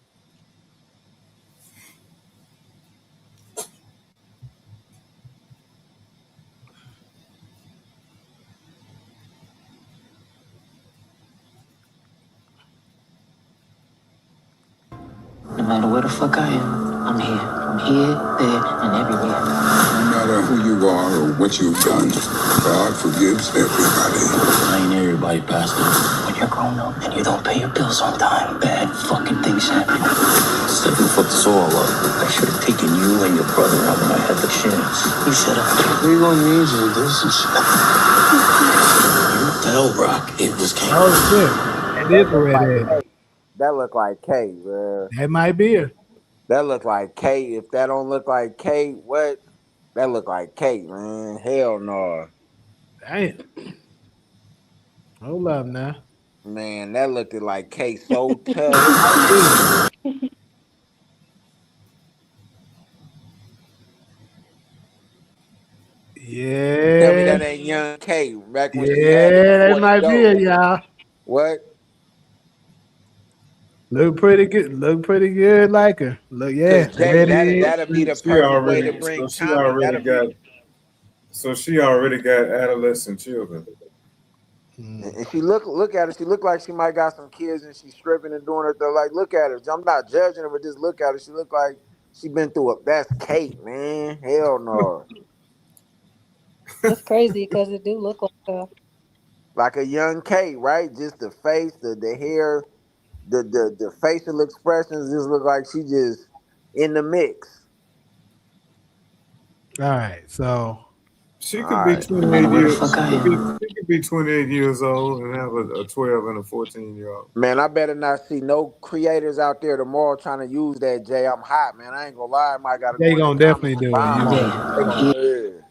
No matter where the fuck I am, I'm here. I'm here, there, and everywhere. No matter who you are or what you've done, God forgives everybody. I ain't everybody, Pastor. When you're grown up and you don't pay your bills on time, bad fucking things happen. Stephen fucked us all up. I should have taken you and your brother out when I had the chance. You should have. We gonna need you to do some shit. You tell Rock it was Oh Kanan. shit. That That is a looked like redhead. Kate. That looked like Kate, man. That might be her. That looked like Kate. If that don't look like Kate, what? That look like Kate, man. Hell no. Damn. Hold up now. Man, that looked like Kate so It tough. might be. Tell me Yeah. that ain't young Kate back when she had it Yeah, that before the might be it, dough. y'all. What? Look pretty good. Look pretty good like her. Look, Cause yeah. Jay, Redhead. that'll be the She perfect way already to so bring she Tommy. already That'll be got so she already got adolescent children. Mm. and she look at her. She look like she might got some kids and she's stripping and doing her thing. Like look at her. I'm not judging her, but just look at her. She look like she been through a. That's Kate, man. Hell no. That's crazy because it do look like her. Like a young Kate, right? Just the face, the hair, the facial expressions just look like she just in the mix. All right. So She All could be right. No matter 28 where the years. fuck I am. She could be 28 years old and have a 12 and a 14-year-old. Man, I better not see no creators out there tomorrow trying to use that Jay. I'm hot, man. I ain't gonna lie. I might gotta they go in the gonna comments definitely and do it. bomb You I'm on here. better. them. They I'm gonna here.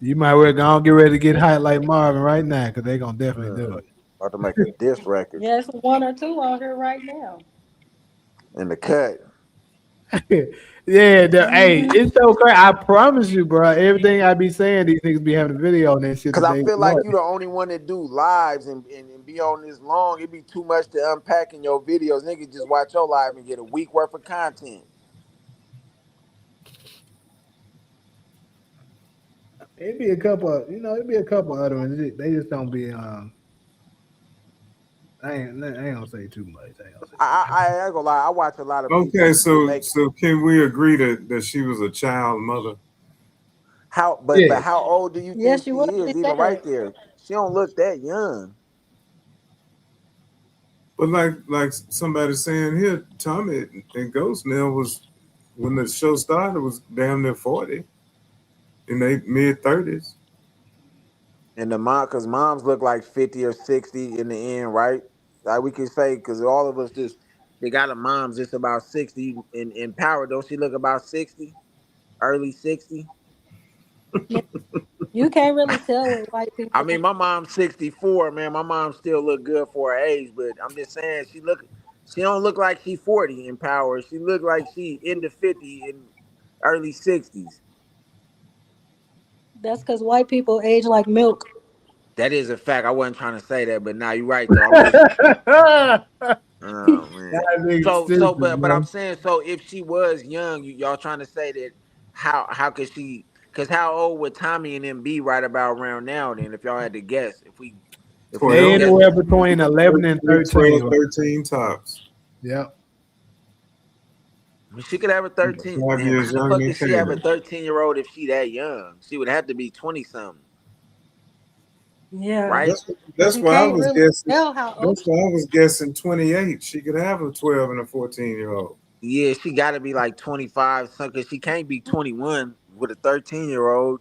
You might well go and get ready to get hot like Marvin right now, because they gonna definitely do about to make a diss record Yeah, it's one or two on here right now. in the cut. it. Yeah, hey, Hmm. it's so crazy. I promise you, bro. Everything I be saying, these niggas be having a video on that shit Cause the I day feel like before. you the only one that do lives and be on this long. It'd be too much to unpack in your videos. Niggas just watch your live and get a week worth of content. It'd be a couple, it'd be a couple other ones. They just don't be. I ain't gonna say too much. I ain't gonna say too much. I ain't gonna lie. I watch a lot of people Okay, who so make so can we agree that she was a child mother? how, Yeah, but how old do you think Yes, she she was. is? They Even right said. there, she don't look that young. But like somebody saying here, Tommy and Ghost now was when the show started was damn near 40 in their mid 30s. And the mom, because moms look like 50 or 60 in the end, right? Like we can say, because all of us just they got a mom's just about 60 in power. Don't she look about 60, early 60? Yeah, you can't really tell with white I people. mean, my mom's 64, man. My mom still look good for her age, but I'm just saying she don't look like she 40 in power. She look like she into 50 in early 60s. That's because white people age like milk. That is a fact. I wasn't trying to say that, but now you're right though. I'm just that oh man. nigga stupid, But I'm bro. saying so if she was young, y'all trying to say that how could she? Because how old would Tommy and them be right about around now? Then if y'all had to guess, if we They just 12, guess, anywhere between 11 and 13. 12, Right? 13 tops. Yep. I mean, she could have a 13. Five Damn, but years how the younger fuck than could she have a Kanan. 13-year-old if she that young? She would have to be 20 something, Yeah, right? because That's you why I can't was really guessing. tell how old. That's why I was guessing 28. She could have a 12 and a 14-year-old. Yeah, she got to be like 25, because she can't be 21 with a 13-year-old.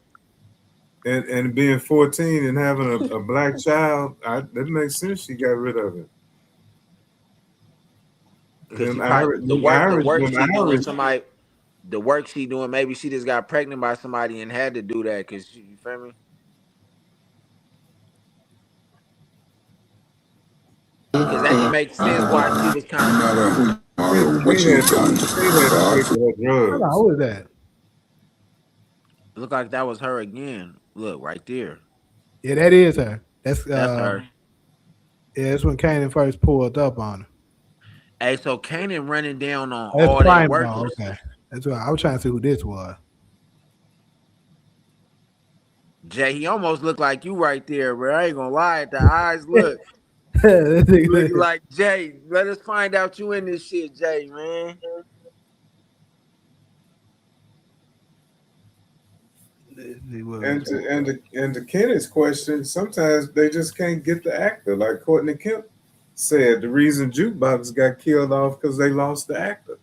And being 14 and having a black child, that makes sense. She got rid of it. Because she probably the work Them she doing Irish. somebody the work she doing, maybe she just got pregnant by somebody and had to do that because you feel me? Because that can make sense why she was No kind of matter who you are or what Kate you've had to, done, Kate had to pay God for her Hold on, drugs. who is that? look like that was her again. Look right there. Yeah, that is her. That's That's her. yeah, that's when Kanan first pulled up on her. Hey, so Kanan running down on That's all they Primo. workers. Okay, that's why I was trying to see who this was. Jay, he almost looked like you right there, bro. I ain't gonna lie. The eyes look. That Looking nigga- like Jay. Let us find out you in this shit, Jay, man. he was. And to Kenneth's question, sometimes they just can't get the actor. Like Courtney Kemp said, the reason Jukebox got killed off because they lost the actor.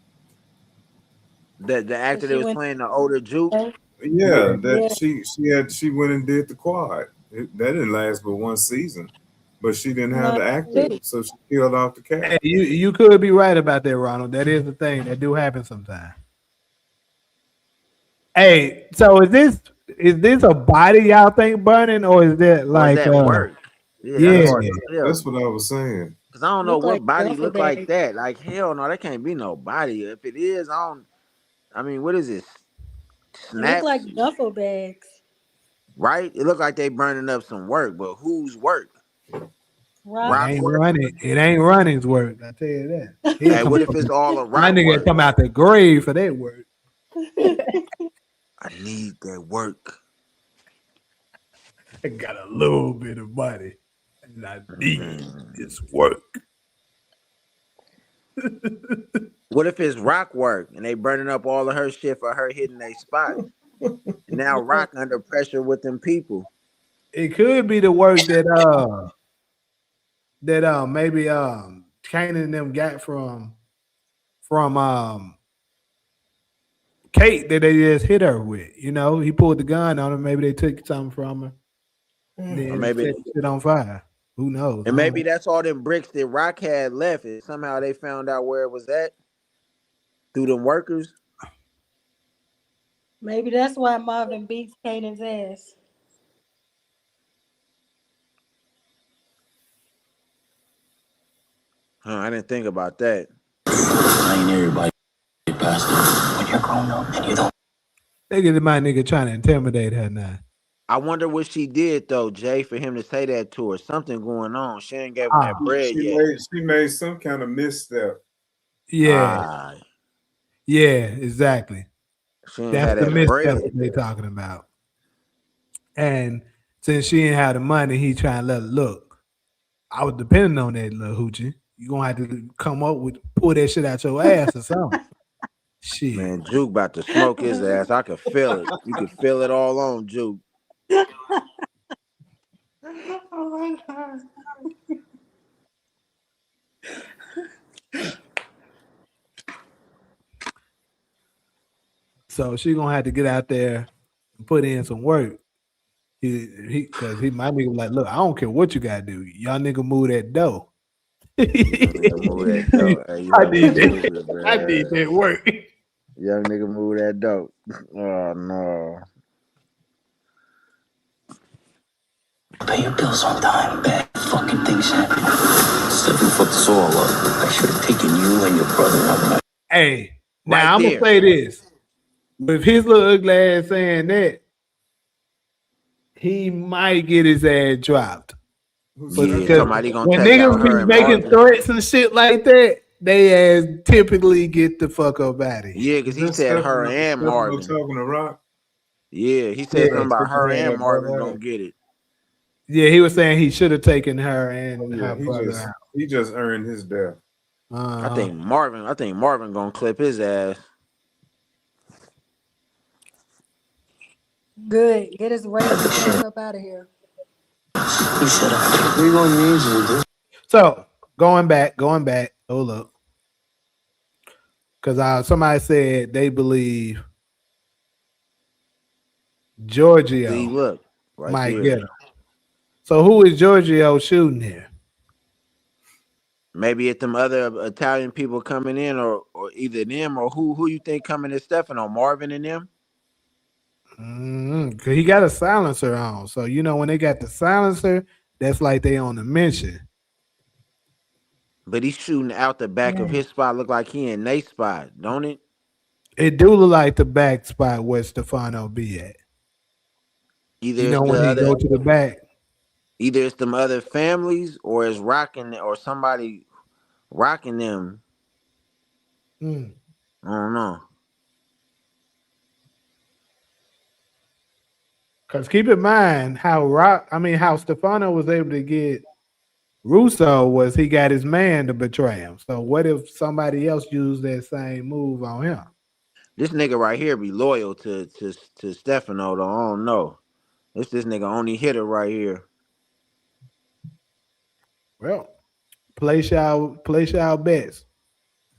The actor Because that she was went. playing the older Juke. Yeah, Yeah, that Yeah, she went and did the quad. That didn't last but one season, but she didn't have no, the actor, too. so she killed off the hey, character. you could be right about that, Ronald. That is the thing that do happen sometimes. Hey, so is this a body y'all think burning, or is that Or is like that work? Yeah, that's yeah? That's hard to that's tell. what I was saying. Cause I don't know Look like what body duffel look like bag. that. Like hell no, that can't be no body. If it is, I don't. I mean, what is this? It looked like Snaps, duffel bags. right? It look like they burning up some work, but whose work? It Rock. Rock ain't work. running. It ain't running's work. I tell you that. He'll Hey, come what if from it's all a my rock nigga work? come out the grave for that work. I need that work. I got a little bit of money, and I need Mm. this work. What if it's rock work and they burning up all of her shit for her hitting a spot? And now Yeah. Rock under pressure with them people. It could be the work that maybe Kanan and them got from Kate that they just hit her with. He pulled the gun on her. Maybe they took something from her, and Or then maybe set the shit on fire. Who knows? I and don't maybe know. that's all them bricks that Rock had left. And somehow they found out where it was at through them workers. Maybe that's why Marvin beats Kanan's ass. Huh, I didn't think about that. I ain't everybody, Pastor. When you're grown up and you don't. Nigga, my nigga trying to intimidate her now. I wonder what she did though, Jay, for him to say that to her. Something going on. She ain't gave him Ah, that bread She yet. made some kind of misstep. yeah, Ah, yeah, exactly. she ain't That's had the that misstep bread. that they talking about. And since she didn't have the money, he trying to let her look. I was depending on that little hoochie. You gonna have to come up with pull that shit out your ass or something. Shit. Man, Juke about to smoke his ass. I could feel it. You could feel it all on Juke. Oh my God. So she gonna have to get out there and put in some work. Cause he my nigga like, look, I don't care what you gotta do. Y'all nigga move that dough. Young nigga move that dope. Hey, you I fucking need that. stupid, I need man. that work. Young nigga move that dope. Oh no. Pay your bills on time. Bad fucking things happen. Stephen fucked us all up. I should have taken you and your brother out. Hey, Right now I'm gonna there. say this. With his little ugly ass saying that, he might get his ass dropped. Who said Yeah, Because that? somebody gonna when take out niggas her be and making Marvin. threats and shit like that, they ass typically get the fuck up out of here. Yeah, Is because he that said her and Stefano Marvin. talking to Rock? Yeah, he said Yeah. something about Taking her her and and her Marvin brother gonna out? get it. Yeah, he was saying he should have taken her Oh and yeah, her brother out. he just earned his death. I Uh-huh. think Marvin gonna clip his ass. Good. Get his racist ass up out of here. You should have. We gonna need you, dude. So going back, hold up. Because somebody said they believe See, Giorgio look, right might there. get him. So who is Giorgio shooting here? Maybe it's them other Italian people coming in, or either them or who you think coming to Stefano, Marvin and them. Cause he got a silencer on. So you know when they got the silencer, that's like they on the mission. But he's shooting out the back of Yeah. his spot. Look like he in Nate's spot, don't it? It do look like the back spot where Stefano be at. Either You it's know the when he other, go to the back. either it's them other families, or it's rocking, or somebody rocking them. Mm. I don't know. Cause keep in mind how Stefano was able to get Russo was he got his man to betray him. So what if somebody else used that same move on him? This nigga right here be loyal to Stefano though. I don't know. It's this nigga only hitter right here. Well, place y'all bets.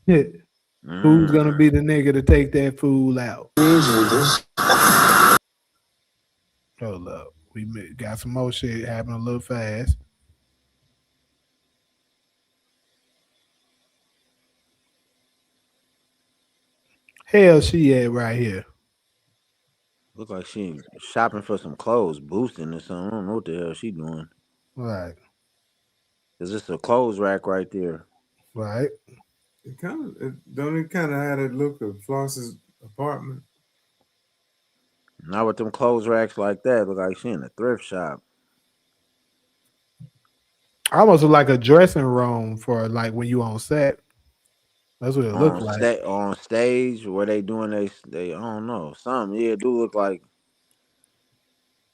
Who's gonna Mm. be the nigga to take that fool out? Hold up. Got some more shit happening a little fast. Hell she at right here. Look like she shopping for some clothes, boosting or something. I don't know what the hell she doing. Right. Cause it's a clothes rack right there. Right. It kind of had a look of Floss's apartment. Not with them clothes racks like that. Look like she in a thrift shop. Almost like a dressing room for like when you on set. That's what it looked like. On stage where they doing they I don't know something. Yeah, it do look like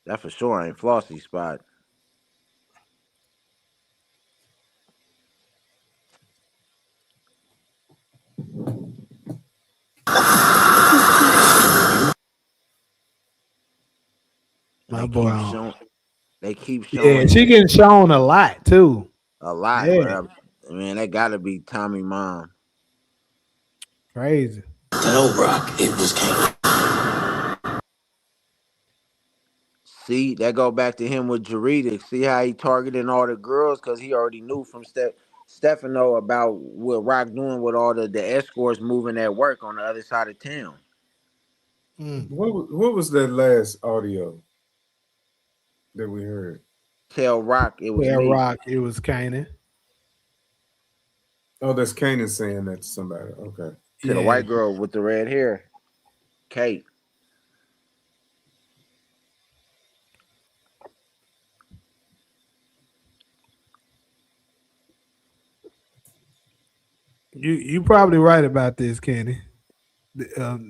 that for sure ain't Flossie spot. And My boy. they keep Yeah, showing she it getting shown a lot too. a lot, Yeah. but man, that gotta be Tommy mom. Crazy. Tell Rock it was Kanan. See, that go back to him with Jarita. See how he targeting all the girls because he already knew from Stefano about what Rock doing with all the escorts moving at work on the other side of town. Mm. What was that last audio that we heard? Tell Rock it was Yeah, me. Rock, it was Kanan. Oh, that's Kanan saying that to somebody. Okay. To the Yeah. white girl with the red hair, Kate. You probably right about this, Kenny.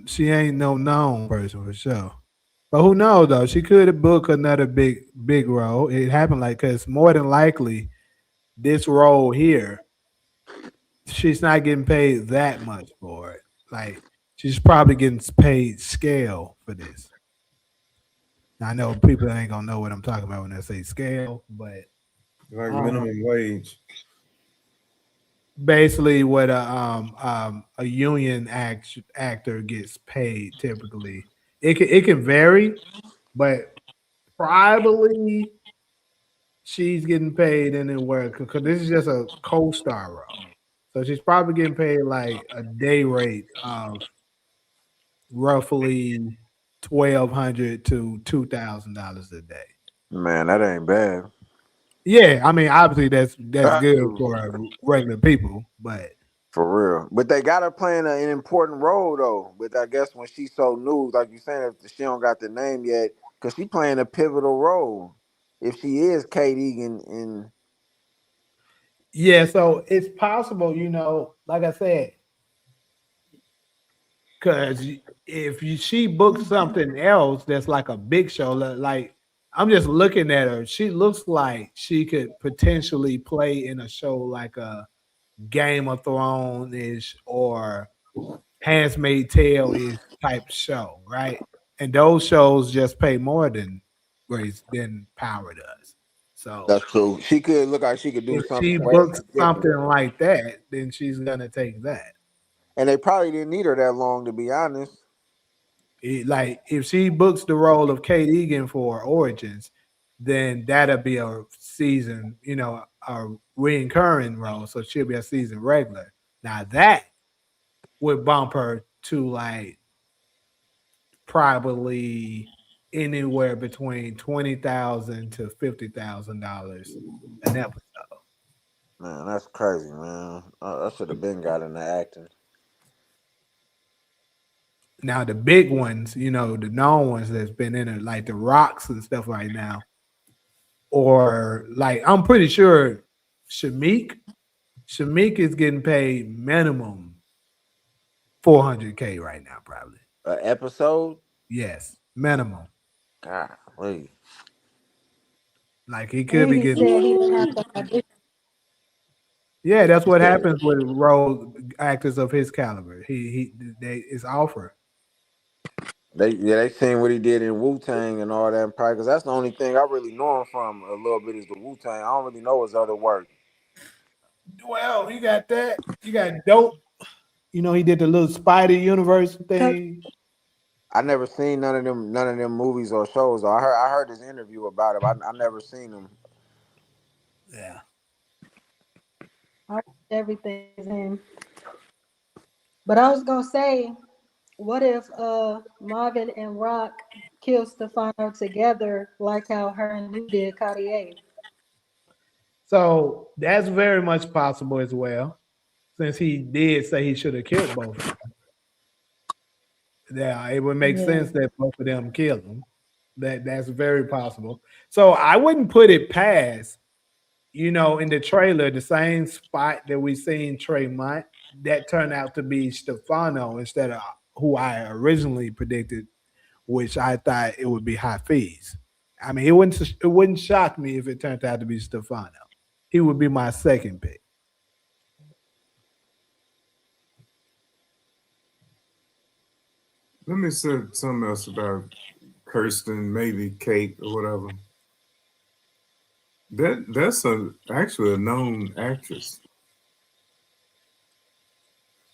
She ain't no known person for sure. But who knows though? She could book another big role. It happened like because more than likely this role here, she's not getting paid that much for it. Like she's probably getting paid scale for this. Now, I know people ain't gonna know what I'm talking about when I say scale, but Like um, minimum wage. basically what a union actor gets paid typically. It can vary, but probably she's getting paid anywhere because this is just a co-star role. So she's probably getting paid like a day rate of roughly 1,200 to $2,000 a day. Man, that ain't bad. Yeah, I mean, obviously that's good For for regular people, but real. But they got her playing an important role though. But I guess when she's so new, like you saying, if she don't got the name yet, because she playing a pivotal role. If she is Kate Egan in yeah, so it's possible, like I said, because if she books something else that's like a big show, like I'm just looking at her, she looks like she could potentially play in a show like a Game of Thrones ish or Handmaid's Tale ish type show, right? And those shows just pay more than Grace than Power does. So that's true. She could look like she could do if she something way books different. something like that, then she's gonna take that. And they probably didn't need her that long to be honest. Like if she books the role of Kate Egan for Origins, then that'll be a season, a recurring role. So she'll be a season regular. Now that would bump her to like probably anywhere between $20,000 to $50,000 an episode. Man, that's crazy, man. I should have been got into acting. Now the big ones, the known ones that's been in it, like the Rocks and stuff right now, or like I'm pretty sure Shamik, Shamik is getting paid minimum 400K right now, probably. An episode? Yes, minimum. God, wait. Like he could And be he getting. said he didn't have to audition. Yeah, that's what happens with role actors of his caliber. They is offered. They seen what he did in Wu Tang and all that, and probably because that's the only thing I really know him from a little bit is the Wu Tang. I don't really know his other work. Well, you got that. You got dope. He did the little Spider Universe thing. I never seen none of them movies or shows. I heard his interview about it. But I never seen him. Yeah. I watched everything is him. But I was gonna say, what if Marvin and Rock killed Stefano together, like how her and Lou did Cartier? So that's very much possible as well, since he did say he should have killed both of them. Yeah, it would make Yeah. sense that both of them killed him. That's very possible. So I wouldn't put it past, in the trailer, the same spot that we seen Tremont, that turned out to be Stefano instead of who I originally predicted, which I thought it would be Hafiz. I mean, it wouldn't shock me if it turned out to be Stefano. He would be my second pick. Let me say something else about Kirsten, maybe Kate or whatever. That's actually a known actress.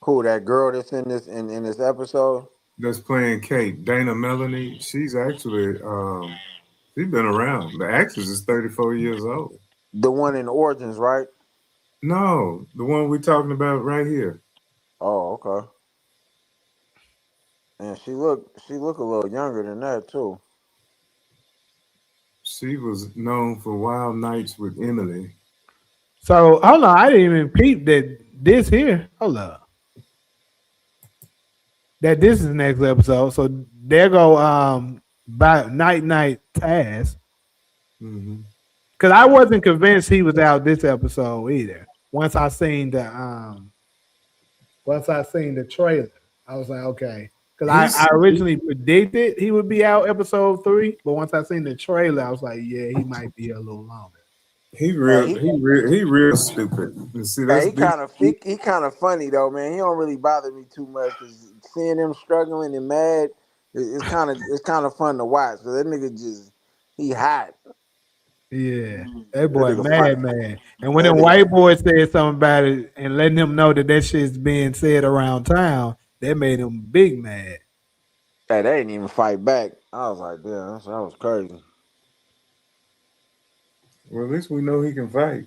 Who that girl that's in this episode? That's playing Kate, Dana Melanie. She's actually she's been around. The actress is 34 years old. The one in Origins, right? No, the one we're talking about right here. Oh, okay. And she look a little younger than that too. She was known for Wild Nights with Emily. So hold on, I didn't even peep that this here. Hold up. That this is the next episode. So there go by night task. Mm-hmm. Cause I wasn't convinced he was out this episode either. Once I seen the trailer, I was like, okay. Because I He's originally predicted he would be out episode 3, but once I seen the trailer, I was like, yeah, he might be a little longer. Hey, he he real stupid. And see, hey, that's he kind of he kind of funny though, man. He don't really bother me too much because seeing him struggling and mad, it's kind of fun to watch. So that nigga just he hot. Yeah, that That boy nigga fun. mad man. And when That them nigga. white boys said something about it and letting him know that that shit's being said around town, that made him big mad. Hey, they didn't even fight back. I was like, damn, that was crazy. well, at least we know he can fight.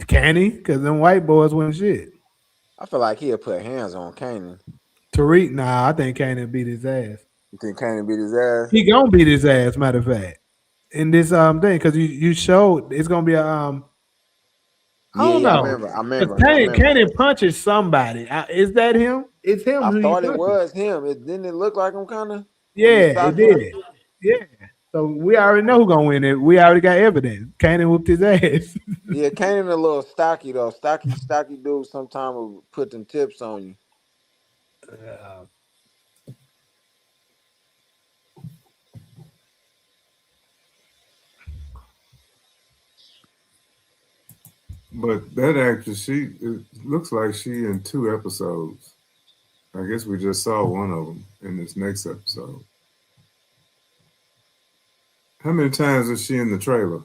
Can he? Because them white boys wouldn't shit. I feel like he'll put hands on Kanan. Tariq, nah, I think Kanan beat his ass. You think Kanan beat his ass? He gonna beat his ass. Matter of fact, in this thing, because you showed it's gonna be a I Yeah, don't yeah, know. Because I Kanan, remember. Kanan punches somebody. Is that him? It's him I who he thought it punches. was him. Didn't it look like him kind of when you Yeah, saw it him? did. Yeah. So we already know who gonna win it. We already got evidence. Kanan whooped his ass. Yeah, Kanan a little stocky though. Stocky dude. Sometimes will put them tips on you. But that actress, it looks like she in 2 episodes. I guess we just saw one of them in this next episode. How many times is she in the trailer?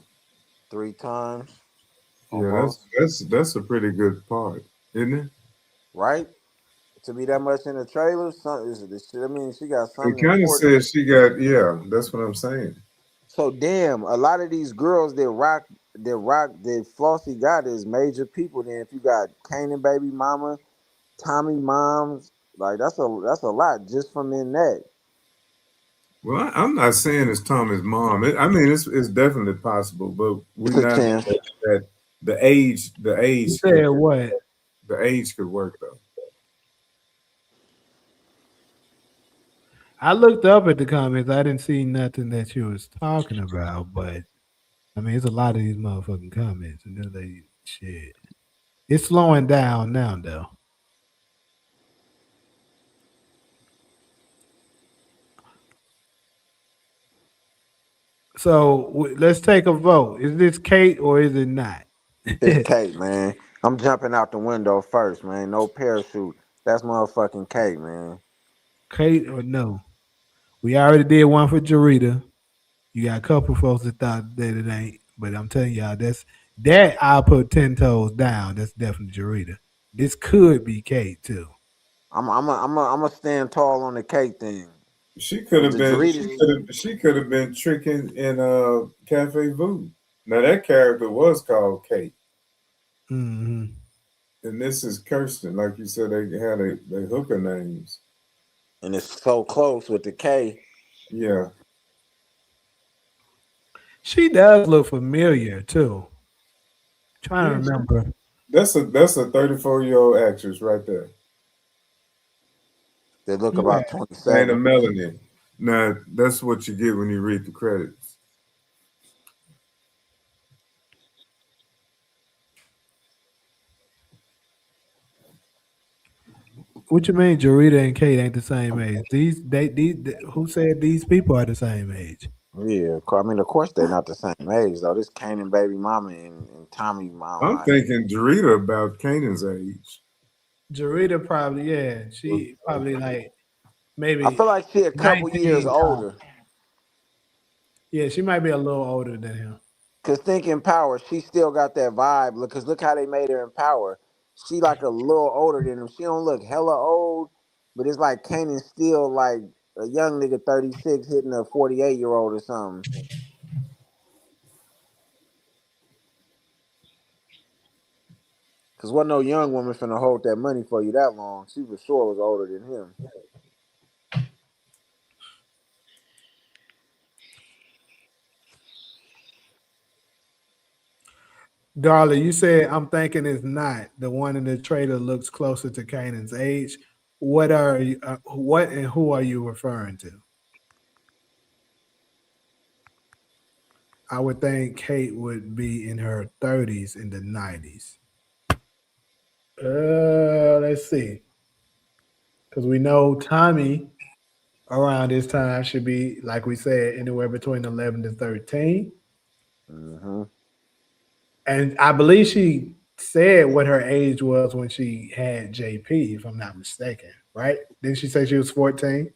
3 times Yeah, almost. that's a pretty good part, isn't it? Right? To be that much in the trailer, I mean, she got It something kind of important. says she got, yeah, that's what I'm saying. So damn, a lot of these girls that Flossie got is major people. Then if you got Kanan baby mama, Tommy moms, like that's a lot just from in that. Well, I'm not saying it's Tommy's mom. I mean, it's definitely possible, but It's we're a not chance. that the You age said what? could work though. I looked up at the comments. I didn't see nothing that you was talking about, but I mean, it's a lot of these motherfucking comments, and then they shit. It's slowing down now, though. So let's take a vote. Is this Kate or is it not? It's Kate, man. I'm jumping out the window first, man. No parachute. That's motherfucking Kate, man. Kate or no? We already did one for Jarita. You got a couple folks that thought that it ain't, but I'm telling y'all, that I'll put 10 toes down. That's definitely Jarita. This could be Kate too. I'm a stand tall on the Kate thing. She could Cause have the been Doritos, she could have been tricking in Cafe Vu. Now that character was called Kate, Hmm. and this is Kirsten. Like you said, they had they hooker names. and it's so close with the K. Yeah, She does look familiar too. Trying to yeah. remember. That's a 34-year-old actress right there. They look Yeah. about Dana 27. Melanie. Now that's what you get when you read the credits. What you mean, Jarita and Kate ain't the same age? Who said these people are the same age? Yeah, I mean, of course they're not the same age though. This Kanan baby mama and Tommy I'm mama. thinking Dorita about Kanan's age. Jarita probably, yeah. She probably like I maybe feel like she a couple years 19. older. Yeah, she might be a little older than him. Cause think in Power, she still got that vibe. Cause look how they made her in Power. She like a little older than him. She don't look hella old, but it's like Kanan's still like a young nigga 36 hitting a 48-year-old or something. Cause wasn't no young woman finna hold that money for you that long. She for sure was older than him. Darla, you said I'm thinking it's not. The one in the trailer looks closer to Kanan's age. What and who are you referring to? I would think Kate would be in her 30s in the 90s. Let's see. because we know Tommy around this time should be, like we said, anywhere between 11 to 13. Mm-hmm. And I believe she said what her age was when she had JP, if I'm not mistaken, right? Didn't she say she was 14?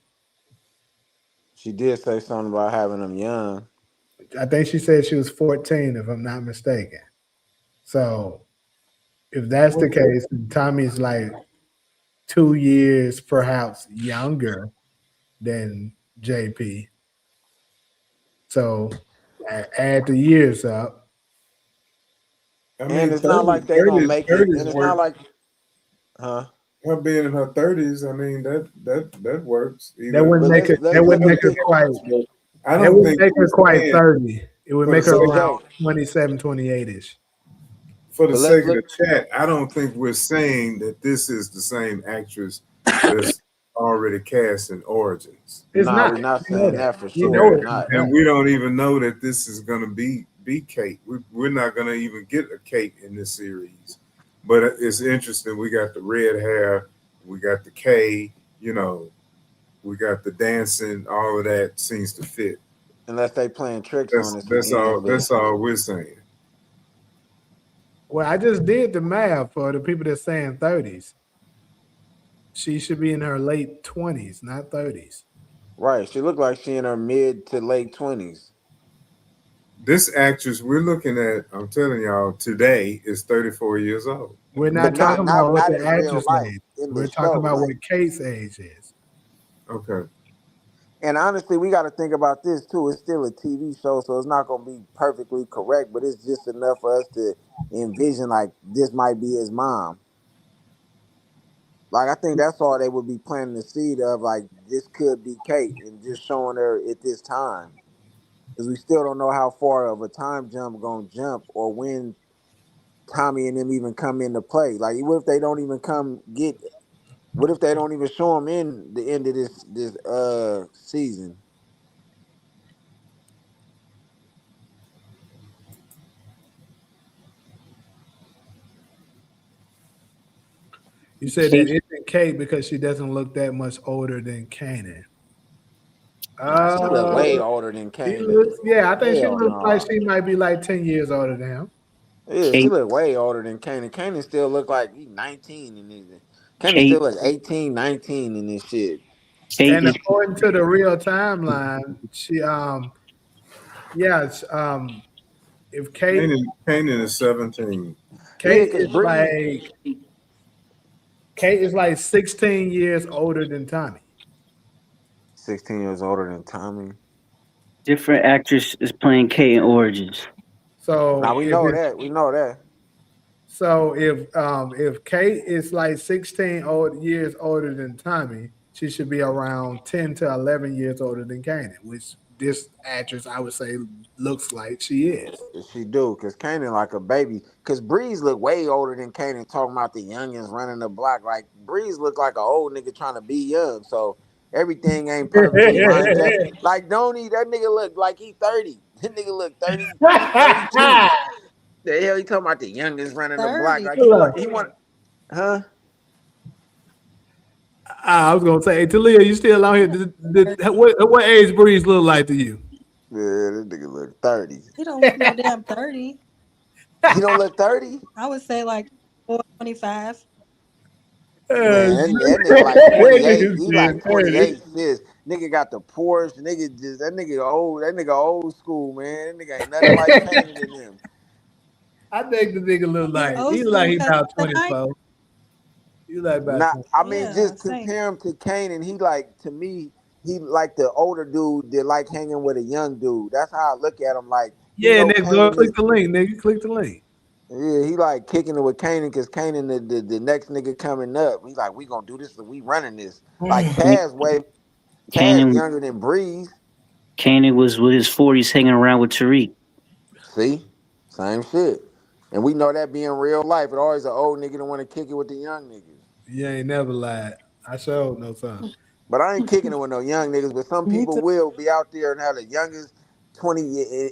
She did say something about having them young. I think she said she was 14, if I'm not mistaken. So if that's the case, then Tommy's like 2 years perhaps younger than JP. So add the years up. I And mean, it's not 30, like they gonna 30, make it. 30s And it's not work. like, huh? Her being in her 30s, I mean, that works. That Either, wouldn't But make let's it. let's That look wouldn't at make her this. quite. I That don't wouldn't think make we're her quite saying 30. It would for the make her But sake around Jay, 27, 28 ish. for the but let's sake of look. the chat. I don't think we're saying that this is the same actress that's already cast in Origins. It's Nah, not. we're not We know saying that. that for We sure. know Yeah, We're it. not. and we don't even know that this is gonna be Kate. We're not gonna even get a Kate in this series. But it's interesting. We got the red hair, we got the K. You know, we got the dancing. All of that seems to fit. Unless they playing tricks on That's us that's all. again. But That's all we're saying. Well, I just did the math for the people that's saying 30s. She should be in her late 20s, not 30s. right, she looked like she in her mid to late 20s. This actress we're looking at, I'm telling y'all, today is 34 years old. We're But not not talking not about what not the in real actress life age. in the We're talking show. about Like, what Kate's age is. Okay. and honestly, we got to think about this too. It's still a TV show, so it's not gonna be perfectly correct, but it's just enough for us to envision like this might be his mom. Like I think that's all they would be planting the seed of. Like this could be Kate, and just showing her at this time, because we still don't know how far of a time jump gonna jump or when Tommy and them even come into play. Like, what if they don't even come get? What if they don't even show him in the end of this season? You said that Kate, isn't Kate because she doesn't look that much older than Kanan. Nah, she look Uh, way older than she Kanan. looks. Yeah, I think she Hell looks like no. she might be like 10 years older than him. Yeah, she Kate, look way older than Kanan. Kanan still look like he 19 in this. Kanan Kate, still like 18, 19 in this shit. Kate And is according to the real timeline, she yes if Kate Kanan is 17. Yeah, Kate cause is Breeze like Kate is like 16 years older than Tommy. 16 years older than Tommy. different actress is playing Kate in Origins. Now So we if know it's that. We know that. if Kate is like 16 years older than Tommy, she should be around 10 to 11 years older than Kanan, which this actress I would say looks like she is. She do, cause Kanan like a baby. Cause Breeze look way older than Kanan. Talking about the youngins running the block. Like Breeze look like an old nigga trying to be young. So everything ain't perfectly lined up. Like Donnie, that nigga look like he 30. That nigga look 30, 32. The hell he talking about the youngins running the block? 30. Like Look, he want, huh? I was gonna say, hey, Talia, you still out here? What age Breeze look like to you? Yeah, this nigga look 30. He don't look no damn 30. He don't look 30? I would say like 25. Man, Nigga that nigga like 28. He said like 30. 28, sis. Nigga got the Porsche. Nigga just that nigga old. That nigga old school, man. That nigga ain't nothing like Kanan in them. I think the nigga look He like old he look like school he because about the 24. You like about Not 20. I mean, yeah, just same. compare him to Kanan. He like to me, he like the older dude that like hanging with a young dude. That's how I look at him. Like he Yeah, know nigga, go Kanan click is the link, nigga. Click the link. yeah, he like kicking it with Kanan because Kanan the next nigga coming up. He like, we gonna do this and we running this. Like Taz Kanan, younger than Breeze. Kanan was with his 40s hanging around with Tariq. See? Same shit. And we know that being real life. It always an old nigga that want to kick it with the young niggas. You ain't never lied. I showed no son. But I ain't kicking it with no young niggas. But some Me people too. will be out there and have the youngest 20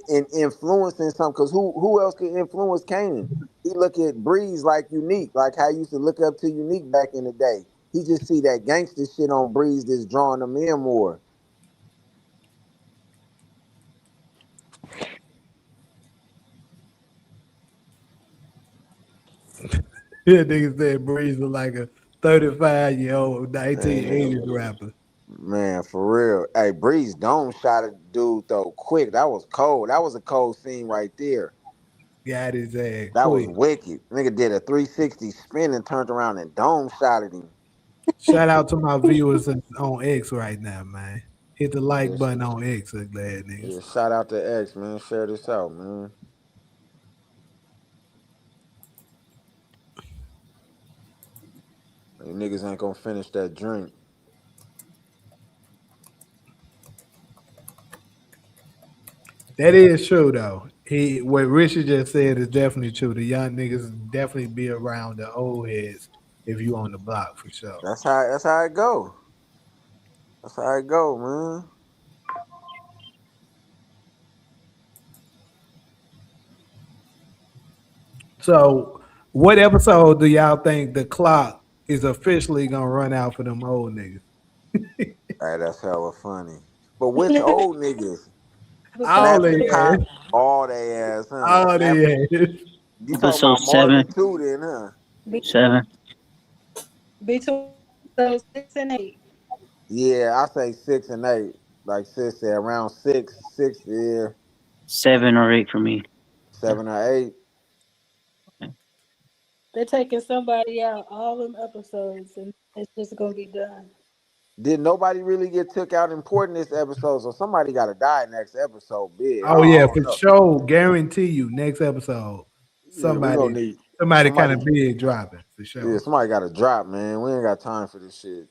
in influencing something. Because who else could influence Kanan? He look at Breeze like Unique, like how I used to look up to Unique back in the day. He just see that gangster shit on Breeze that's drawing him in more. Yeah, nigga said Breeze was like a 35-year-old Man, 1980s rapper. man, for real. Hey, Breeze Dome shot a dude though quick. That was cold. That was a cold scene right there. Got his ass That was quick. wicked. Nigga did a 360 spin and turned around and Dome shot at him. Shout out to my viewers on X right now, man. Hit the like Yes. button on X, glad Yeah, niggas. shout out to X, man. Share this out, man. You niggas ain't gonna finish that drink. That is true though. What Richard just said is definitely true. The young niggas definitely be around the old heads if you on the block for sure. That's how it go. That's how it go, man. So, what episode do y'all think the clock is officially gonna run out for them old niggas? Hey, that's hella funny. But which old niggas? All Episode they Snapping two. ass. cotton, all they ass, huh? All Snapping. they ass. You talking Episode about Marvin seven, too, then, huh? Be- 7, between those 6 and 8. Yeah, I say 6 and 8. Like sis said, around 6, yeah, 7 or 8 for me. 7 or 8. They're taking somebody out all them episodes, and it's just gonna be done. Did nobody really get took out important this episode? So somebody got to die next episode. Big. Oh I yeah, don't for know. sure. Guarantee you, next episode, Yeah, we somebody, gonna need somebody kind somebody. of big dropping for Yeah, sure. somebody got to drop, man. We ain't got time for this shit.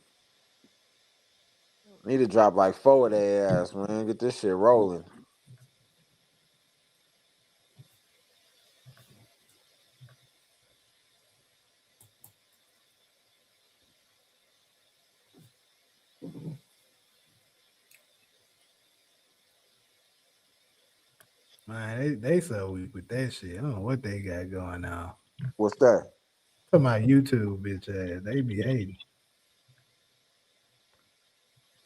Need to drop like 4 of their ass, man. Get this shit rolling. Man, they so weak with that shit. I don't know what they got going on. What's that? To my YouTube bitch ass, they be hating.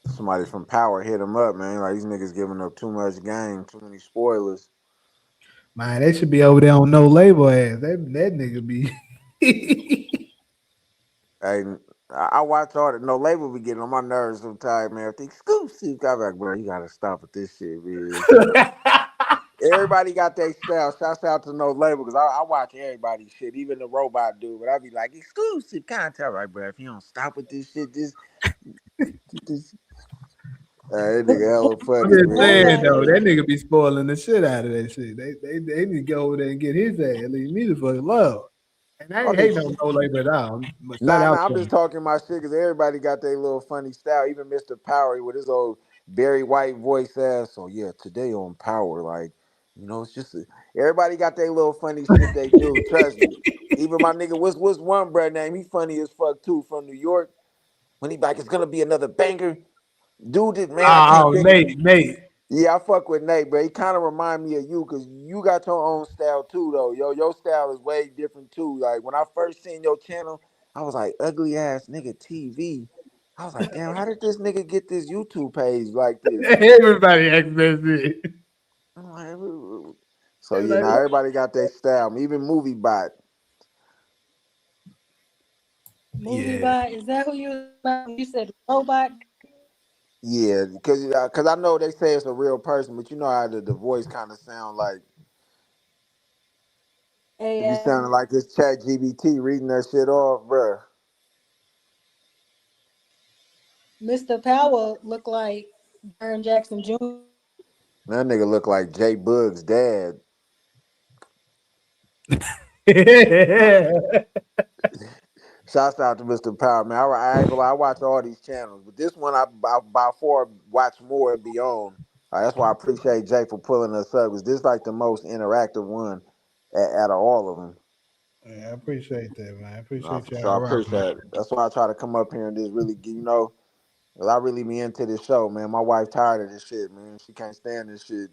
Somebody from Power hit him up, man. Like these niggas giving up too much game, too many spoilers. Man, they should be over there on no label ass. That nigga be. Hey, I watch all the no label be getting on my nerves sometimes, man. If the exclusive, I'm like, bro, you gotta stop with this shit, man. Everybody got their style. Shouts out to no label because I watch everybody's shit, even the robot dude. But I be like, exclusive content, right, bro? If you don't stop with this shit, this that nigga hella I'm funny, just saying man. though, that nigga be spoiling the shit out of that shit. They need to go over there and get his ass. Leave me the fuck alone. And I I'm ain't hating just on no label at all. But shout nah, out nah. I'm to just him. talking my shit because everybody got their little funny style. Even Mr. Power with his old Barry White voice ass. So yeah, today on Power, like it's just everybody got their little funny shit they do. Trust me. Even my nigga, what's one brother name? He funny as fuck too from New York. When he like, it's gonna be another banger. Dude, man, I can't Oh, think of it. Nate. Yeah, I fuck with Nate, but he kind of remind me of you because you got your own style too, though. Your style is way different too. Like when I first seen your channel, I was like, ugly ass nigga TV. I was like, damn, how did this nigga get this YouTube page like this? Everybody acts that shit. I'm like, so They yeah, like, now what? everybody got their style. Even movie bot. Movie Yeah. bot, is that who you about? You said robot Yeah, because I know they say it's a real person, but you know how the voice kind of sound like it be AI. sounding like it's Chat GBT reading that shit off, bruh. Mr. Power looked like Jaron Jackson Jr. That nigga look like Jay Bug's dad. Shouts out to Mr. Power, man. I ain't gonna lie, I watch all these channels, but this one I by far watch more and beyond. That's why I appreciate Jay for pulling us up, because this like the most interactive one out of all of them. Yeah, I appreciate that, man. I No, appreciate for sure, I y'all rocking with appreciate it. That's why I try to come up here and just really, 'cause I really be into this show, man. My wife tired of this shit, man. She can't stand this shit.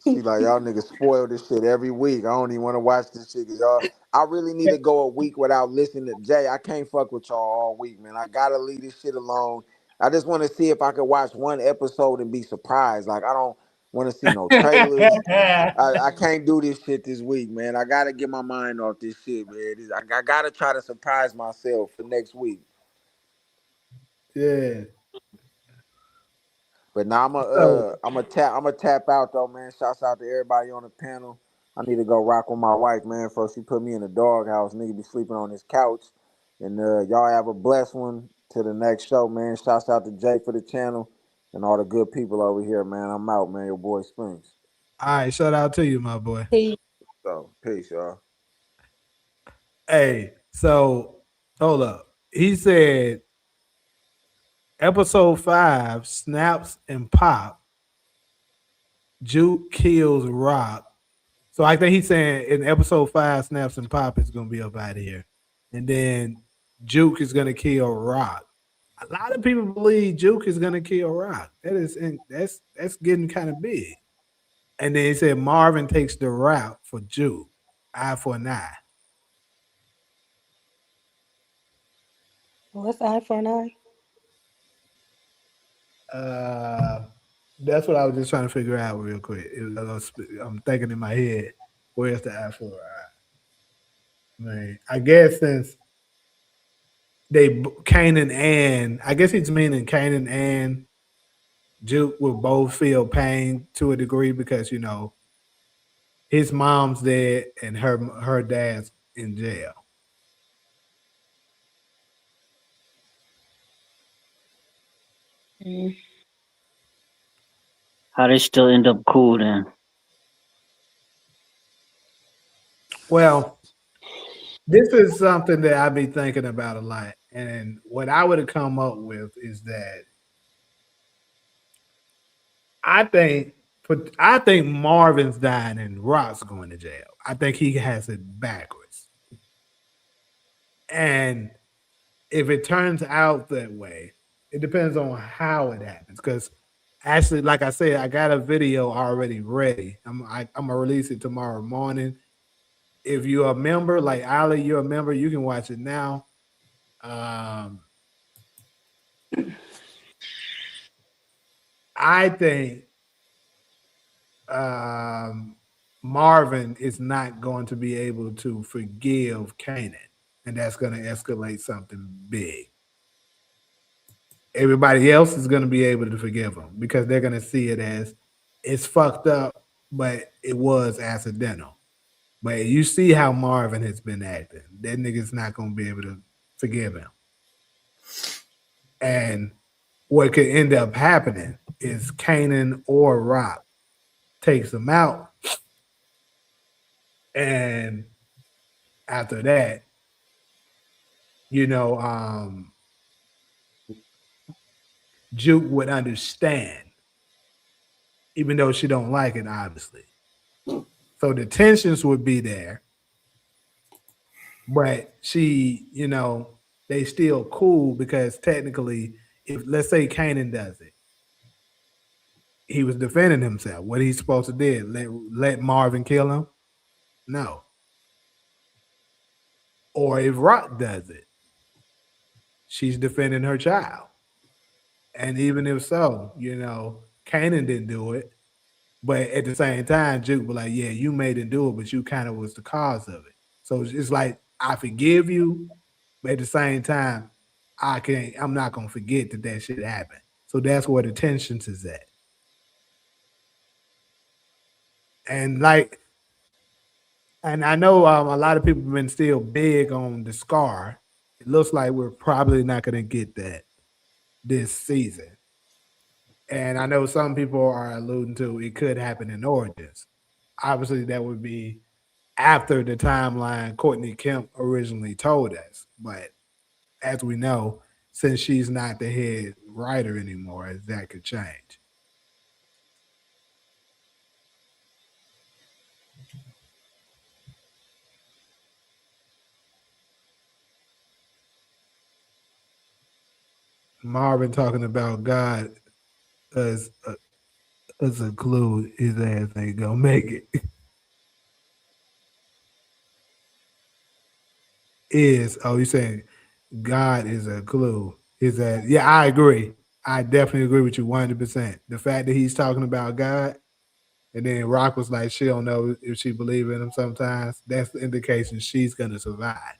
She like, y'all niggas spoil this shit every week. I don't even want to watch this shit, 'cause y'all. I really need to go a week without listening to Jay. I can't fuck with y'all all week, man. I gotta leave this shit alone. I just want to see if I could watch one episode and be surprised. Like, I don't want to see no trailers. I can't do this shit this week, man. I gotta get my mind off this shit, man. I gotta try to surprise myself for next week. Yeah. But now So I'm a tap out though, man. Shouts out to everybody on the panel. I need to go rock with my wife, man. First she put me in the doghouse. Nigga be sleeping on this couch. And y'all have a blessed one to the next show, man. Shouts out to Jay for the channel and all the good people over here, man. I'm out, man. Your boy Spinks. all right, shout out to you, my boy. So peace, y'all. Hey, so hold up. He said episode 5, Snaps and Pop, Juke kills Rock. So I think he's saying in episode 5, Snaps and Pop is gonna be up out of here. And then Juke is gonna kill Rock. A lot of people believe Juke is gonna kill Rock. That's getting kind of big. And then he said Marvin takes the route for Juke. Eye for an eye. What's eye for an eye? Uh, that's what I was just trying to figure out real quick. I'm thinking in my head, where's the eye for an eye? Man, I guess since Kanan and I guess he's meaning Kanan and Juke will both feel pain to a degree because his mom's dead and her dad's in jail. Mm. How they still end up cool then? Well, this is something that I be thinking about a lot, and what I would have come up with is that I think I think Marvin's dying and Rock's going to jail. I think he has it backwards. And if it turns out that way, it depends on how it happens. Because actually, like I said, I got a video already ready. I'm gonna release it tomorrow morning. If you're a member, like Ali, you're a member, you can watch it now. Um, I think um, Marvin is not going to be able to forgive Kanan, and that's going to escalate something big. Everybody else is going to be able to forgive him because they're going to see it as it's fucked up, but it was accidental. But you see how Marvin has been acting. That nigga's not going to be able to forgive him. And what could end up happening is Kanan or Rock takes him out, and after that, you know, Juke would understand, even though she don't like it, obviously. So the tensions would be there, but they still cool because technically, if let's say Kanan does it, he was defending himself. What he's supposed to do? Let Marvin kill him? No. Or if Rock does it, she's defending her child. And even if so, Kanan didn't do it. But at the same time, Juke was like, "Yeah, you made it do it, but you kind of was the cause of it." So it's like I forgive you, but at the same time, I'm not gonna forget that shit happened. So that's where the tensions is at. And and I know a lot of people have been still big on the scar. It looks like we're probably not gonna get that this season. And I know some people are alluding to it could happen in Origins. Obviously, that would be after the timeline Courtney Kemp originally told us. But as we know, since she's not the head writer anymore, that could change. Marvin talking about God as That's a clue. His ass ain't gonna make it. Is you saying God is a clue? Is that yeah? I agree. I definitely agree with you 100%. The fact that he's talking about God, and then Rock was like, she don't know if she believe in him. Sometimes that's the indication she's gonna survive.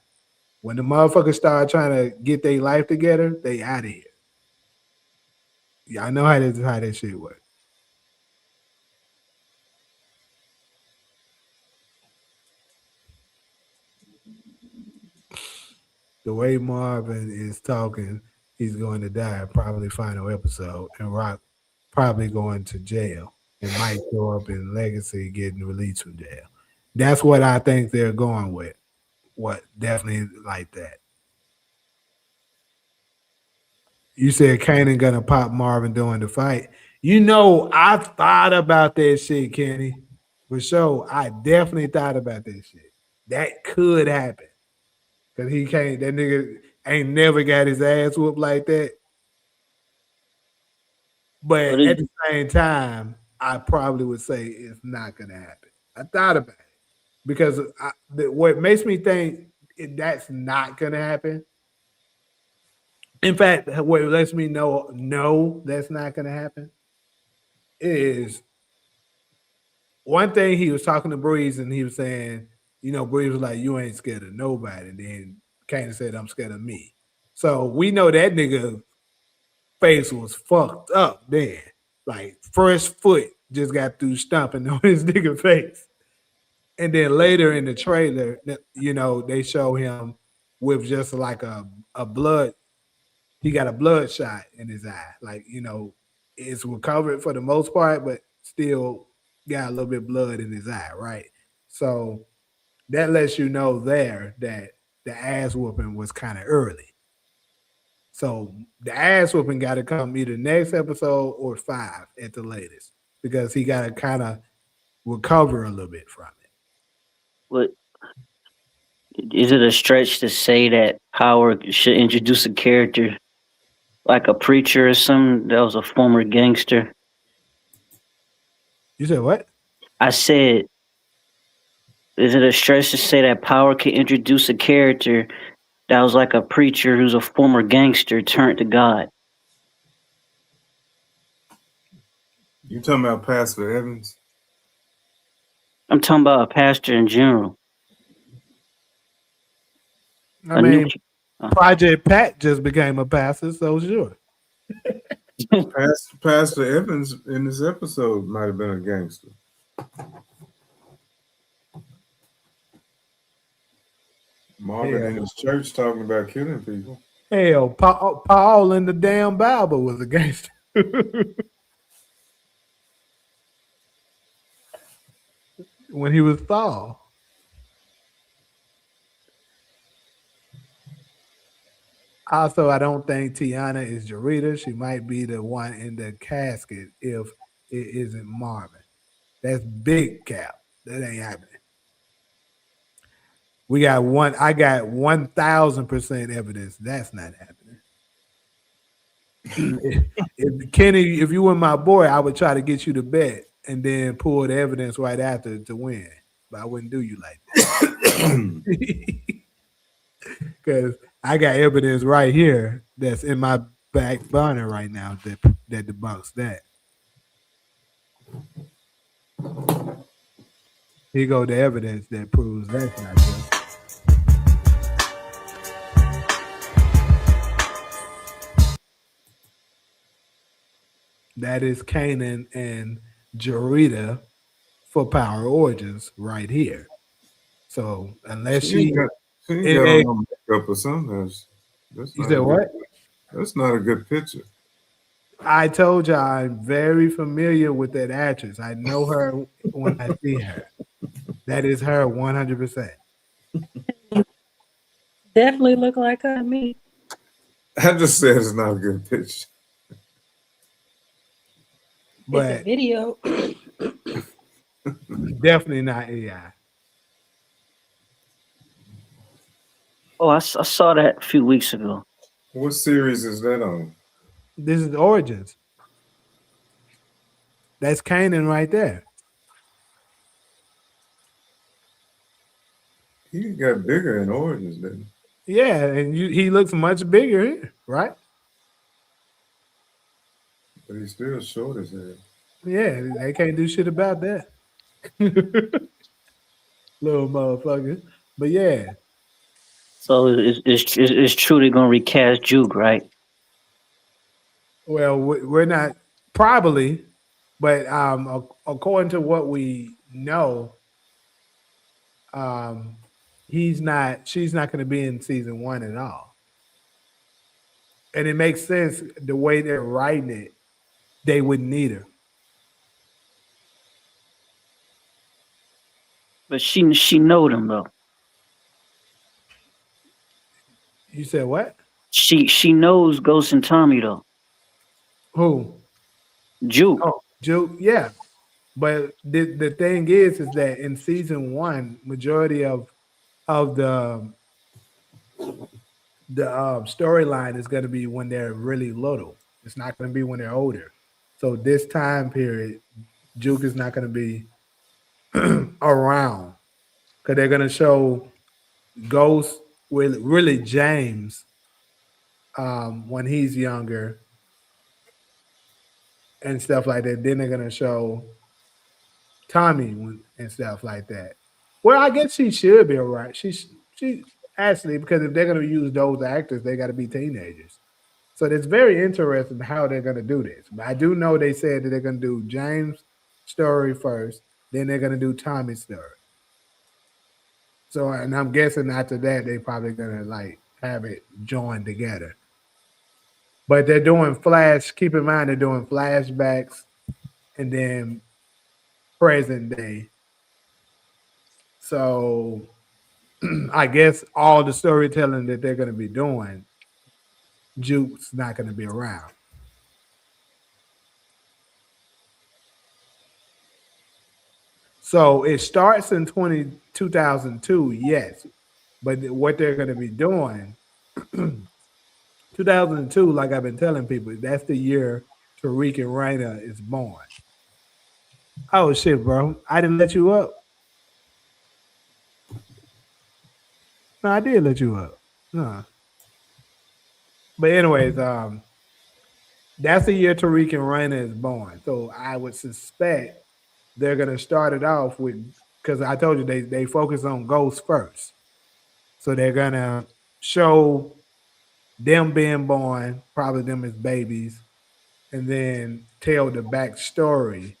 When the motherfuckers start trying to get their life together, they out of here. Yeah, I know how that shit works. The way Marvin is talking, he's going to die. Probably final episode, and Rock probably going to jail, and might show up in Legacy getting released from jail. That's what I think they're going with. What definitely like that. You said Kanan gonna pop Marvin during the fight. You know, I thought about that shit, Kenny. For sure, I definitely thought about that shit. That could happen. Cause he can't. That nigga ain't never got his ass whooped like that. What But is at the same time, I probably would say it's not gonna happen. I thought about it because what makes me think that's not gonna happen. In fact, what lets me know no, that's not gonna happen is one thing he was talking to Breeze and he was saying, Breeze was like, you ain't scared of nobody. And then Kane said, I'm scared of me. So we know that nigga face was fucked up then. Like first foot just got through stomping on his nigga face. And then later in the trailer, they show him with just like a blood, he got a blood shot in his eye. Like, it's recovered for the most part, but still got a little bit of blood in his eye, right? So that lets you know there that the ass whooping was kind of early. So the ass whooping got to come either next episode or 5 at the latest because he got to kind of recover a little bit from it. what is it a stretch to say that Power should introduce a character like a preacher or something that was a former gangster? You said what? I said, is it a stretch to say that Power can introduce a character that was like a preacher who's a former gangster turned to God? You talking about Pastor Evans? I'm talking about a pastor in general. I A new. mean, Project Pat just became a pastor, so sure. Pastor Evans in this episode might have been a gangster. Marvin in his church talking about killing people. Hell, Paul in the damn Bible was a gangster. When he was Saul. Also, I don't think Tiana is Jarita. She might be the one in the casket if it isn't Marvin. That's big cap. That ain't happening. I got 1,000% evidence that's not happening. if Kenny, if you were my boy, I would try to get you to bet and then pull the evidence right after to win. But I wouldn't do you like that. Because I got evidence right here that's in my back burner right now that debunks that. Here go the evidence that proves that's not true. That is Kanan and Jarita for Power Origins right here. So unless she got on no makeup or something. You said what? That's not a good picture. I told you I'm very familiar with that actress. I know her when I see her. That is her 100%. Definitely look like her to me. I just said it's not a good picture. But it's a video. Definitely not AI. Oh, I saw that a few weeks ago. What series is that on? This is Origins. That's Kanan right there. He got bigger in Origins, didn't Yeah, and he looks much bigger here, right? he? But he's still short as hell. Yeah, they can't do shit about that. Little motherfucker. But yeah, So it's true they're gonna recast Juke, right? well, we're not probably, but according to what we know, um, he's not. She's not going to be in season one at all, and it makes sense the way they're writing it. They wouldn't need her. But she know them though. You said what? She knows Ghost and Tommy though. Who? Juke. Oh, Juke. Yeah, but the thing is that in season one, majority of the storyline is going to be when they're really little. It's not going to be when they're older. So this time period, Juke is not going to be around because they're going to show Ghost with really James when he's younger and stuff like that. Then they're going to show Tommy and stuff like that. Well, I guess she should be alright. She actually because if they're going to use those actors, they got to be teenagers. So it's very interesting how they're going to do this. But I do know they said that they're going to do James' story first, then they're going to do Tommy's story. So, and I'm guessing after that, they probably going to like have it joined together. But they're doing flash. Keep in mind they're doing flashbacks and then present day. So I guess all the storytelling that they're going to be doing, Juke's not going to be around. So it starts in 2002, yes. But what they're going to be doing, 2002, like I've been telling people, that's the year Tariq and Raina is born. Oh, shit, bro. I didn't let you up. No, I did let you up. No. But anyways, that's the year Tariq and Raina is born. So I would suspect they're going to start it off with, because I told you they focus on Ghost first. So they're going to show them being born, probably them as babies, and then tell the backstory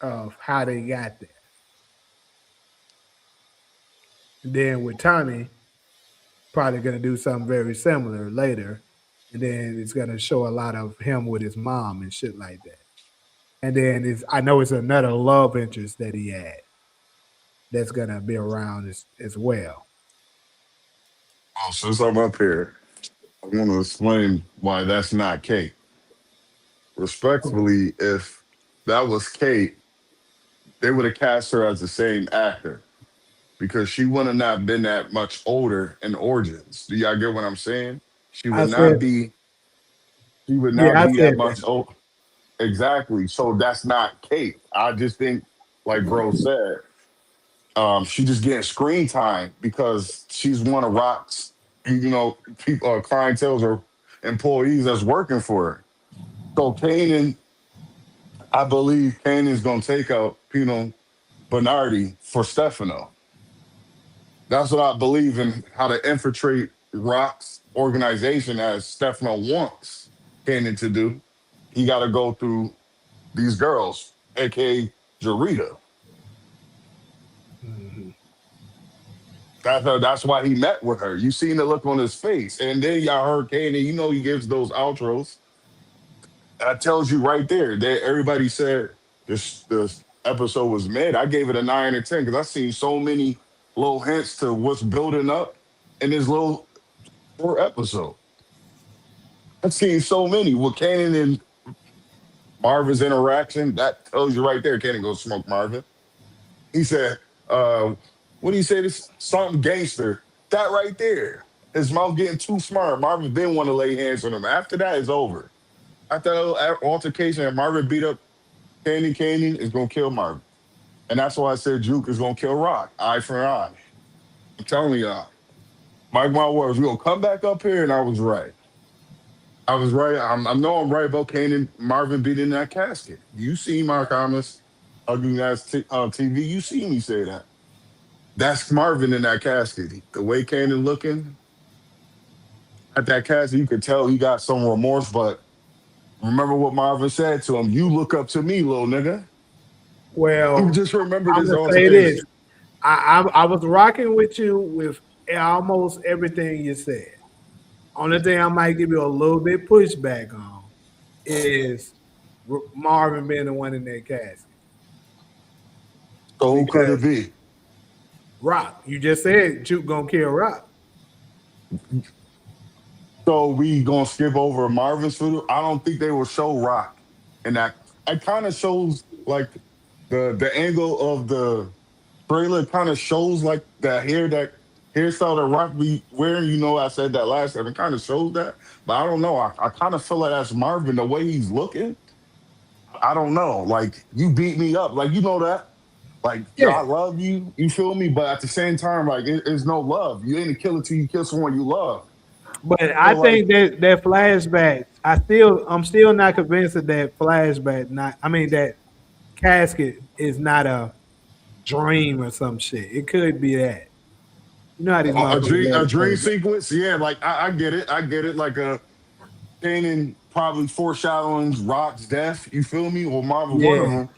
of how they got there. And then with Tommy, probably going to do something very similar later. And then it's going to show a lot of him with his mom and shit like that. And then I know it's another love interest that he had that's going to be around as well. Oh, since I'm up here, I want to explain why that's not Kate. Respectfully, if that was Kate, they would have cast her as the same actor because she would have not been that much older in Origins. Do y'all get what I'm saying? She I would said, not be. She would not yeah, I be that said much that. old. Exactly. So that's not Kate. I just think, like bro said, she just getting screen time because she's one of Rock's, people, clientels or employees that's working for her. So Kanan, I believe Kanan's gonna take out Bernardi for Stefano. That's what I believe in how to infiltrate Rock's organization as Stefano wants Kanan to do. He got to go through these girls, aka Jarita. Mhm. That's why he met with her. You seen the look on his face, and then y'all heard Kanan. He gives those outros. That tells you right there that everybody said this episode was mid. I gave it a 9 or 10 because I seen so many little hints to what's building up in this little short episode. I've seen so many with Kanan and Marvin's interaction. That tells you right there. Kanan go smoke Marvin. He said, "What do you say? This something gangster." That right there. His mouth getting too smart. Marvin didn't want to lay hands on him. After that, it's over. After that little altercation, and Marvin beat up Kanan is gonna kill Marvin. And that's why I said Juke is gonna kill Rock. Eye for eye. I'm telling y'all. Mark my words, we're gonna come back up here, and I was right. I was right. I know I'm right about Kanan Marvin being in that casket. You see Mark Thomas ugly ass TV. You see me say that. That's Marvin in that casket. The way Kanan looking at that casket, you could tell he got some remorse. But remember what Marvin said to him: "You look up to me, little nigga." Well, Just remember I'm this gonna on say today's. this. I was rocking with you with almost everything you said. Only thing I might give you a little bit pushback on is Marvin being the one in that casket So who could it because be? Rock. You just said Juke gonna kill Rock. So we gonna skip over Marvin's funeral? I don't think they will show Rock, and that it kind of shows like the angle of the trailer kind of shows like that hairstyle that Rock be wearing. You know, I said that last time. It kind of shows that, but I don't know. I kind of feel like that's Marvin the way he's looking. I don't know. Like you beat me up, like you know that. Like yo, Yeah, I love you. You feel me? But at the same time, like it's no love. You ain't a killer till you kill someone you love. but I So like think that flashback. I'm still not convinced that flashback. Not, I mean that casket is not a dream or some shit. It could be that. You know how these motherfuckers love a to play dream that. sequence, yeah. Like I get it, I get it. Like a Kanan probably foreshadowing Rock's death. You feel me? Or Marvel, one of Yeah, them,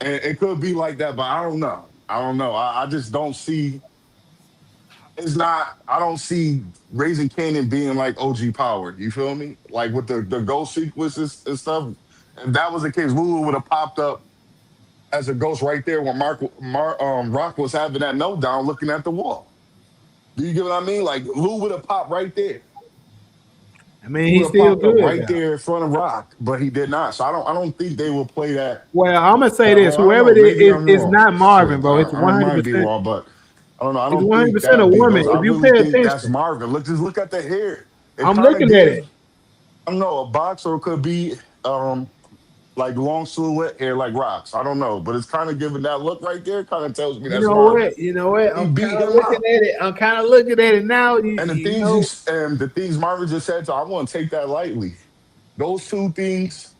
and it could be like that. But I don't know. I don't know. I just don't see. It's not. I don't see raising Kanan being like OG Power. You feel me? Like with the ghost sequences and stuff. If that was the case, Lulu would have popped up as a ghost right there when Rock was having that meltdown, looking at the wall. Do you get what I mean? Like Lou would have popped right there. I mean He would he's have still popped up good right though. there in front of Rock, but he did not. So I don't think they will play that. Well, I'm gonna say this: I don't whoever know. it Maybe is, I'm it's wrong. not Marvin, Shit, bro. It's I 100. might be percent wrong, but I don't know. I It's don't 100 think percent a that'd be woman. ghost. I If you really pay think that's attention, Marvin. Look at the hair. It I'm kind of looking at it. give I don't know a box or it could be like long silhouette hair like rocks. I don't know, but it's kind of giving that look right there. Kind of tells me You that's know Marvin. what? You know what? He I'm beat kind of him looking up. at it. I'm kind of looking at it now. And You know, the things Marvin just said, so I want to take that lightly. Those two things,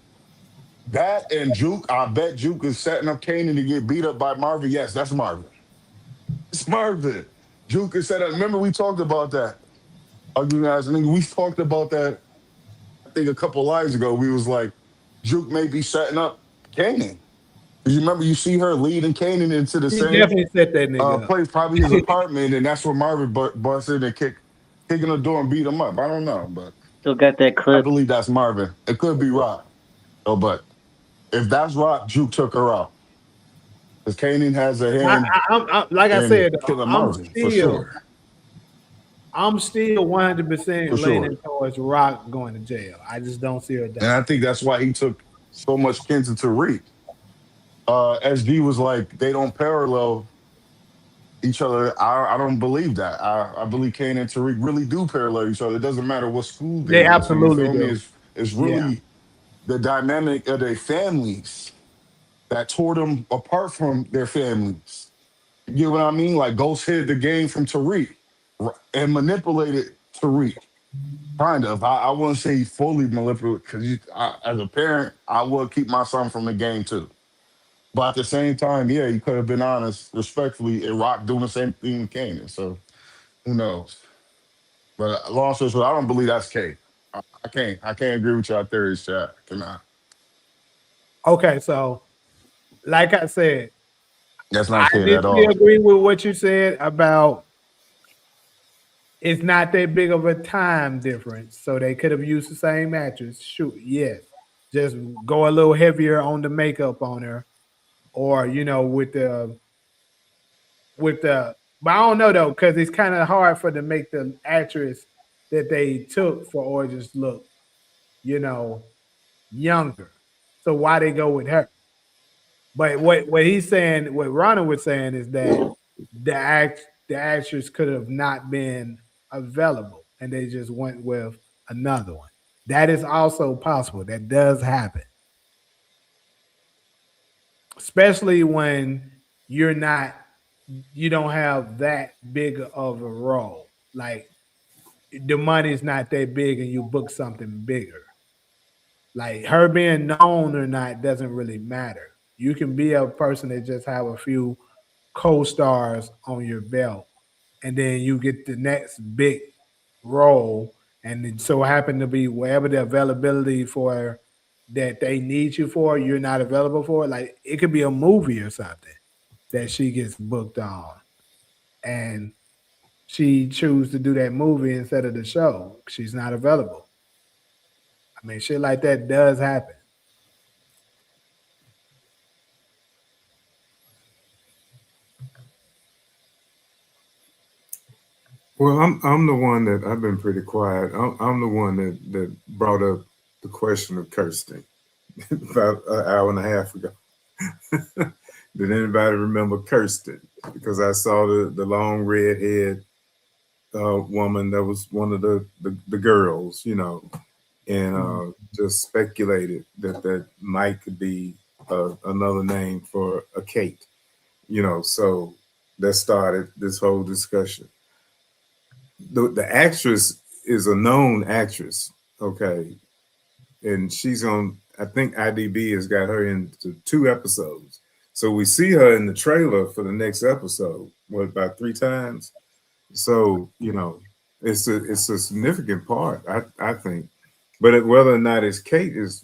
that and Juke, I bet Juke is setting up Kanan to get beat up by Marvin. Yes, that's Marvin. It's Marvin. Juke is set up. Remember we talked about that. Ugly guys, nigga, we talked about that. I think a couple lives ago. We was like, Juke may be setting up Kanan. Because you remember you see her leading Kanan into the he same definitely set that nigga up. place, probably his apartment, and that's where Marvin busted and kicking the door and beat him up. I don't know, but Still got that I clip. believe that's Marvin. It could be Rock. Oh, but if that's Rock, Juke took her out. Because Kanan has a hand Like I in said, killing Marvin, for sure. I'm still For 100% sure. leaning towards Rock going to jail. I just don't see her And dying. I think that's why he took so much kin to Tariq. SG was like, they don't parallel each other. I don't believe that. I believe Kane and Tariq really do parallel each other. It doesn't matter what school they They went to. You absolutely feel me? do. It's Yeah. really the dynamic of their families that tore them apart from their families. You get what I mean? Like Ghost hid the game from Tariq and manipulated Tariq. Kind of. I wouldn't say fully manipulated because as a parent, I would keep my son from the game too. But at the same time, yeah, you could have been honest, respectfully, and Rock doing the same thing with Kanan. So who knows? But long story short, I don't believe that's Kate. I can't agree with your theories, chat. Cannot. Okay, so like I said, That's I not Kate at initially all. agree with what you said about it's not that big of a time difference. So they could have used the same actress. Shoot, yes. Just go a little heavier on the makeup on her. Or, with the but I don't know though, because it's kind of hard for to make the actress that they took for Origins look, you know, younger. So why they go with her? But what he's saying, what Ronald was saying is that the actress could have not been available, and they just went with another one. That is also possible. That does happen. especially when you're not, you don't have that big of a role. Like the money's not that big, and you book something bigger. Like her being known or not doesn't really matter. You can be a person that just have a few co-stars on your belt, and then you get the next big role, and it so happen to be wherever the availability for that they need you for, you're not available for. Like it could be a movie or something that she gets booked on, and she choose to do that movie instead of the show. She's not available. I mean, shit like that does happen. Well, I'm the one that I've been pretty quiet. I'm the one that brought up the question of Kirsten about an hour and a half ago. Did anybody remember Kirsten? Because I saw the long red head woman that was one of the girls, and just speculated that Mike could be another name for a Kate, So that started this whole discussion. The actress is a known actress, okay, and she's on. I think IDB has got her into 2 episodes, so we see her in the trailer for the next episode. What, about 3 times? So it's a significant part, I think. But whether or not it's Kate is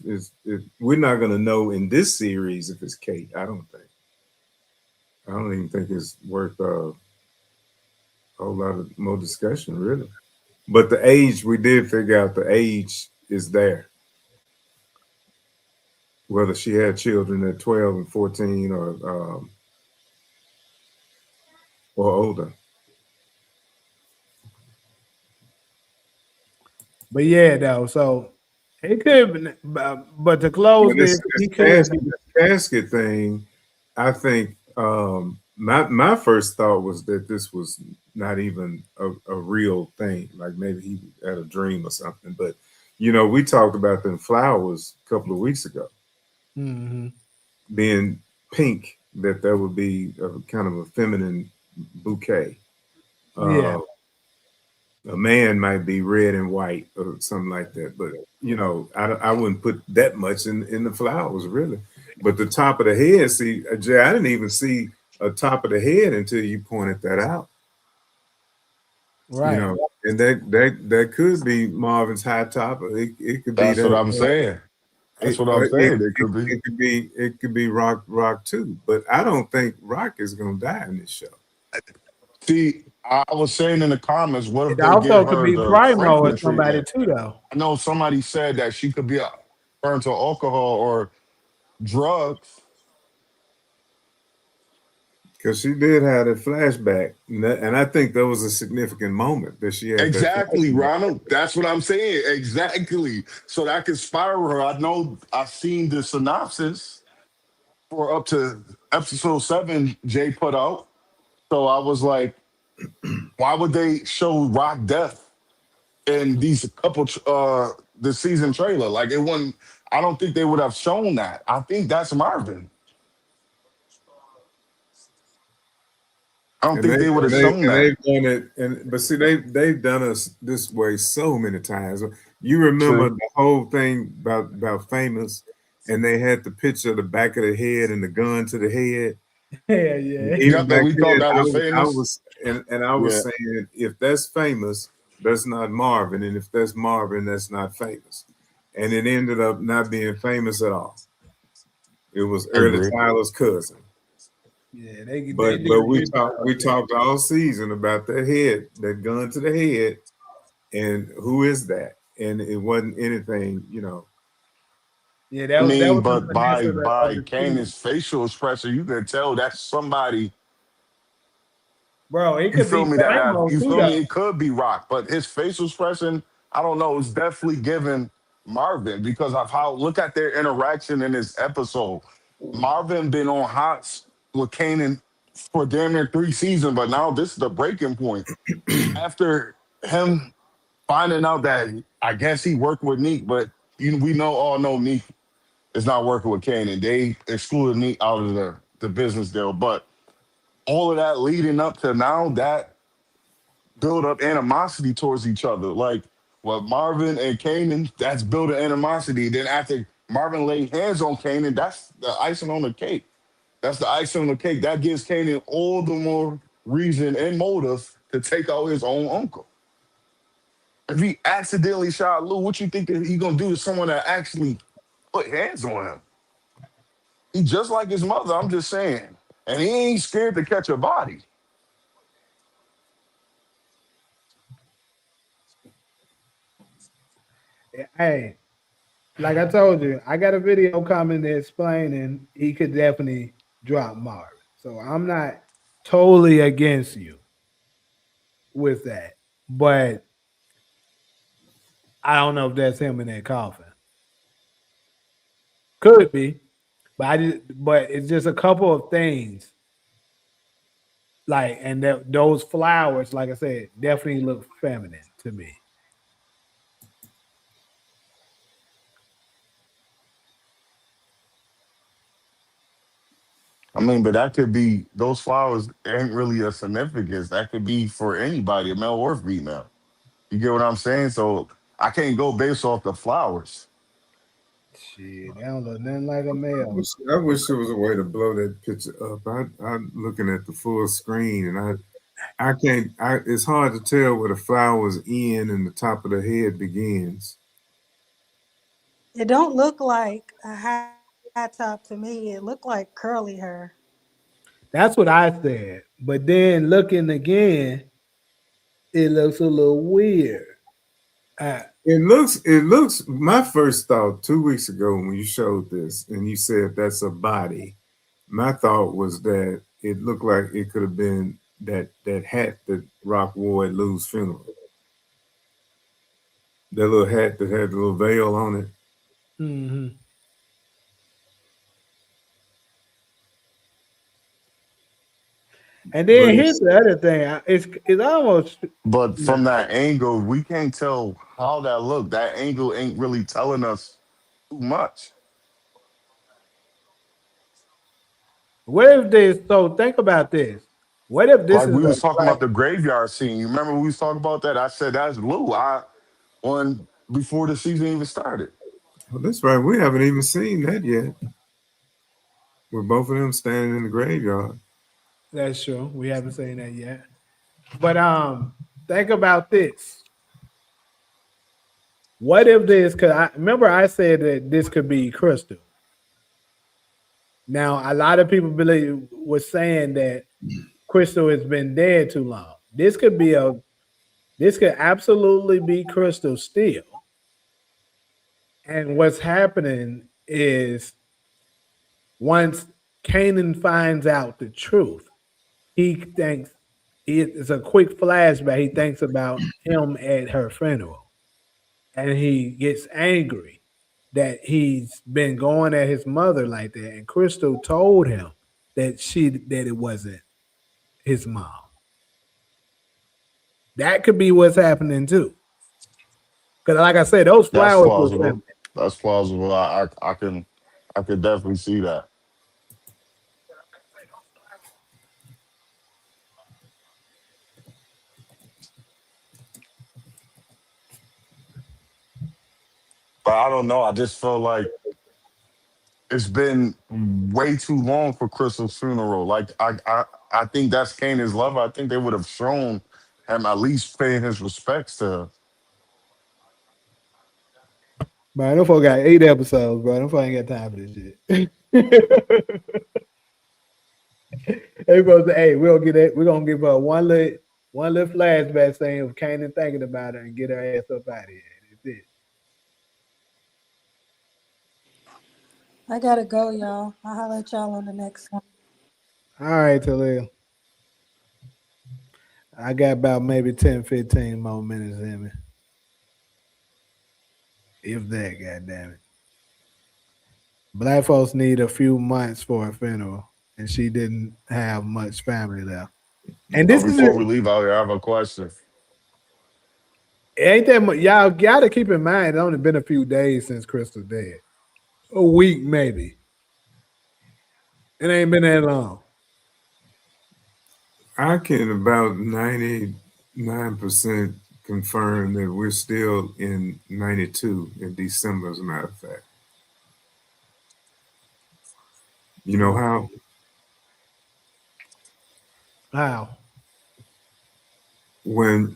we're not going to know in this series if it's Kate. I don't think. I don't even think it's worth a whole lot of more discussion, really. But the age, we did figure out the age is there. Whether she had children at 12 and 14 or older. But yeah, though. So it could, but to close But this, this he could be. casket thing, I think my first thought was that this was not even a real thing. Like maybe he had a dream or something. But we talked about them flowers a couple of weeks ago Hmm. being pink, that would be a kind of a feminine bouquet. Yeah, Uh, a man might be red and white or something like that, but I wouldn't put that much in the flowers really. But the top of the head, see, Jay, I didn't even see a top of the head until you pointed that out. right. And that could be Marvin's high top. Or it could be That's what that. I'm saying. That's what I'm Or saying. It could be. it could be Rock too. But I don't think Rock is gonna die in this show. See, I was saying in the comments, what if It they give also could her be the Primo or Franklin somebody treatment? too, though. I know somebody said that she could be burned to alcohol or drugs. Because she did have a flashback, and I think that was a significant moment that she had that Exactly, flashback. Ronald. That's what I'm saying. Exactly. So that could spiral her. I know I've seen the synopsis for up to episode 7 Jay put out. So I was like, why would they show Rock death in these couple the season trailer? Like it wouldn't. I don't think they would have shown that. I think that's Marvin. I don't And think they they would and have they shown and that. they've done it, but see they've done us this way so many times. You remember See? the whole thing about Famous, and they had the picture of the back of the head and the gun to the head. Yeah, yeah. Even Yep, and back we thought then, that I was was I famous. was and I was Yeah, saying if that's Famous, that's not Marvin, and if that's Marvin, that's not Famous. And it ended up not being Famous at all. It was I Early agree. Tyler's cousin. Yeah, they But did a we good job talked with we that. talked all season about that head, that gun to the head, and who is that? And it wasn't anything. Yeah, I that mean, was the but finesse by of by the season, Kanan's facial expression, you can tell that's somebody. bro. It You could feel be me? That have Primo you too, feel me? though. It could be Rock, but his facial expression, I don't know. It's definitely given Marvin because of how look at their interaction in this episode. Marvin been on hots with Kanan for damn near 3 seasons, but now this is the breaking point. After him finding out that I guess he worked with Neek, but we all know Neek. It's not working with Kanan. They excluded me out of the business deal. But all of that leading up to now, that build up animosity towards each other. Like what Marvin and Kanan, that's building animosity. Then after Marvin laid hands on Kanan, that's the icing on the cake. That's the icing on the cake. That gives Kanan all the more reason and motive to take out his own uncle. If he accidentally shot Lou, what you think that he gonna do to someone that actually put hands on him? He just like his mother. I'm just saying, and he ain't scared to catch a body. Hey, like I told you, I got a video coming that explaining he could definitely drop Marvin. So I'm not totally against you with that. But I don't know if that's him in that coffin. Could be. But it's just a couple of things. Like and those flowers, like I said, definitely look feminine to me. I mean, but that could be those flowers ain't really a significance. That could be for anybody, a male or female. You get what I'm saying? So I can't go based off the flowers. Shit, that don't look nothing like a male. I wish there was a way to blow that picture up. I'm looking at the full screen, and I can't. It's hard to tell where the flowers end and the top of the head begins. It don't look like a high top to me. It looked like curly hair. That's what I said. But then looking again, it looks a little weird. Uh, It looks. It looks. My first thought 2 weeks ago when you showed this, and you said that's a body. My thought was that it looked like it could have been that hat that Rock wore at Lou's funeral. That little hat that had the little veil on it. mhm. And But then here's it's the other thing. It's almost But no. from that angle, we can't tell how that look. That angle ain't really telling us too much. What if this? So think about this. What if this Like is we a was talking black? about the graveyard scene. You remember we was talking about that? I said that's Lou. I on before the season even started. well, that's right. We haven't even seen that yet. With both of them standing in the graveyard. That's true. We haven't seen that yet. But think about this. What if this? Because I remember I said that this could be Crystal. Now a lot of people believe was saying that Crystal has been dead too long. This could be a. This could absolutely be Crystal still. And what's happening is once Kanan finds out the truth, he thinks it's a quick flashback. He thinks about him at her funeral, and he gets angry that he's been going at his mother like that. And Crystal told him that it wasn't his mom. That could be what's happening too. Because, like I said, those That's flowers were plausible. feminine. That's plausible. I can definitely see that. But I don't know. I just feel like it's been way too long for Crystal's funeral. Like I think that's Kanan's love. I think they would have shown him at least paying his respects to her. Man, them folk got 8 episodes, bro. Them folk ain't got time for this shit. They supposed to, hey, we'll get it. We're gonna give her one little flashback saying of Kanan thinking about her and get her ass up out of here. That's it. I gotta go, y'all. I'll holler at y'all on the next one. All right, Talia. I got about maybe 10, 15 more minutes in me. If that, goddamn it. Black folks need a few months for a funeral, and she didn't have much family left. And But this is before we leave out here, I have a question. ain't that much. Y'all gotta keep in mind. It's only been a few days since Crystal dead. A week maybe. It ain't been that long. I can about 99% confirm that we're still in 92 in December, as a matter of fact. You know how? How? When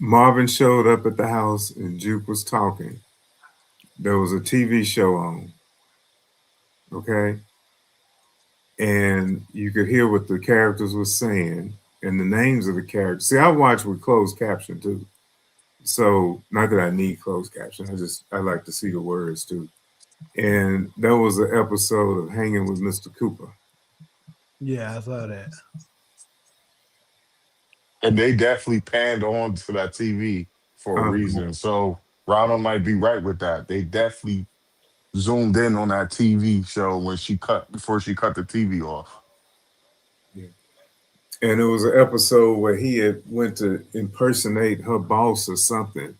Marvin showed up at the house and Juke was talking, there was a TV show on, okay? And you could hear what the characters were saying and the names of the characters. See, I watch with closed caption too. So not that I need closed caption, I like to see the words too. And that was an episode of Hanging with Mr. Cooper. Yeah, I saw that. And they definitely panned on to that TV for a Um, reason. So Ronald might be right with that. They definitely zoomed in on that TV show when she cut before she cut the TV off. yeah. And it was an episode where he had went to impersonate her boss or something.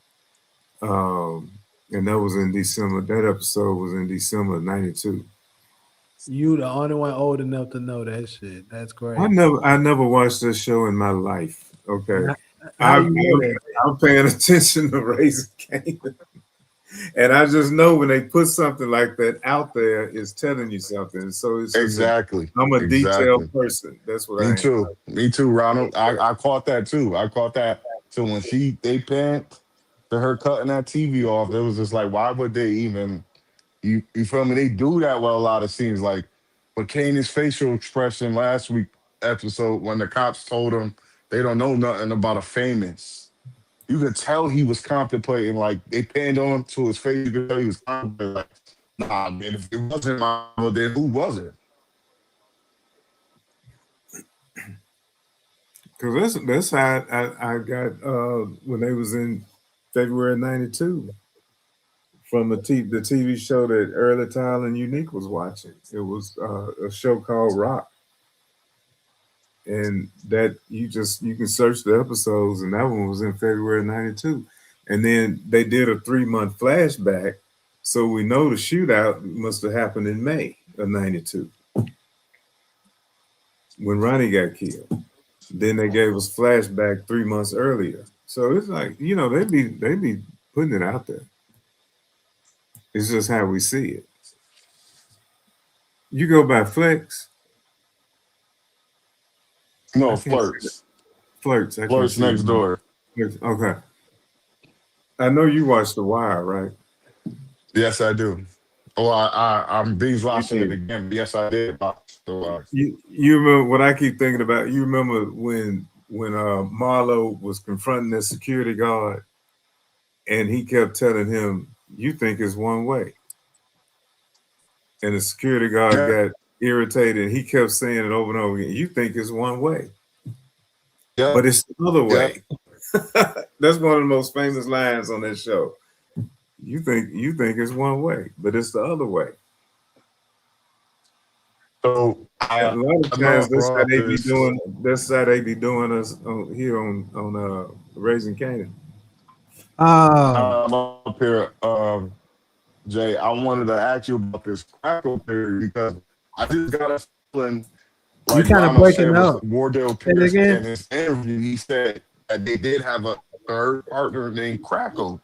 Um, and that was in December. That episode was in December of 92. You the only one old enough to know that shit. That's I crazy. never I never watched this show in my life. Okay. How, how I, you know I'm, that? I'm paying attention to Raising Canaan. And I just know when they put something like that out there, it's telling you something. So it's just Exactly. I'm a detailed Exactly. person. That's what Me I am. too. Me too, Ronald. I caught that too. I caught that. So when they panned to her cutting that TV off, it was just like, why would they even you feel me? They do that with a lot of scenes. Like with Kanan's facial expression last week episode when the cops told him they don't know nothing about a famous. You could tell he was contemplating, like they panned on to his face, you could tell he was contemplating like, nah, man, if it wasn't my mama, then who was it? Because that's how I got when they was in February '92 from the TV show that Early Tyler and Unique was watching. It was a show called Rock, and that you can search the episodes, and that one was in February '92, and then they did a 3 month flashback, so we know the shootout must have happened in May of '92 when Ronnie got killed. Then they gave us flashback 3 months earlier. So it's like, they be putting it out there. It's just how we see it. You go by Flex. I No, can't see that. flirts. Flirts. I can't Flirts see next it. door. Okay. I know you watched The Wire, right? Yes, I do. Well, I'm binge You watching it did. again. But yes, I did watch the You remember what I keep thinking about? You remember when Marlo was confronting the security guard and he kept telling him, "You think it's one way," and the security guard Yeah, got irritated. He kept saying it over and over again. You think it's one way, yeah, but it's the other yeah. way. That's one of the most famous lines on that show. You think it's one way, but it's the other way. So A lot of I know I times that's how brought they be this. doing. That's how they be doing us here on Raising Canaan. Um, I'm up here, Jay. I wanted to ask you about this crackle theory because I just got a feeling, you like kind of Ronald breaking said with up. Wardell Say it Pierce in again. his interview, he said that they did have a third partner named Crackle.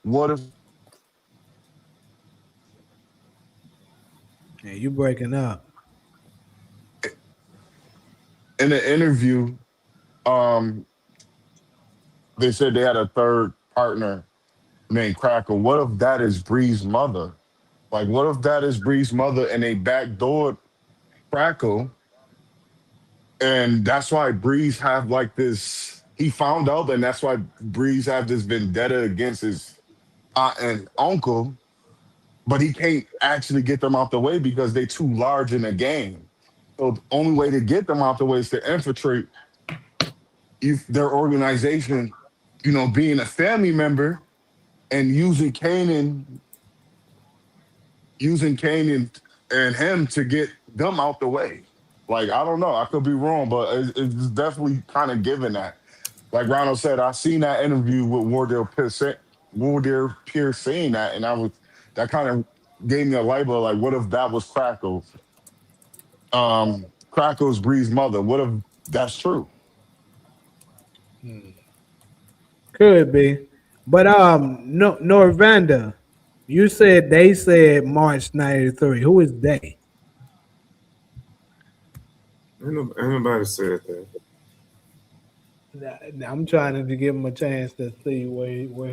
What if Yeah, you breaking up. in the interview, um, they said they had a third partner named Crackle? What if that is Bree's mother? Like, what if that is Bree's mother and they backdoored Crackle, and that's why Breeze have like this. He found out, and that's why Breeze have this vendetta against his aunt and uncle, but he can't actually get them out the way because they too large in the game. So the only way to get them out the way is to infiltrate their organization, being a family member and using Kanan and him to get them out the way. Like, I don't know. I could be wrong, but it's definitely kind of given that. Like Ronald said, I seen that interview with Wardell Pierce saying that, and that kind of gave me a light bulb. Like, what if that was Crackle? Crackle's Bree's mother. What if that's true? Hmm. Could be. But no Norvanda, you said they said March 93. Who is they? Ain't nobody said that. I'm trying to give him a chance to see who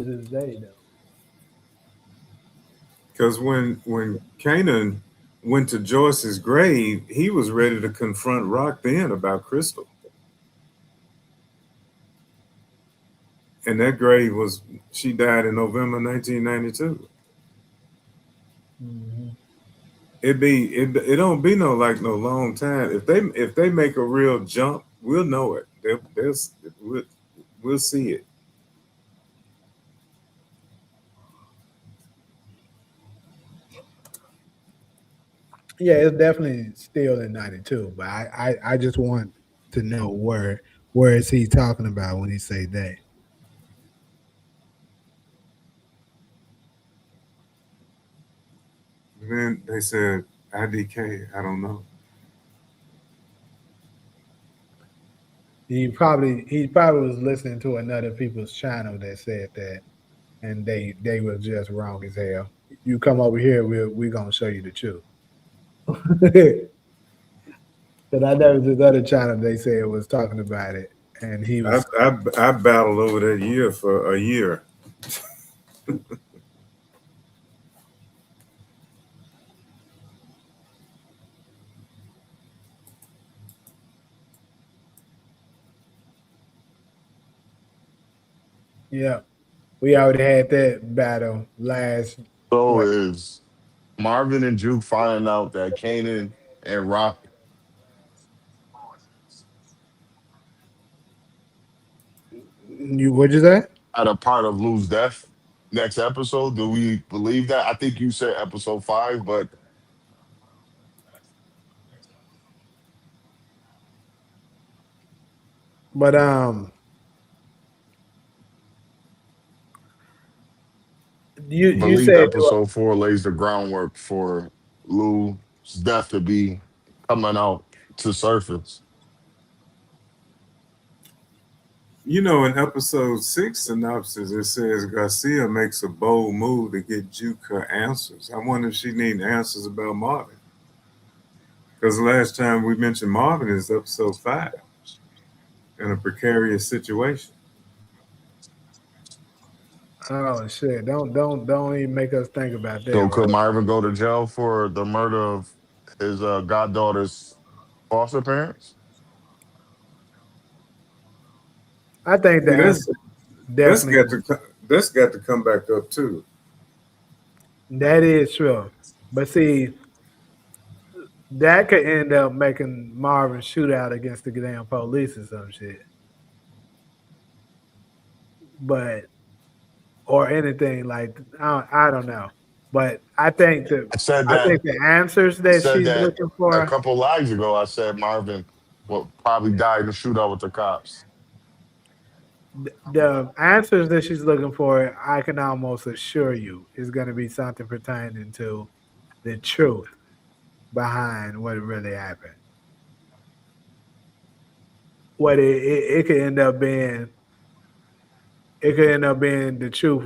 is his they though. Because when Kanan went to Joyce's grave, he was ready to confront Rock then about Crystal. And that grave was she died in November 1992. Mhm. It don't be no like no long time. If they make a real jump, we'll know it. We'll, we'll see it. Yeah, it's definitely still in 92, but I just want to know where is he talking about when he say they. Then they said IDK. I don't know. He probably was listening to another people's channel that said that, and they were just wrong as hell. You come over here, we're gonna show you the truth. Because I know this other channel they said was talking about it, and he I, was I I battled over that year for a year. yeah. We already had that battle last So what is Marvin and Juke finding out that Kanan and Rock you what'd you say? had a part of Lou's death next episode? Do we believe that? I think you said episode 5, but But you believe said episode 4 lays the groundwork for Lou's death to be coming out to surface. You know, in episode 6 synopsis, it says Garcia makes a bold move to get Juke her answers. I wonder if she need answers about Marvin. Because the last time we mentioned Marvin is episode 5 in a precarious situation. oh shit, don't even make us think about that, So could bro. Marvin go to jail for the murder of his goddaughter's foster parents? I think the See, answer that's definitely got to that's got to come back up too. that is true. But see, that could end up making Marvin shoot out against the damn police or some shit. But or anything like I don't know. But I said I that think the answers I that said she's that looking a for, couple lives ago. I said Marvin will probably die in the shootout with the cops. the answers that she's looking for, I can almost assure you is going to be something pertaining to the truth behind what really happened. What it could end up being, it could end up being the truth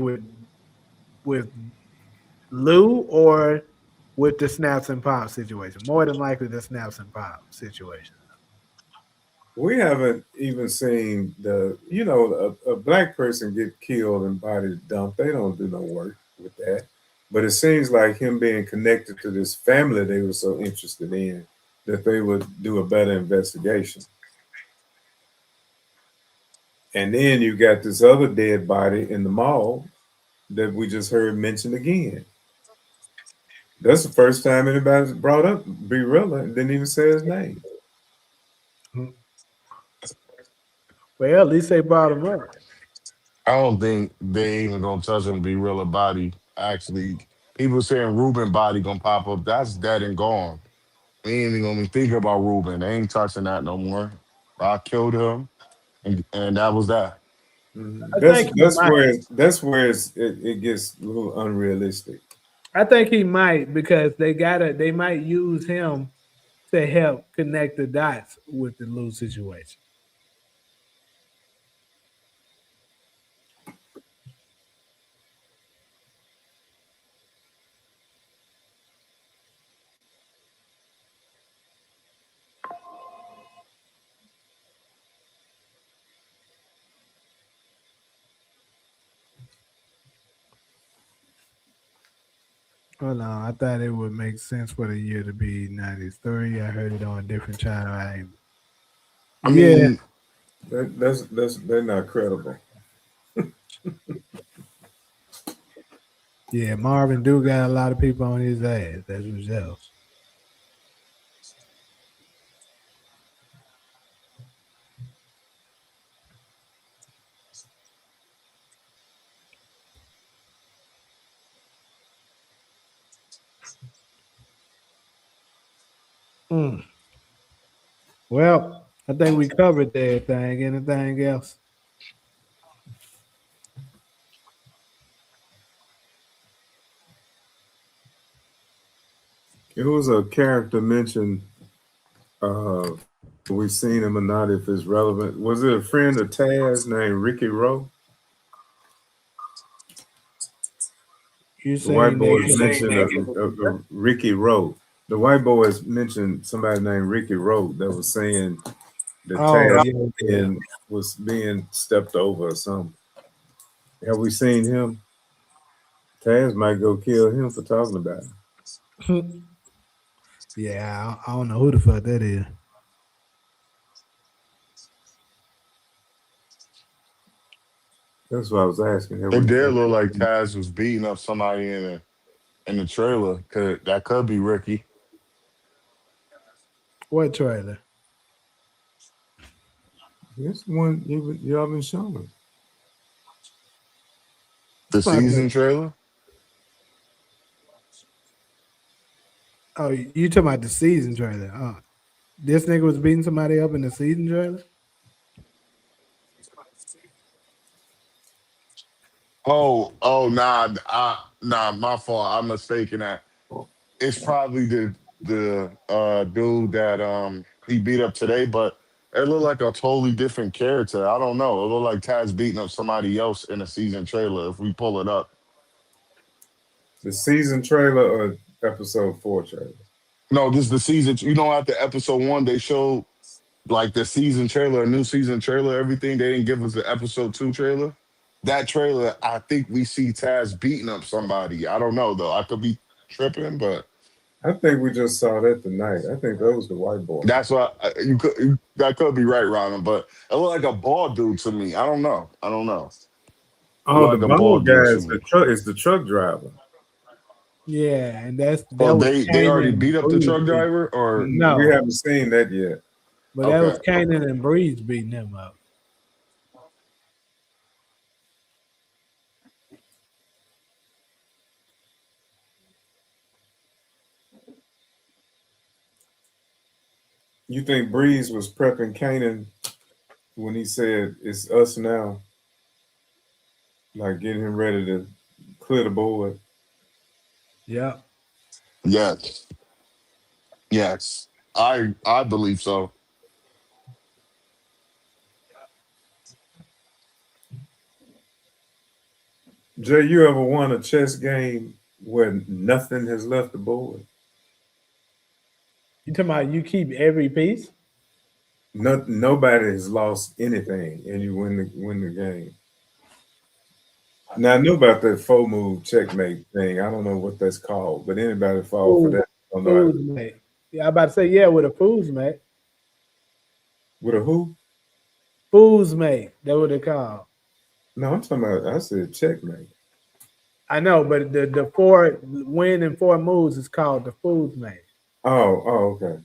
with Lou or with the snaps and pop situation. More than likely, the snaps and pop situation. We haven't even seen a black person get killed and body dumped. They don't do no work with that. But it seems like him being connected to this family they were so interested in that they would do a better investigation. And then you got this other dead body in the mall that we just heard mentioned again. That's the first time anybody's brought up B Rilla and didn't even say his name. Well, at least they brought him up. I don't think they even gonna touch him. Be real body. Actually, people saying Ruben body gonna pop up. That's dead and gone. We ain't even gonna be thinking about Ruben. They ain't touching that no more. I killed him, and that was that. I That's think he that's might. where that's where it gets a little unrealistic. I think he might because they might use him to help connect the dots with the Lou situation. Hold on, I thought it would make sense for the year to be 93. I heard it on a different channel. I Yeah, mean, That's they're not credible. yeah, Marvin do got a lot of people on his ass. That's what's else. Mm. Well, I think we covered everything. Anything else? It was a character mentioned. Uh, we seen him or not? If it's relevant, was it a friend of Taz named Ricky Rowe? You The white saying boys that? mentioned Ricky Rowe. The white boys mentioned somebody named Ricky Rowe that was saying that Oh Taz yeah, yeah. was being stepped over or something. Have we seen him? Taz might go kill him for talking about it. Yeah, I don't know who the fuck that is. That's what I was asking. Have it we? did look like Taz was beating up somebody in the trailer. That could be Ricky. What trailer? This one y'all been showing. The season trailer. Oh, you talking about the season trailer? Oh, this nigga was beating somebody up in the season trailer. Nah, my fault. I'm mistaken. That it's probably the dude that he beat up today, but it looked like a totally different character. I don't know. It looked like Taz beating up somebody else in a season trailer. If we pull it up, The season trailer or episode 4 trailer? no, this is the season. You know, after episode 1, they showed like the season trailer, a new season trailer, everything. They didn't give us the episode 2 trailer. That trailer, I think we see Taz beating up somebody. I don't know though. I could be tripping, but I think we just saw that tonight. I think that was the white boy. that's what that could be right, Ronald. But it looked like a bald dude to me. I don't know. I don't know. It Oh, looked the like a bald bald dude guy to is me. the truck driver. Yeah, and Oh, that was they already Kanan beat and up the Breeze. truck driver, or We No, haven't seen that yet. but that was okay. Kanan and Breeze beating him up. You think Breeze was prepping Kanan when he said it's us now, like getting him ready to clear the board? Yeah. Yes, yes, I believe so. Jay, you ever won a chess game where nothing has left the board? You talking about you keep every piece? Nobody has lost anything, and you win the game. Now I knew about that 4 move checkmate thing. I don't know what that's called, but anybody fall for Fools, that? I don't know how to fools mate. Yeah, I about to say yeah with a fools mate. with a who? Fools mate. That what they call. No, I'm talking about. I said checkmate. I know, but the four win in 4 moves is called the fools mate. Oh, okay.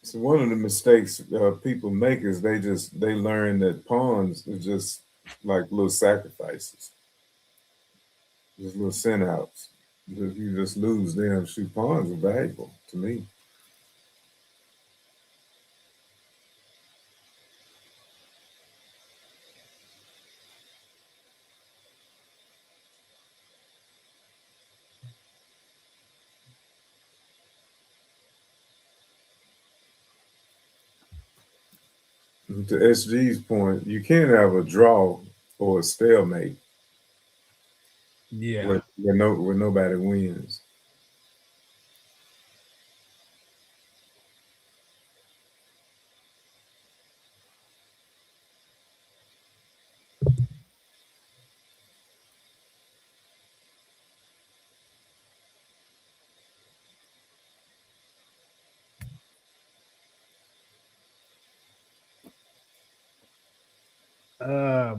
So one of the mistakes people make is they learn that pawns are just like little sacrifices, just little sin outs. If you just lose them, shoot, pawns are valuable to me. To SG's point, you can't have a draw or a stalemate Yeah. where nobody wins.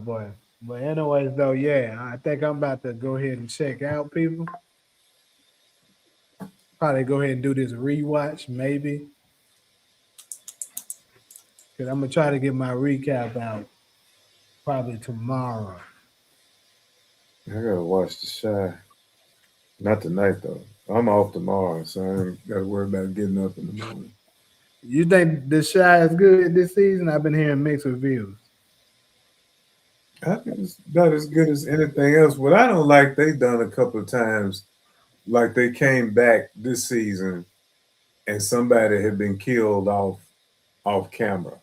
Boy. But anyways, though, yeah, I think I'm about to go ahead and check out, people. Probably go ahead and do this rewatch, maybe. Cause I'm gonna try to get my recap out probably tomorrow. I gotta watch The Shy. Not tonight though. I'm off tomorrow, so I ain't gotta worry about getting up in the morning. You think The Shy is good this season? I've been hearing mixed reviews. I think it's about as good as anything else. What I don't like, they done a couple of times, like they came back this season and somebody had been killed off camera.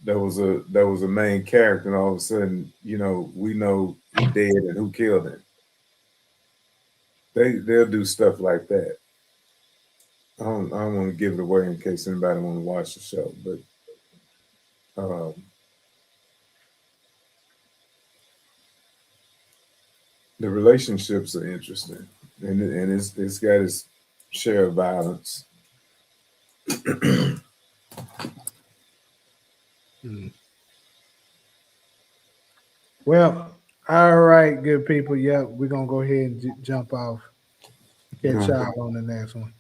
There was a main character, and all of a sudden, we know he dead and who killed him. They'll do stuff like that. I don't want to give it away in case anybody want to watch the show, but um, the relationships are interesting, and it's got its share of violence. Hmm. Well, all right, good people. Yep, we're gonna go ahead and jump off. Catch y'all on the next one.